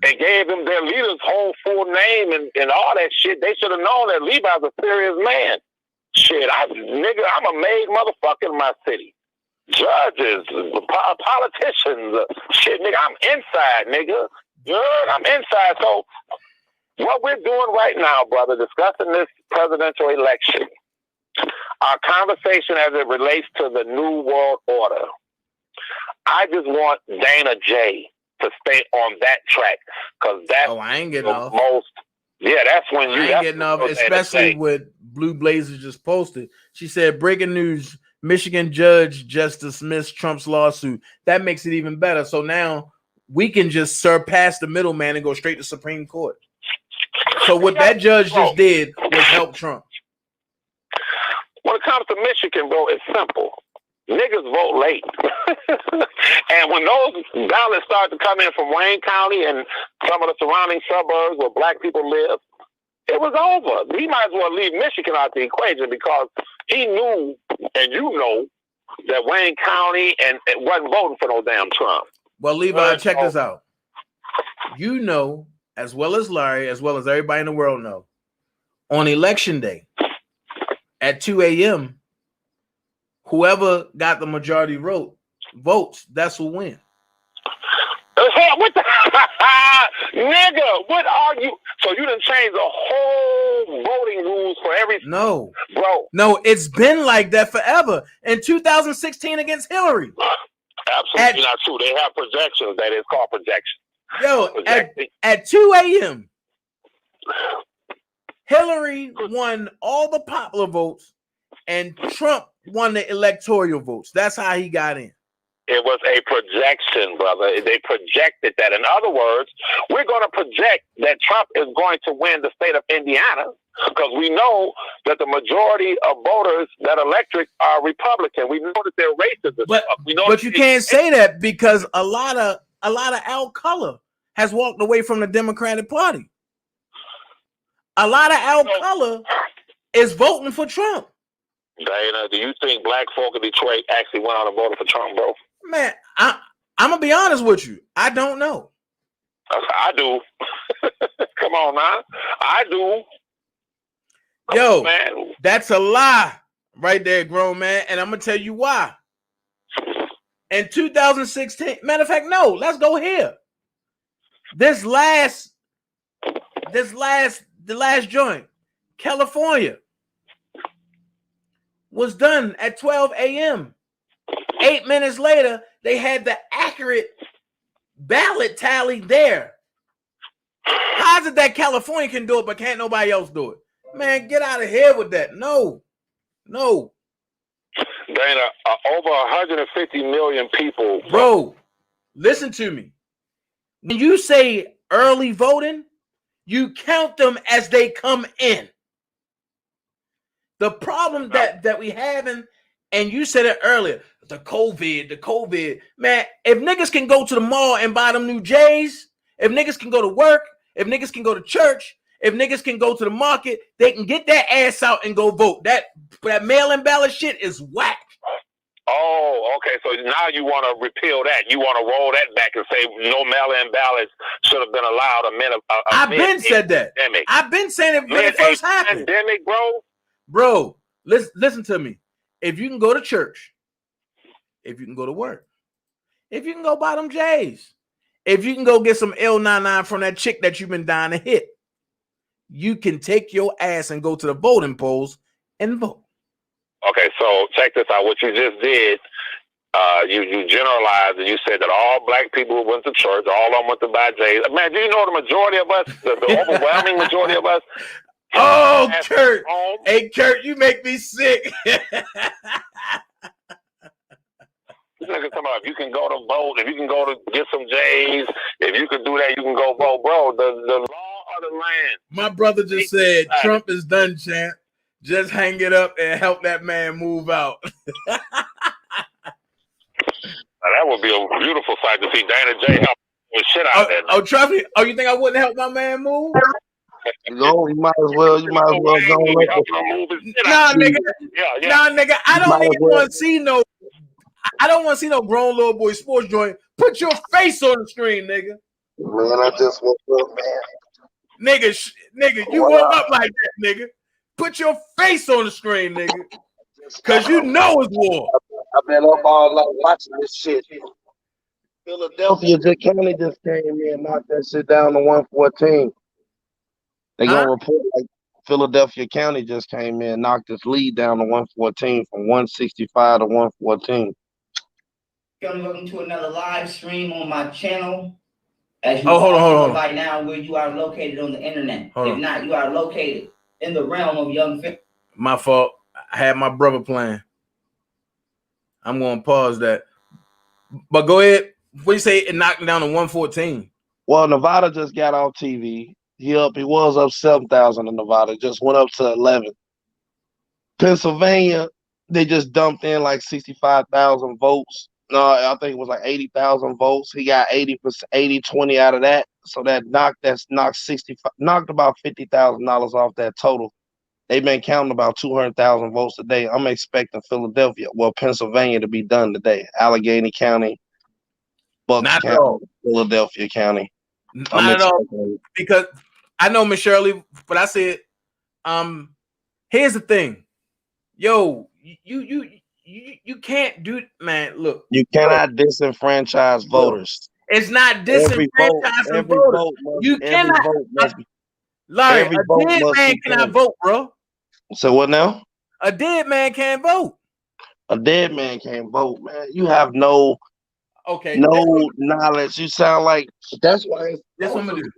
and gave them their leader's whole full name and all that shit. They should have known that Levi's a serious man. Shit, I'm a made motherfucker in my city. Judges, politicians, shit, nigga, I'm inside, nigga. I'm inside. So what we're doing right now, brother, discussing this presidential election, our conversation as it relates to the new world order, I just want Dana J to stay on that track because that's
I ain't getting off.
That's when you
ain't getting off, especially with Blue Blazers just posted. She said, breaking news, Michigan judge just dismissed Trump's lawsuit. That makes it even better. So now we can just surpass the middleman and go straight to Supreme Court. So what that judge just did was help Trump.
When it comes to Michigan, bro, it's simple. Niggas vote late. And when those ballots start to come in from Wayne County and some of the surrounding suburbs where black people live, it was over. He might as well leave Michigan out the equation because he knew, and you know, that Wayne County and wasn't voting for no damn Trump.
Well, Levi, check this out. You know, as well as Larry, as well as everybody in the world know, on election day at 2 a.m., whoever got the majority votes, that's who wins.
What the nigga? What are you? So you done changed the whole voting rules for everything?
No,
bro.
No, it's been like that forever. In 2016 against Hillary.
Absolutely not true. They have projections. That is called projections.
Yo, at 2 a.m., Hillary won all the popular votes, and Trump won the electoral votes. That's how he got in.
It was a projection, brother. They projected that. In other words, we're going to project that Trump is going to win the state of Indiana because we know that the majority of voters that electric are Republican. We know that they're racist.
But you can't say that because a lot of our color has walked away from the Democratic Party. A lot of our color is voting for Trump.
Dana, do you think black folk in Detroit actually went out and voted for Trump, bro?
Man, I'm gonna be honest with you. I don't know.
I do. Come on now. I do.
Yo, man. That's a lie right there, grown man. And I'm gonna tell you why. In 2016, matter of fact, no, let's go here. The last joint, California, was done at 12 a.m. 8 minutes later, they had the accurate ballot tally there. How is it that California can do it, but can't nobody else do it? Man, get out of here with that. No.
Dana, over 150 million people.
Bro, listen to me. When you say early voting, you count them as they come in. The problem that we having, and you said it earlier, the COVID, man, if niggas can go to the mall and buy them new J's, if niggas can go to work if niggas can go to church, if niggas can go to the market, they can get that ass out and go vote. That mail-in ballot shit is whack.
Oh, okay. So now you want to repeal that. You want to roll that back and say no mail-in ballots should have been allowed.
I've been said that. Pandemic. I've been saying it when it first happened.
Pandemic, bro.
Bro, listen to me. If you can go to church, if you can go to work, if you can go buy them J's, if you can go get some L99 from that chick that you've been dying to hit, you can take your ass and go to the voting polls and vote. Okay, so check this out. What you just did, you generalized and you said that all black people who went to church, all of them went to buy J's. Man, do you know the majority of us, the overwhelming majority of us? Oh, Kurt. Hey, Kurt, you make me sick.
This nigga talking about if you can go to vote, if you can go to get some J's, if you can do that, you can go vote. Bro, the law of the land.
My brother just said, Trump is done, champ. Just hang it up and help that man move out.
That would be a beautiful sight to see Dana J help shit out there.
Oh, trust me. Oh, you think I wouldn't help my man move?
No, you might as well go.
Nah, nigga. Yeah. Nah, nigga. I don't even want to see no. I don't want to see no grown little boy sports joint. Put your face on the screen, nigga.
Man, I just woke up, man.
Nigga, you woke up like that, nigga. Put your face on the screen, nigga. Cause you know it's war.
I've been up all night watching this shit. Philadelphia County just came in and knocked that shit down to 114. They gonna report like Philadelphia County just came in, knocked its lead down to 114 from 165 to 114.
Welcome to another live stream on my channel. As you
hold on.
By now, where you are located on the internet.
Hold
if not, you are located in the realm of young.
My fault. I had my brother playing. I'm gonna pause that. But go ahead. What do you say? It knocked down to 114.
Well, Nevada just got off TV. He was up 7,000 in Nevada. Just went up to 11. Pennsylvania, they just dumped in like 65,000 votes. No, I think it was like 80,000 votes. He got 80%, 80-20 out of that. So knocked about $50,000 off that total. They've been counting about 200,000 votes a day. I'm expecting Pennsylvania to be done today. Allegheny County, Bucks County, Philadelphia County.
Not at all. Because I know Miss Shirley, but I said, here's the thing. Yo, you can't do, man, look.
You cannot disenfranchise voters.
It's not disenfranchising voters. You cannot. Larry, a dead man cannot vote, bro.
So what now?
A dead man can't vote.
A dead man can't vote, man. You have no knowledge. You sound like that's why.
That's what I'm gonna do.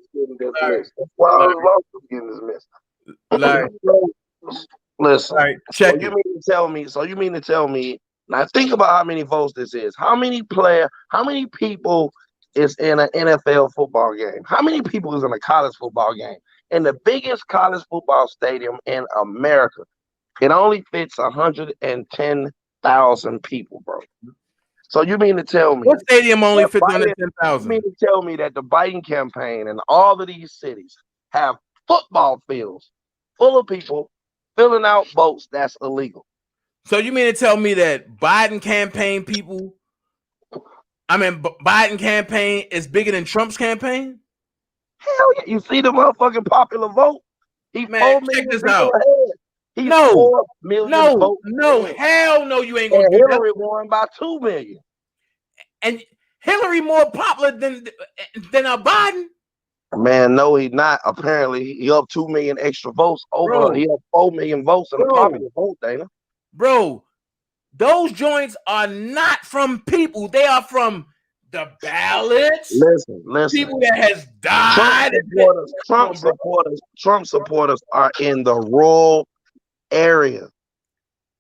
That's why I was getting this mess.
Larry.
Listen.
All right, check
you mean to tell me? Now think about how many votes this is. How many people is in an NFL football game? How many people is in a college football game? In the biggest college football stadium in America, it only fits 110,000 people, bro. So you mean to tell me
what stadium only fits 110,000?
You mean to tell me that the Biden campaign and all of these cities have football fields full of people filling out votes that's illegal?
So you mean to tell me that Biden campaign is bigger than Trump's campaign?
Hell yeah. You see the motherfucking popular vote?
Check this out.
He's 4 million votes.
Hell no, you ain't gonna do
Hillary won by 2 million.
And Hillary more popular than Biden?
Man, no, he's not. Apparently, he up 2 million extra votes over. He up 4 million votes in the popular vote, Dana.
Bro, those joints are not from people. They are from the ballots.
Listen.
People that has died.
Trump supporters are in the rural area.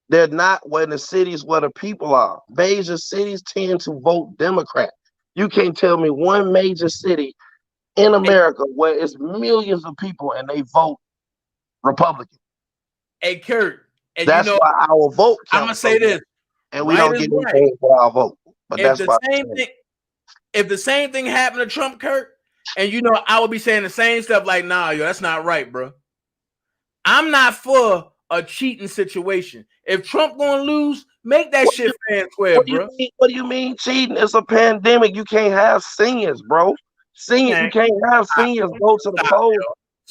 They're not in the cities where the people are. Major cities tend to vote Democrat. You can't tell me one major city in America where it's millions of people and they vote Republican.
Hey, Kurt.
That's why our vote counts.
I'm gonna say this,
and we don't get anything for our vote. But that's why.
If the same thing happened to Trump, Kurt, And you know, I would be saying the same stuff like, nah, yo, that's not right, bro. I'm not for a cheating situation. If Trump gonna lose, make that shit fair and square, bro.
What do you mean cheating? It's a pandemic. You can't have seniors, bro. You can't have seniors go to the polls.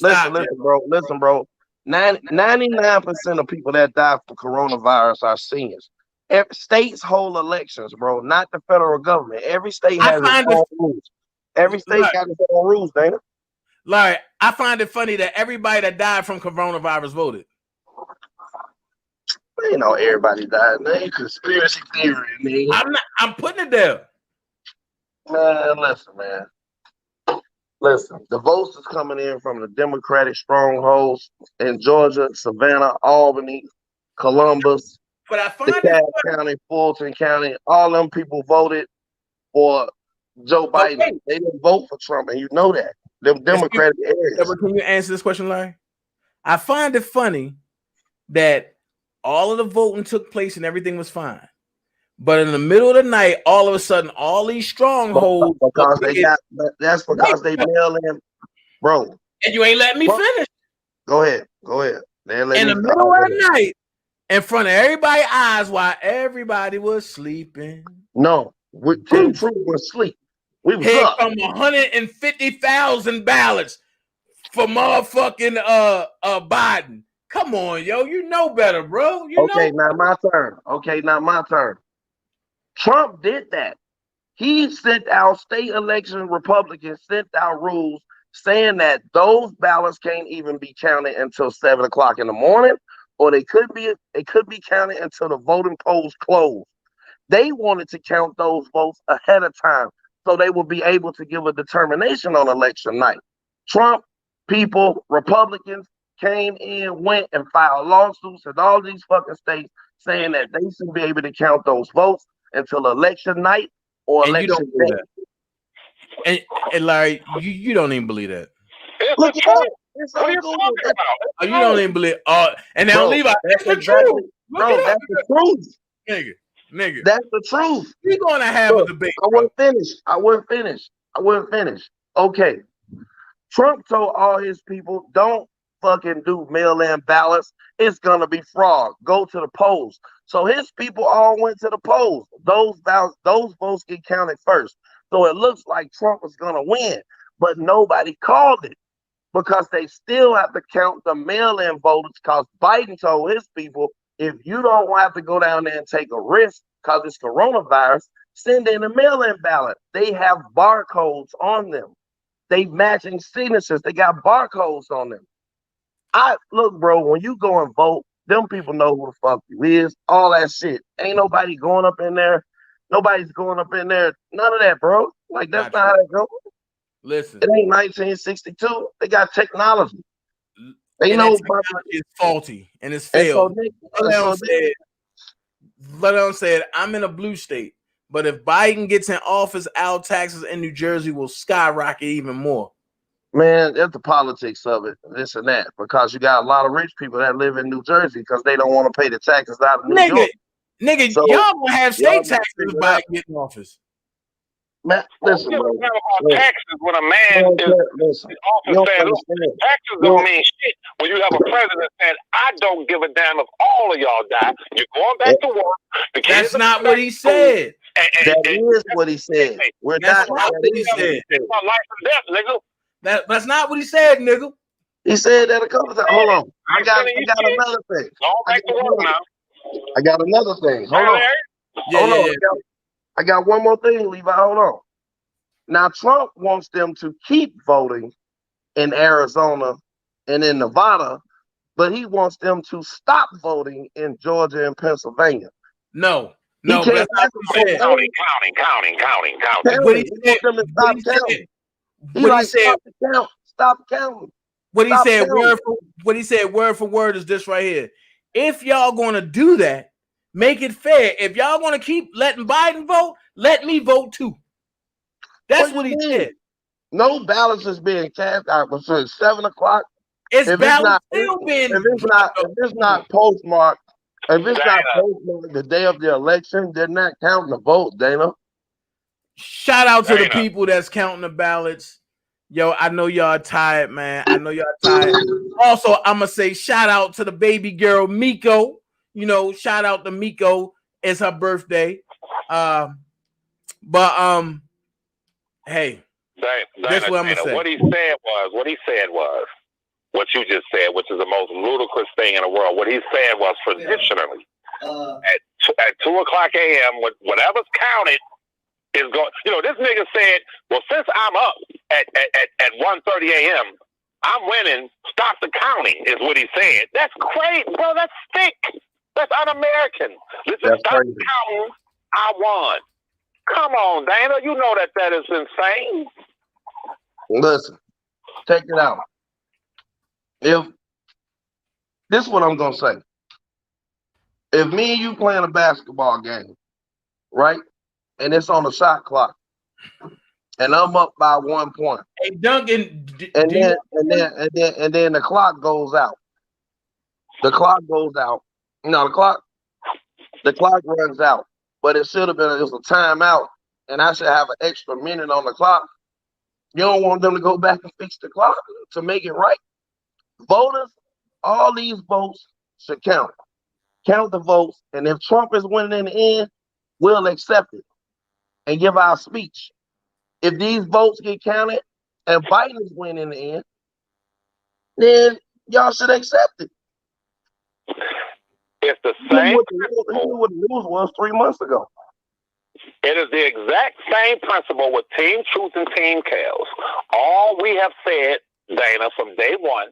Listen, bro. 99% of people that die from coronavirus are seniors. States hold elections, bro, not the federal government. Every state has its own rules. Every state got its own rules, Dana.
Larry, I find it funny that everybody that died from coronavirus voted.
You know, everybody died. Man, conspiracy theory, man.
I'm putting it there.
Man, listen. The votes is coming in from the Democratic strongholds in Georgia, Savannah, Albany, Columbus,
but I find
DeKalb County, Fulton County. All them people voted for Joe Biden. Okay. They didn't vote for Trump, and you know that. Them Democratic areas.
Can you answer this question, Larry? I find it funny that all of the voting took place and everything was fine. But in the middle of the night, all of a sudden, all these strongholds
that's because they mail in, bro.
And you ain't letting me finish.
Go ahead.
In the middle of the night, in front of everybody's eyes, while everybody was sleeping.
No, Team Truth was asleep. We was
here
up.
Come 150,000 ballots for motherfucking Biden. Come on, yo, you know better, bro.
Now my turn. Trump did that. He sent out state election Republicans sent out rules saying that those ballots can't even be counted until 7 o'clock in the morning, or it could be counted until the voting polls close. They wanted to count those votes ahead of time so they will be able to give a determination on election night. Trump people, Republicans, came in, went and filed lawsuits in all these fucking states saying that they should be able to count those votes until election night or election day.
And Larry, you don't even believe that.
Look at that.
You don't even believe. And now Levi, that's the truth.
Bro, that's the truth.
Nigga.
That's the truth.
We're gonna have a debate.
I wouldn't finish. Okay. Trump told all his people, don't fucking do mail-in ballots. It's gonna be fraud. Go to the polls. So his people all went to the polls. Those votes get counted first. So it looks like Trump is gonna win, but nobody called it because they still have to count the mail-in voters. Because Biden told his people, if you don't have to go down there and take a risk because it's coronavirus, send in a mail-in ballot. They have barcodes on them. They matching signatures. They got barcodes on them. Look, bro, when you go and vote, them people know who the fuck you is. All that shit. Ain't nobody going up in there. Nobody's going up in there. None of that, bro. Like, that's not how that goes.
Listen.
It ain't 1962. They got technology. They know
technology is faulty and it's failed. Leon said, I'm in a blue state, but if Biden gets in office, our taxes in New Jersey will skyrocket even more.
Man, that's the politics of it, this and that, because you got a lot of rich people that live in New Jersey because they don't want to pay the taxes out of New York.
Nigga, so, y'all gonna have state taxes if Biden get in office.
Man, listen, bro.
Taxes when a man is office saying, look, taxes don't mean shit when you have a president saying, I don't give a damn if all of y'all die. You're going back to work.
That's not what he said.
That is what he said.
That's not what he said.
It's my life and death, nigga.
That's not what he said, nigga.
He said that a couple times. Hold on. I got another thing. I got another thing. Hold on. Hold on. I got one more thing, Levi. Hold on. Now, Trump wants them to keep voting in Arizona and in Nevada, but he wants them to stop voting in Georgia and Pennsylvania.
No, that's not what he said.
Counting.
What he said. What he said.
Stop counting.
What he said word for word is this right here. If y'all gonna do that, make it fair. If y'all gonna keep letting Biden vote, let me vote too. That's what he said.
No ballots is being cast out until 7 o'clock.
If it's
not postmarked the day of the election, they're not counting the vote, Dana.
Shout out to the people that's counting the ballots. Yo, I know y'all tired, man. I know y'all tired. Also, I'm gonna say shout out to the baby girl Miko. You know, shout out to Miko. It's her birthday. But hey, this is what I'm gonna say.
What he said was what you just said, which is the most ludicrous thing in the world. What he said was traditionally at 2:00 a.m. whatever's counted is going. You know, this nigga said, "Well, since I'm up at 1:30 a.m., I'm winning. Stop the counting," is what he said. That's great, bro. That's thick. That's un-American. Listen, stop counting. I won. Come on, Dana. You know that is insane.
Listen, check it out. If this is what I'm gonna say. If me and you playing a basketball game, right, and it's on the shot clock, and I'm up by 1 point,
hey Duncan,
and then the clock goes out. The clock goes out. No, the clock runs out. But it should have been a timeout, and I should have an extra minute on the clock. You don't want them to go back and fix the clock to make it right. Voters, all these votes should count. Count the votes, and if Trump is winning in the end, we'll accept it and give our speech. If these votes get counted and Biden is winning in the end, then y'all should accept it.
It's the same.
What the news was 3 months ago.
It is the exact same principle with Team Truth and Team Chaos. All we have said, Dana, from day one,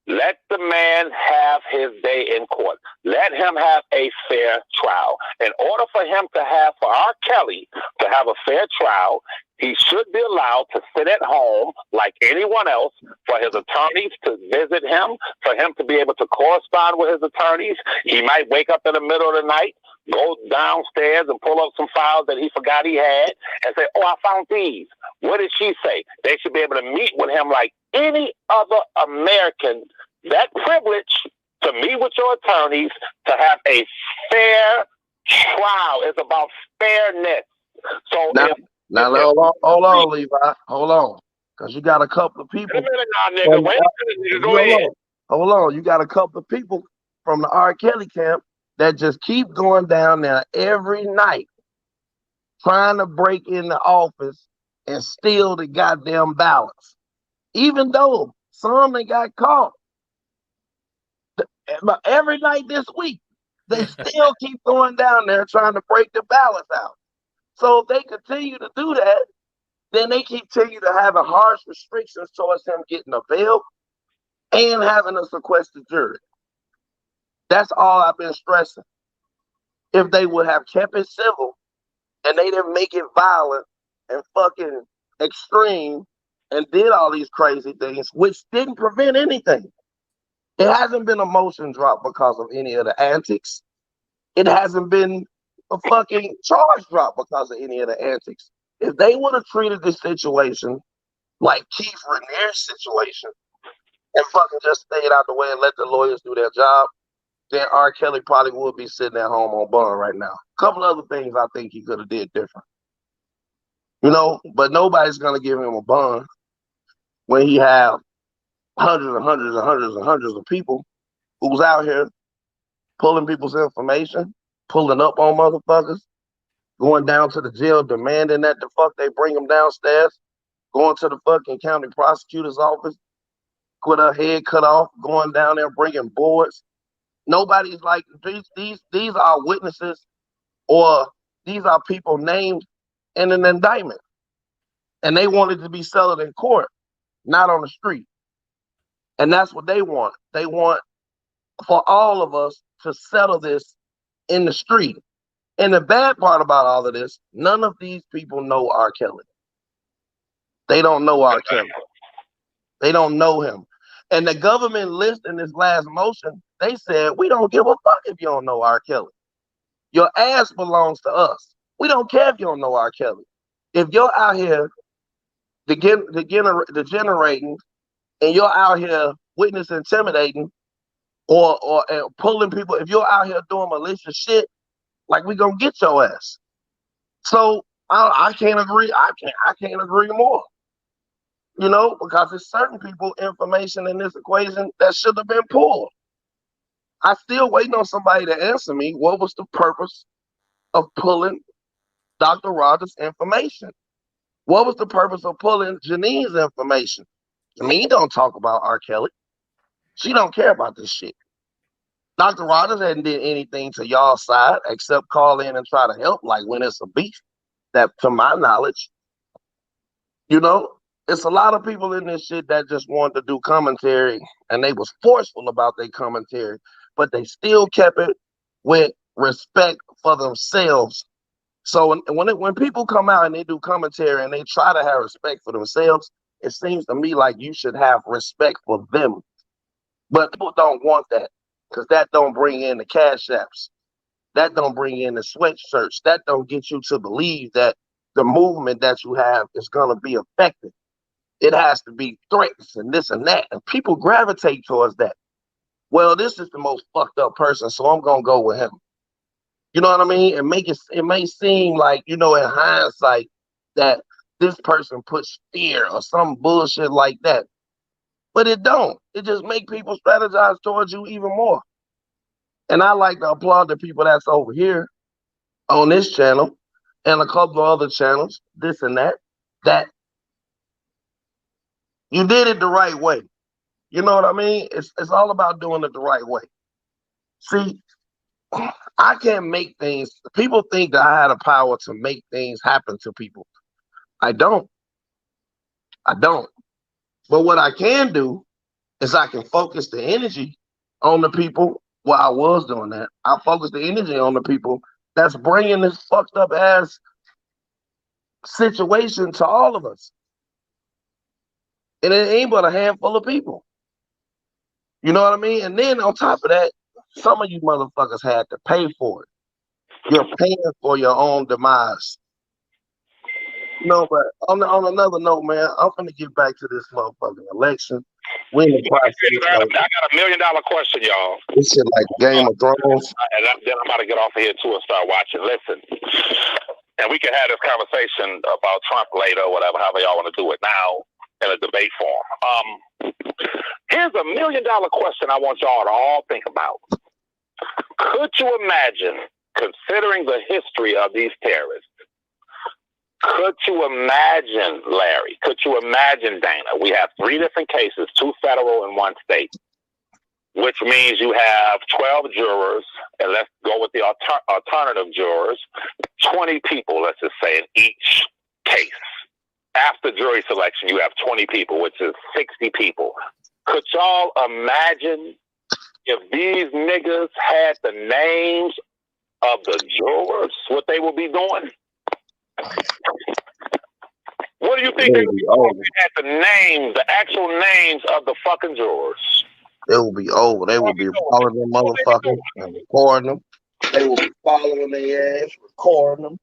let the man have his day in court. Let him have a fair trial. In order for him to have, for R. Kelly to have a fair trial, he should be allowed to sit at home like anyone else, for his attorneys to visit him, for him to be able to correspond with his attorneys. He might wake up in the middle of the night, go downstairs and pull up some files that he forgot he had and say, "Oh, I found these. What did she say?" They should be able to meet with him like any other American. That privilege to meet with your attorneys, to have a fair trial, is about fairness. So
hold on, Levi. Hold on. Because you got a couple of people.
Wait a minute now, nigga. Wait a minute, nigga. Go ahead.
Hold on. You got a couple of people from the R. Kelly camp that just keep going down there every night trying to break in the office and steal the goddamn ballots. Even though some they got caught. But every night this week, they still keep going down there trying to break the ballots out. So if they continue to do that, then they continue to have a harsh restrictions towards him getting a bail and having a sequestered jury. That's all I've been stressing. If they would have kept it civil and they didn't make it violent and fucking extreme and did all these crazy things, which didn't prevent anything. It hasn't been a motion drop because of any of the antics. It hasn't been a fucking charge drop because of any of the antics. If they would have treated this situation like Keith Raniere's situation and fucking just stayed out the way and let the lawyers do their job, then R. Kelly probably would be sitting at home on bond right now. A couple other things I think he could have did different. You know, but nobody's going to give him a bond when he have hundreds and hundreds and hundreds and hundreds of people who's out here pulling people's information, pulling up on motherfuckers, going down to the jail demanding that the fuck they bring them downstairs, going to the fucking county prosecutor's office with her head cut off, going down there bringing boards. Nobody's like, these are witnesses, or these are people named in an indictment, and they wanted to be settled in court, not on the street. And that's what they want. They want for all of us to settle this in the street. And the bad part about all of this, none of these people know R. Kelly. They don't know R. Kelly. They don't know him. And the government list in this last motion, they said, we don't give a fuck if you don't know R. Kelly. Your ass belongs to us. We don't care if you don't know R. Kelly. If you're out here degenerating and you're out here witness intimidating or pulling people, if you're out here doing malicious shit, like, we gonna get your ass. So I can't agree. I can't agree more. You know, because there's certain people information in this equation that should have been pulled. I still waiting on somebody to answer me. What was the purpose of pulling Dr. Rogers' information? What was the purpose of pulling Janine's information? Janine don't talk about R. Kelly. She don't care about this shit. Dr. Rogers hadn't did anything to y'all's side except call in and try to help, like when it's a beef. That, to my knowledge, you know, it's a lot of people in this shit that just wanted to do commentary, and they was forceful about their commentary, but they still kept it with respect for themselves. So when people come out and they do commentary and they try to have respect for themselves, it seems to me like you should have respect for them. But people don't want that, because that don't bring in the cash apps. That don't bring in the sweatshirts. That don't get you to believe that the movement that you have is going to be effective. It has to be threats and this and that. And people gravitate towards that. Well, this is the most fucked up person, so I'm going to go with him. You know what I mean? It may seem like, you know, in hindsight, that this person puts fear or some bullshit like that. But it don't. It just make people strategize towards you even more. And I like to applaud the people that's over here on this channel and a couple of other channels, this and that, that you did it the right way. You know what I mean? It's all about doing it the right way. See, I can't make things. People think that I had a power to make things happen to people. I don't. But what I can do is I can focus the energy on the people. Well, I was doing that. I focus the energy on the people that's bringing this fucked up ass situation to all of us. And it ain't but a handful of people. You know what I mean? And then on top of that, some of you motherfuckers had to pay for it. You're paying for your own demise. No, but on another note, man, I'm gonna get back to this motherfucking election. We in the process.
I got $1 million question, y'all.
This shit like Game of Thrones.
And then I'm about to get off of here too and start watching. Listen, and we can have this conversation about Trump later, or whatever, however y'all want to do it now in a debate form. Here's $1 million question I want y'all to all think about. Could you imagine, considering the history of these terrorists, could you imagine, Larry, could you imagine, Dana, we have 3 different cases, 2 federal and 1 state, which means you have 12 jurors, and let's go with the alternative jurors, 20 people, let's just say, in each case. After jury selection, you have 20 people, which is 60 people. Could y'all imagine if these niggas had the names of the jurors, what they would be doing? What do you think they would be doing if they had the names, the actual names of the fucking jurors?
It will be over. They will be following them motherfuckers and recording them. They will be following their ass, recording them,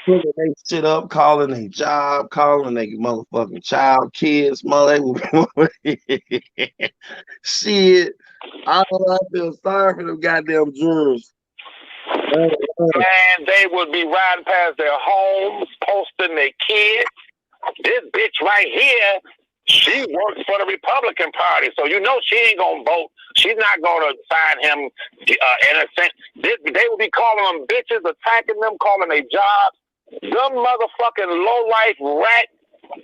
putting their shit up, calling their job, calling their motherfucking child, kids, mother. They will be shit. I feel sorry for them goddamn jurors.
And they would be riding past their homes, posting their kids. This bitch right here, she works for the Republican Party, so you know she ain't gonna vote. She's not gonna sign him innocent. They would be calling them bitches, attacking them, calling their jobs. Them motherfucking low-life rat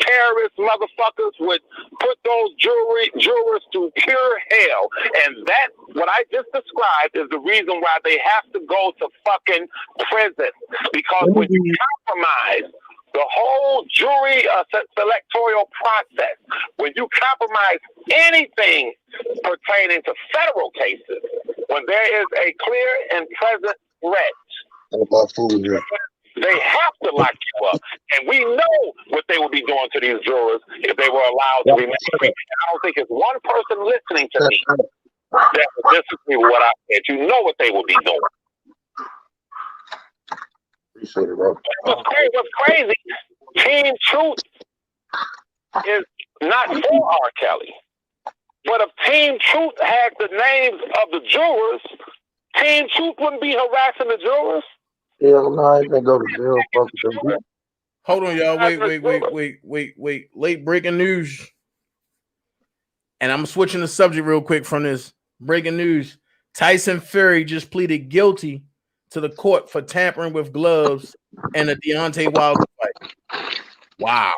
terrorist motherfuckers would put those jurors to pure hell. And that, what I just described, is the reason why they have to go to fucking prison. Because when you compromise the whole jury selectorial process, when you compromise anything pertaining to federal cases, when there is a clear and present threat, they have to lock you up. And we know what they would be doing to these jurors if they were allowed to remain. I don't think it's one person listening to me that would disagree with what I said. You know what they would be doing. What's crazy, Team Truth is not for R. Kelly. But if Team Truth had the names of the jurors, Team Truth wouldn't be harassing the jurors.
Hell no, I ain't gonna go to jail. Fuck them.
Hold on, y'all. Wait. Late breaking news. And I'm switching the subject real quick from this. Breaking news. Tyson Fury just pleaded guilty to the court for tampering with gloves and a Deontay Wilder fight. Wow.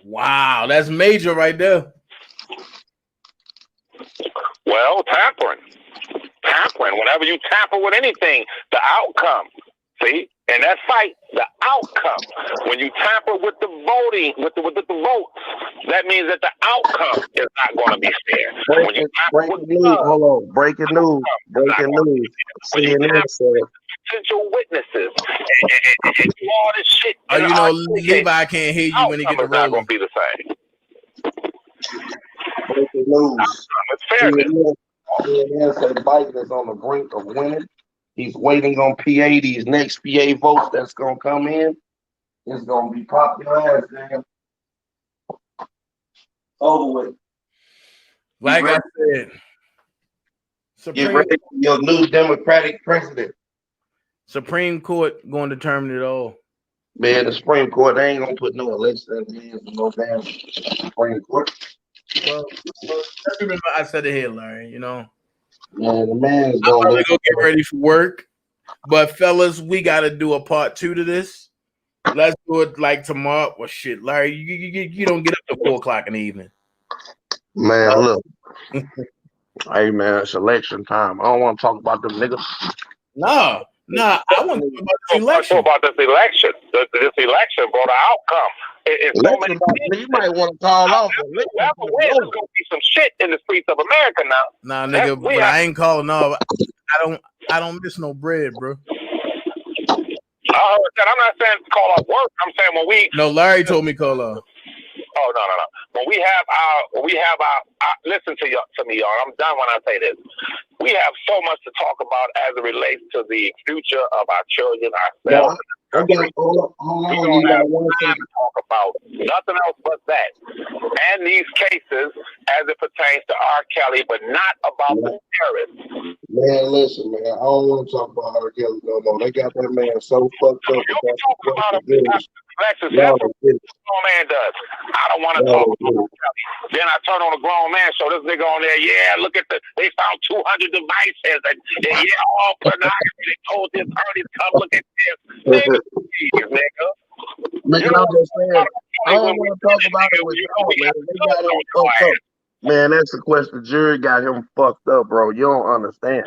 Wow. That's major right there.
Well, tampering. Whenever you tamper with anything, the outcome. See, in that fight, the outcome. When you tamper with the voting, with the votes, that means that the outcome is not going to be fair. When you
breaking news. Hold on. Breaking news.
When you tamper with potential witnesses and do all this shit.
Oh, you know, Levi can't hear you when he get the rolling.
Not going to be the same.
Breaking news.
It's fairness.
CNN said Biden is on the brink of winning. He's waiting on PA. These next PA votes that's gonna come in, it's gonna be popular as damn. Over with.
Like I said,
Get ready for your new Democratic president.
Supreme Court going to determine it all.
Man, the Supreme Court, they ain't gonna put no election in the hands of no damn Supreme Court.
Well, remember I said it here, Larry. You know,
man, the man is
I'm gonna go get ready for work. But fellas, we got to do a part 2 to this. Let's do it like tomorrow. Well, shit, Larry, you don't get up to 4 o'clock in the evening.
Man, look. Hey, man, it's election time. I don't want to talk about them niggas.
Nah. I want to talk about this election.
This election brought an outcome.
You might want to call off.
There's going to be some shit in the streets of America now.
Nah, nigga, but I ain't calling off. I don't miss no bread, bro.
I'm not saying call off work. I'm saying when we.
No, Larry told me call off.
Oh no. When we have our listen to me, y'all. I'm done when I say this. We have so much to talk about as it relates to the future of our children, ourselves.
Hold on.
We don't have time to talk about nothing else but that. And these cases as it pertains to R. Kelly, but not about the terrorists.
Man, listen, man. I don't want to talk about R. Kelly no more. They got that man so fucked up.
Alexis, that's what a grown man does. I don't want to talk about R. Kelly. Then I turn on a grown man show. This nigga on there, look at they found 200 devices. And all pornography. They told this Ernie to come look at this. Nigga,
I'm just saying, I don't want to talk about it with you, man. They got him fucked up. Man, that's the question. The jury got him fucked up, bro. You don't understand.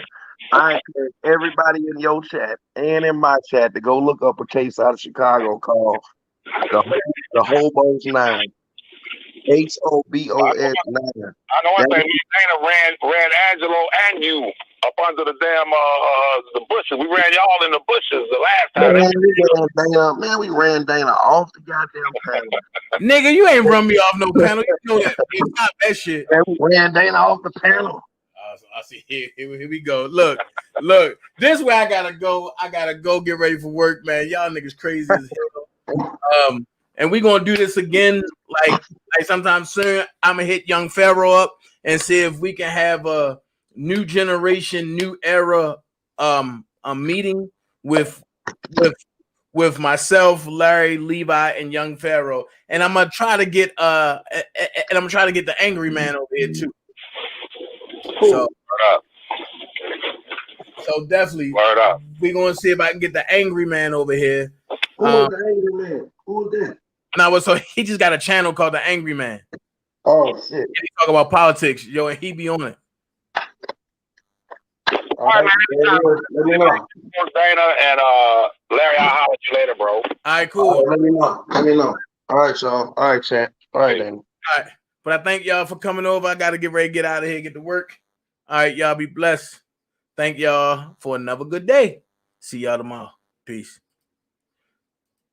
I encourage everybody in your chat and in my chat to go look up a case out of Chicago called the Hobos 9. HOBOS 9.
I know one thing. Dana ran Angelo and you up under the damn the bushes. We ran y'all in the bushes the last time.
We ran Dana off the goddamn panel.
Nigga, you ain't run me off no panel. You know that. Stop that shit.
Man, we ran Dana off the panel.
I see. Here we go. Look. This way I gotta go. I gotta go get ready for work, man. Y'all niggas crazy as hell. And we gonna do this again, like sometime soon. I'm gonna hit Young Pharaoh up and see if we can have a new generation, new era a meeting with myself, Larry, Levi, and Young Pharaoh. And I'm gonna try to get the angry man over here too.
Cool.
So definitely we're gonna see if I can get the angry man over here.
Who's the angry man? Who's that?
No, so he just got a channel called The Angry Man.
Oh shit!
And he talk about politics, and he be on it.
All right, man. Let me know. Dana and Larry, I'll holler at you later, bro.
All right, cool.
Let me know. All right, y'all. All right, chat. All right, Dana.
All right, but I thank y'all for coming over. I got to get ready to get out of here, get to work. All right, y'all be blessed. Thank y'all for another good day. See y'all tomorrow. Peace.